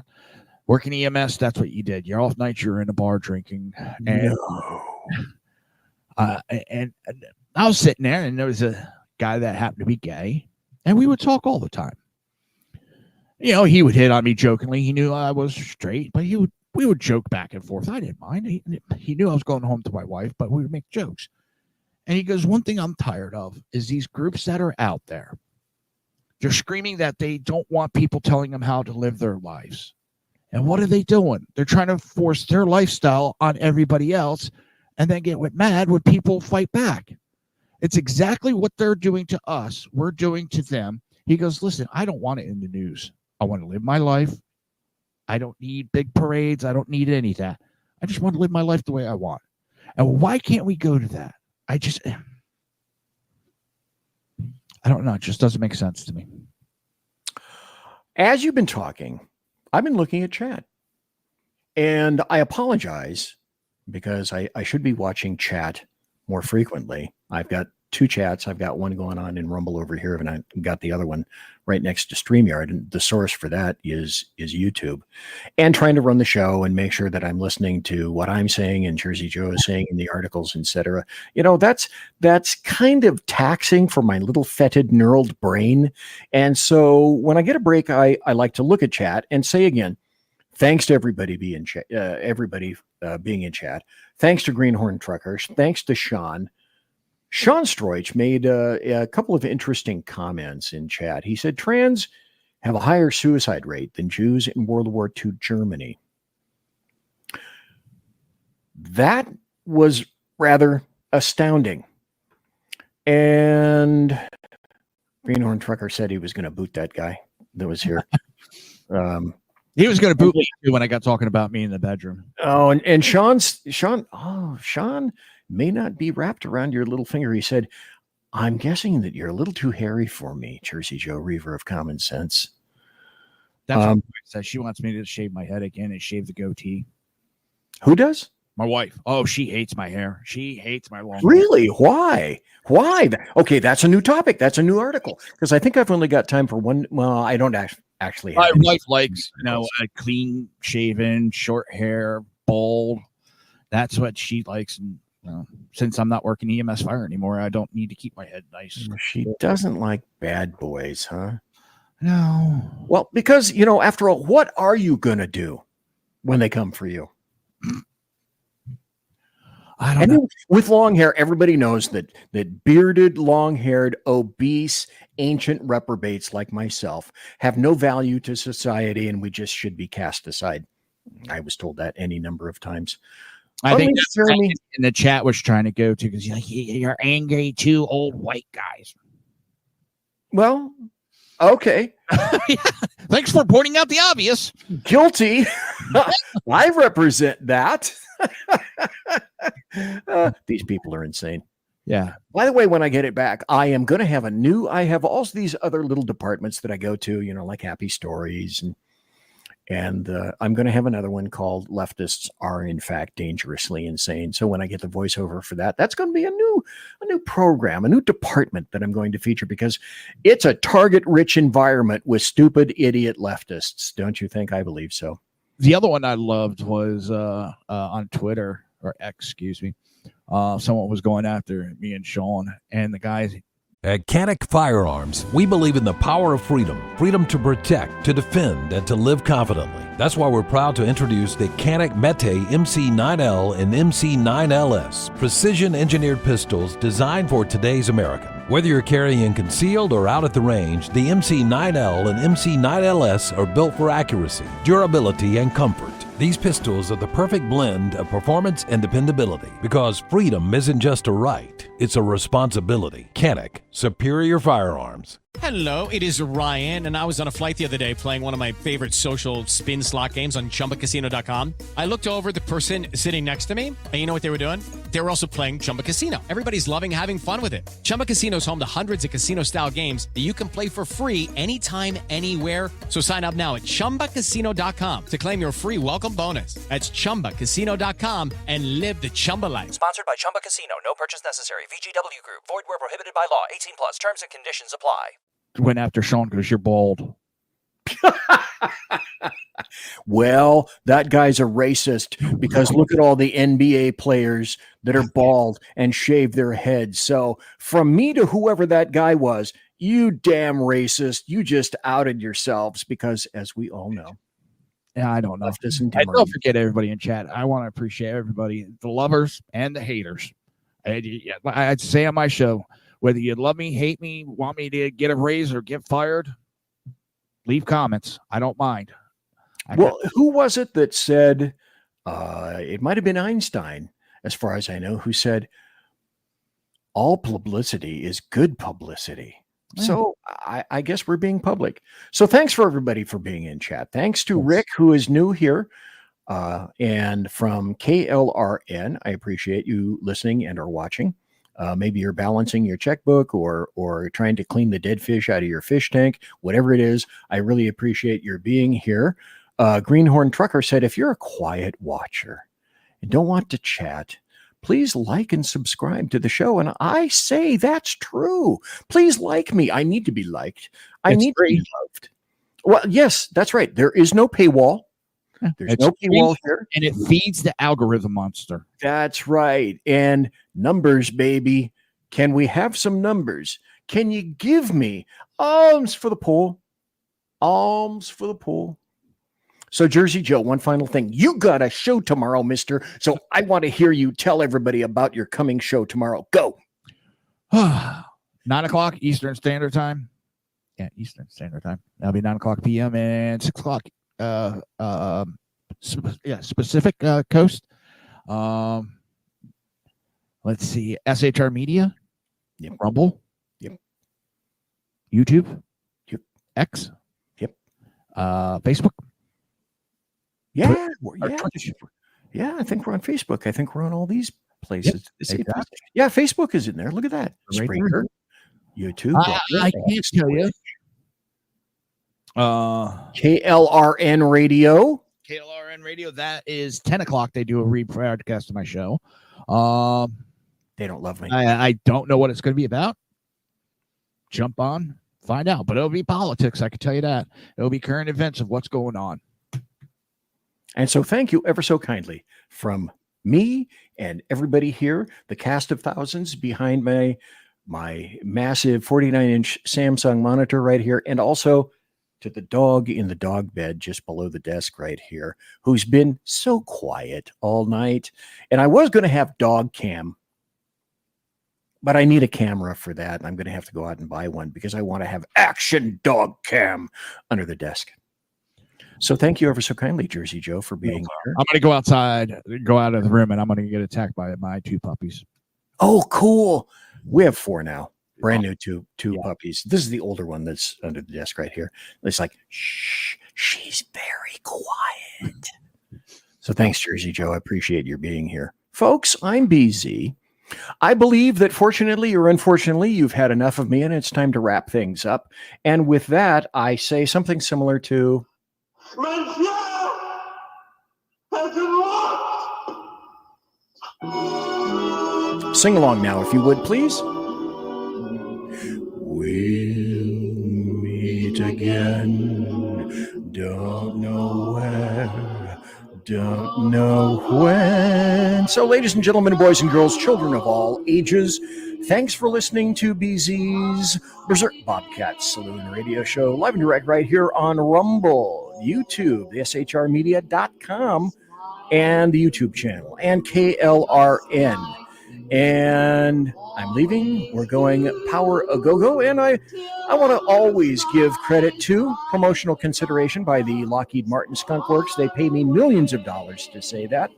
working EMS. That's what you did. You're off nights. You're in a bar drinking. And, and I was sitting there, and there was a guy that happened to be gay, and we would talk all the time. You know, he would hit on me jokingly. He knew I was straight, but we would joke back and forth. I didn't mind. He knew I was going home to my wife, but we would make jokes. And he goes, one thing I'm tired of is these groups that are out there. They're screaming that they don't want people telling them how to live their lives. And what are they doing? They're trying to force their lifestyle on everybody else and then get mad when people fight back. It's exactly what they're doing to us. We're doing to them. He goes, listen, I don't want it in the news. I want to live my life. I don't need big parades. I don't need any of that. I just want to live my life the way I want. And why can't we go to that? I don't know. It just doesn't make sense to me. As you've been talking, I've been looking at chat. And I apologize because I should be watching chat more frequently. I've got 2 chats. I've got one going on in Rumble over here, and I've got the other one right next to StreamYard. And the source for that is YouTube. And trying to run the show and make sure that I'm listening to what I'm saying and Jersey Joe is saying in the articles, etc. That's kind of taxing for my little fetid knurled brain. And so when I get a break, I like to look at chat and say again, thanks to everybody being in chat. Thanks to Greenhorn Truckers. Thanks to Sean. Sean Stroich made a couple of interesting comments in chat. He said trans have a higher suicide rate than Jews in World War II Germany. That was rather astounding. And Greenhorn Trucker said he was going to boot that guy that was here. He was going to boot me too when I got talking about me in the bedroom. Oh, and Sean may not be wrapped around your little finger. He said, I'm guessing that you're a little too hairy for me, Jersey Joe, Reaver of Common Sense. That's what my wife says. She wants me to shave my head again and shave the goatee. Who does? My wife. Oh, she hates my hair. She hates my long hair. Really? Why? Okay, that's a new topic. That's a new article. Because I think I've only got time for one. Well, I don't actually have my wife likes, a clean shaven, short hair, bald. That's what she likes. And since I'm not working EMS fire anymore, I don't need to keep my head nice. She doesn't like bad boys, huh? No. Well, because, after all, what are you going to do when they come for you? I don't know. With long hair, everybody knows that bearded, long-haired, obese, ancient reprobates like myself have no value to society, and we just should be cast aside. I was told that any number of times. I think that's what in the chat was trying to go to, because you're angry, 2 old white guys. Well, okay. Thanks for pointing out the obvious. Guilty. I represent that. These people are insane. Yeah. By the way, when I get it back, I am going to have I have all these other little departments that I go to, like Happy Stories, and I'm going to have another one called Leftists Are in Fact Dangerously Insane. So when I get the voiceover for that, that's going to be a new program, a new department that I'm going to feature, because it's a target-rich environment with stupid idiot leftists. Don't you think? I believe so. The other one I loved was on Twitter, or X, excuse me. Someone was going after me and Sean, and the guys. At Canic Firearms, we believe in the power of freedom to protect, to defend, and to live confidently. That's why we're proud to introduce the Canic Mete MC9L and MC9LS, precision-engineered pistols designed for today's American. Whether you're carrying concealed or out at the range, the MC9L and MC9LS are built for accuracy, durability, and comfort. These pistols are the perfect blend of performance and dependability, because freedom isn't just a right, it's a responsibility. Canic, superior firearms. Hello, it is Ryan, and I was on a flight the other day playing one of my favorite social spin slot games on ChumbaCasino.com. I looked over at the person sitting next to me, and you know what they were doing? They were also playing Chumba Casino. Everybody's loving having fun with it. Chumba Casino is home to hundreds of casino-style games that you can play for free anytime, anywhere. So sign up now at ChumbaCasino.com to claim your free welcome bonus. That's ChumbaCasino.com and live the Chumba life. Sponsored by Chumba Casino. No purchase necessary. VGW Group. Void where prohibited by law. 18 plus. Terms and conditions apply. Went after Sean because you're bald. Well, that guy's a racist, because look at all the NBA players that are bald and shave their heads. So from me to whoever that guy was, you damn racist, you just outed yourselves, because as we all know. Yeah, I don't know. I don't forget everybody in chat. I want to appreciate everybody, the lovers and the haters. I'd say on my show, whether you love me, hate me, want me to get a raise or get fired, leave comments. I don't mind. Who was it that said, it might have been Einstein, as far as I know, who said, all publicity is good publicity. So I guess we're being public. So thanks for everybody for being in chat. Thanks to Rick, who is new here. And from KLRN, I appreciate you listening and or watching. Maybe you're balancing your checkbook or trying to clean the dead fish out of your fish tank, whatever it is. I really appreciate your being here. Greenhorn Trucker said, if you're a quiet watcher and don't want to chat, please like and subscribe to the show. And I say that's true. Please like me. I need to be liked. I need to be loved. Well, yes, that's right. There is no paywall. There's no paywall here. And it feeds the algorithm monster. That's right. And numbers, baby. Can we have some numbers? Can you give me alms for the pool? Alms for the pool. So, Jersey Joe, one final thing. You got a show tomorrow, mister. So I want to hear you tell everybody about your coming show tomorrow. Go. 9:00 Eastern Standard Time. Yeah, Eastern Standard Time. That'll be 9:00 p.m. and 6:00 Pacific Coast. Let's see. SHR Media. Yep. Rumble. Yep. YouTube. Yep. X. Yep. Facebook. Yeah. Yeah, I think we're on Facebook. I think we're on all these places. Yep. Yeah, Facebook is in there. Look at that. Right Spreaker, YouTube. I can't tell you. KLRN Radio. KLRN Radio. That is 10:00. They do a rebroadcast of my show. They don't love me. I don't know what it's going to be about. Jump on, find out. But it'll be politics. I can tell you that. It'll be current events of what's going on. And so thank you ever so kindly from me and everybody here, the cast of thousands behind my massive 49-inch Samsung monitor right here, and also to the dog in the dog bed just below the desk right here, who's been so quiet all night. And I was going to have dog cam, but I need a camera for that. And I'm going to have to go out and buy one because I want to have action dog cam under the desk. So thank you ever so kindly, Jersey Joe, for being here. I'm going to go outside, go out of the room, and I'm going to get attacked by my 2 puppies. Oh, cool. We have 4 now. Brand new two puppies. This is the older one that's under the desk right here. It's like, shh, she's very quiet. So thanks, Jersey Joe. I appreciate your being here. Folks, I'm BZ. I believe that fortunately or unfortunately, you've had enough of me and it's time to wrap things up. And with that, I say something similar to... Sing along now, if you would, please. We'll meet again. Don't know where. Don't know when. So, ladies and gentlemen, boys and girls, children of all ages, thanks for listening to BZ's Berserk Bobcat Saloon radio show, live and direct right here on Rumble, YouTube, the SHRmedia.com, and the YouTube channel, and KLRN. And I'm leaving. We're going Power a Go-Go. And I want to always give credit to promotional consideration by the Lockheed Martin Skunk Works. They pay me millions of dollars to say that.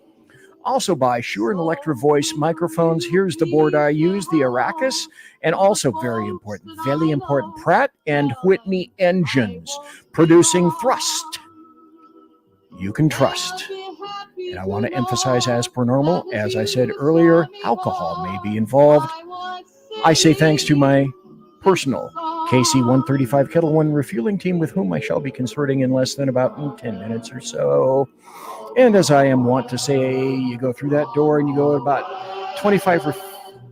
Also by Shure and Electro Voice microphones. Here's the board I use, the Arrakis. And also very important, Pratt and Whitney engines producing thrust you can trust. And I want to emphasize, as per normal, as I said earlier, alcohol may be involved. I say thanks to my personal KC-135 Kettle One refueling team with whom I shall be consorting in less than about 10 minutes or so. And as I am wont to say, you go through that door and you go about 25 or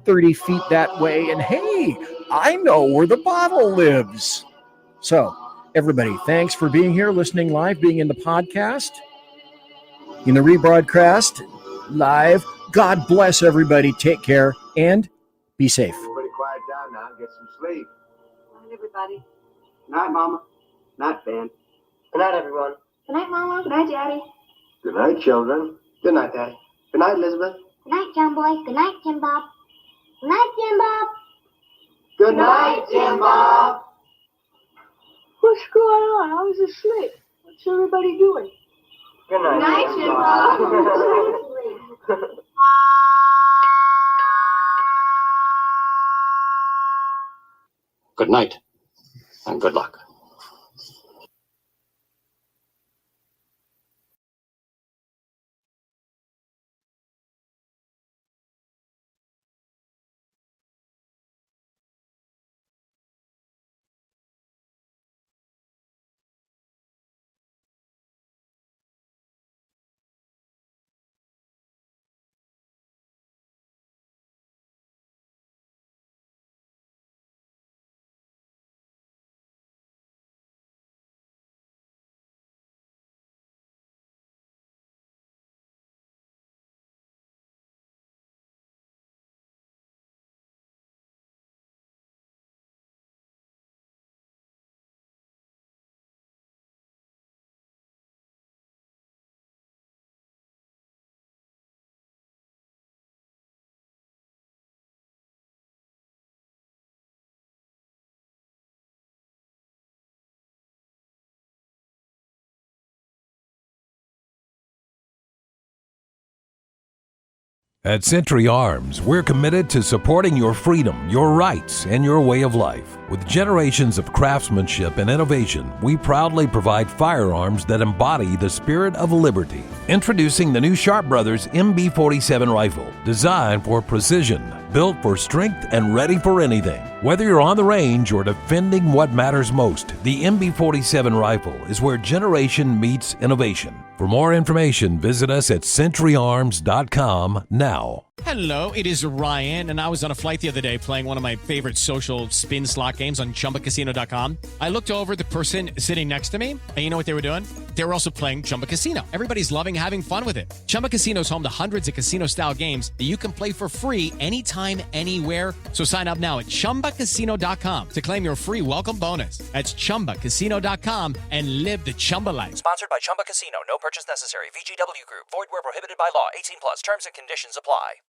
30 feet that way, and hey, I know where the bottle lives. So, everybody, thanks for being here, listening live, being in the podcast, in the rebroadcast, live. God bless everybody. Take care and be safe. Everybody quiet down now and get some sleep. Good night, everybody. Good night, Mama. Good night, Ben. Good night, everyone. Good night, Mama. Good night, Daddy. Good night, children. Good night, Daddy. Good night, Elizabeth. Good night, John Boy. Good night, Jim Bob. Good night, Jim Bob. Good night, Jim Bob. What's going on? I was asleep. What's everybody doing? Good night, Good night, Jim Bob. Good night and good luck. At Century Arms, we're committed to supporting your freedom, your rights, and your way of life. With generations of craftsmanship and innovation, we proudly provide firearms that embody the spirit of liberty. Introducing the new Sharp Brothers MB-47 rifle, designed for precision, built for strength, and ready for anything. Whether you're on the range or defending what matters most, the MB-47 rifle is where generation meets innovation. For more information, visit us at centuryarms.com now. Hello, it is Ryan, and I was on a flight the other day playing one of my favorite social spin slot games on ChumbaCasino.com. I looked over at the person sitting next to me, and you know what they were doing? They were also playing Chumba Casino. Everybody's loving having fun with it. Chumba Casino is home to hundreds of casino-style games that you can play for free anytime, anywhere. So sign up now at ChumbaCasino.com to claim your free welcome bonus. That's ChumbaCasino.com and live the Chumba life. Sponsored by Chumba Casino. No purchase necessary. VGW Group. Void where prohibited by law. 18 plus. Terms and conditions apply.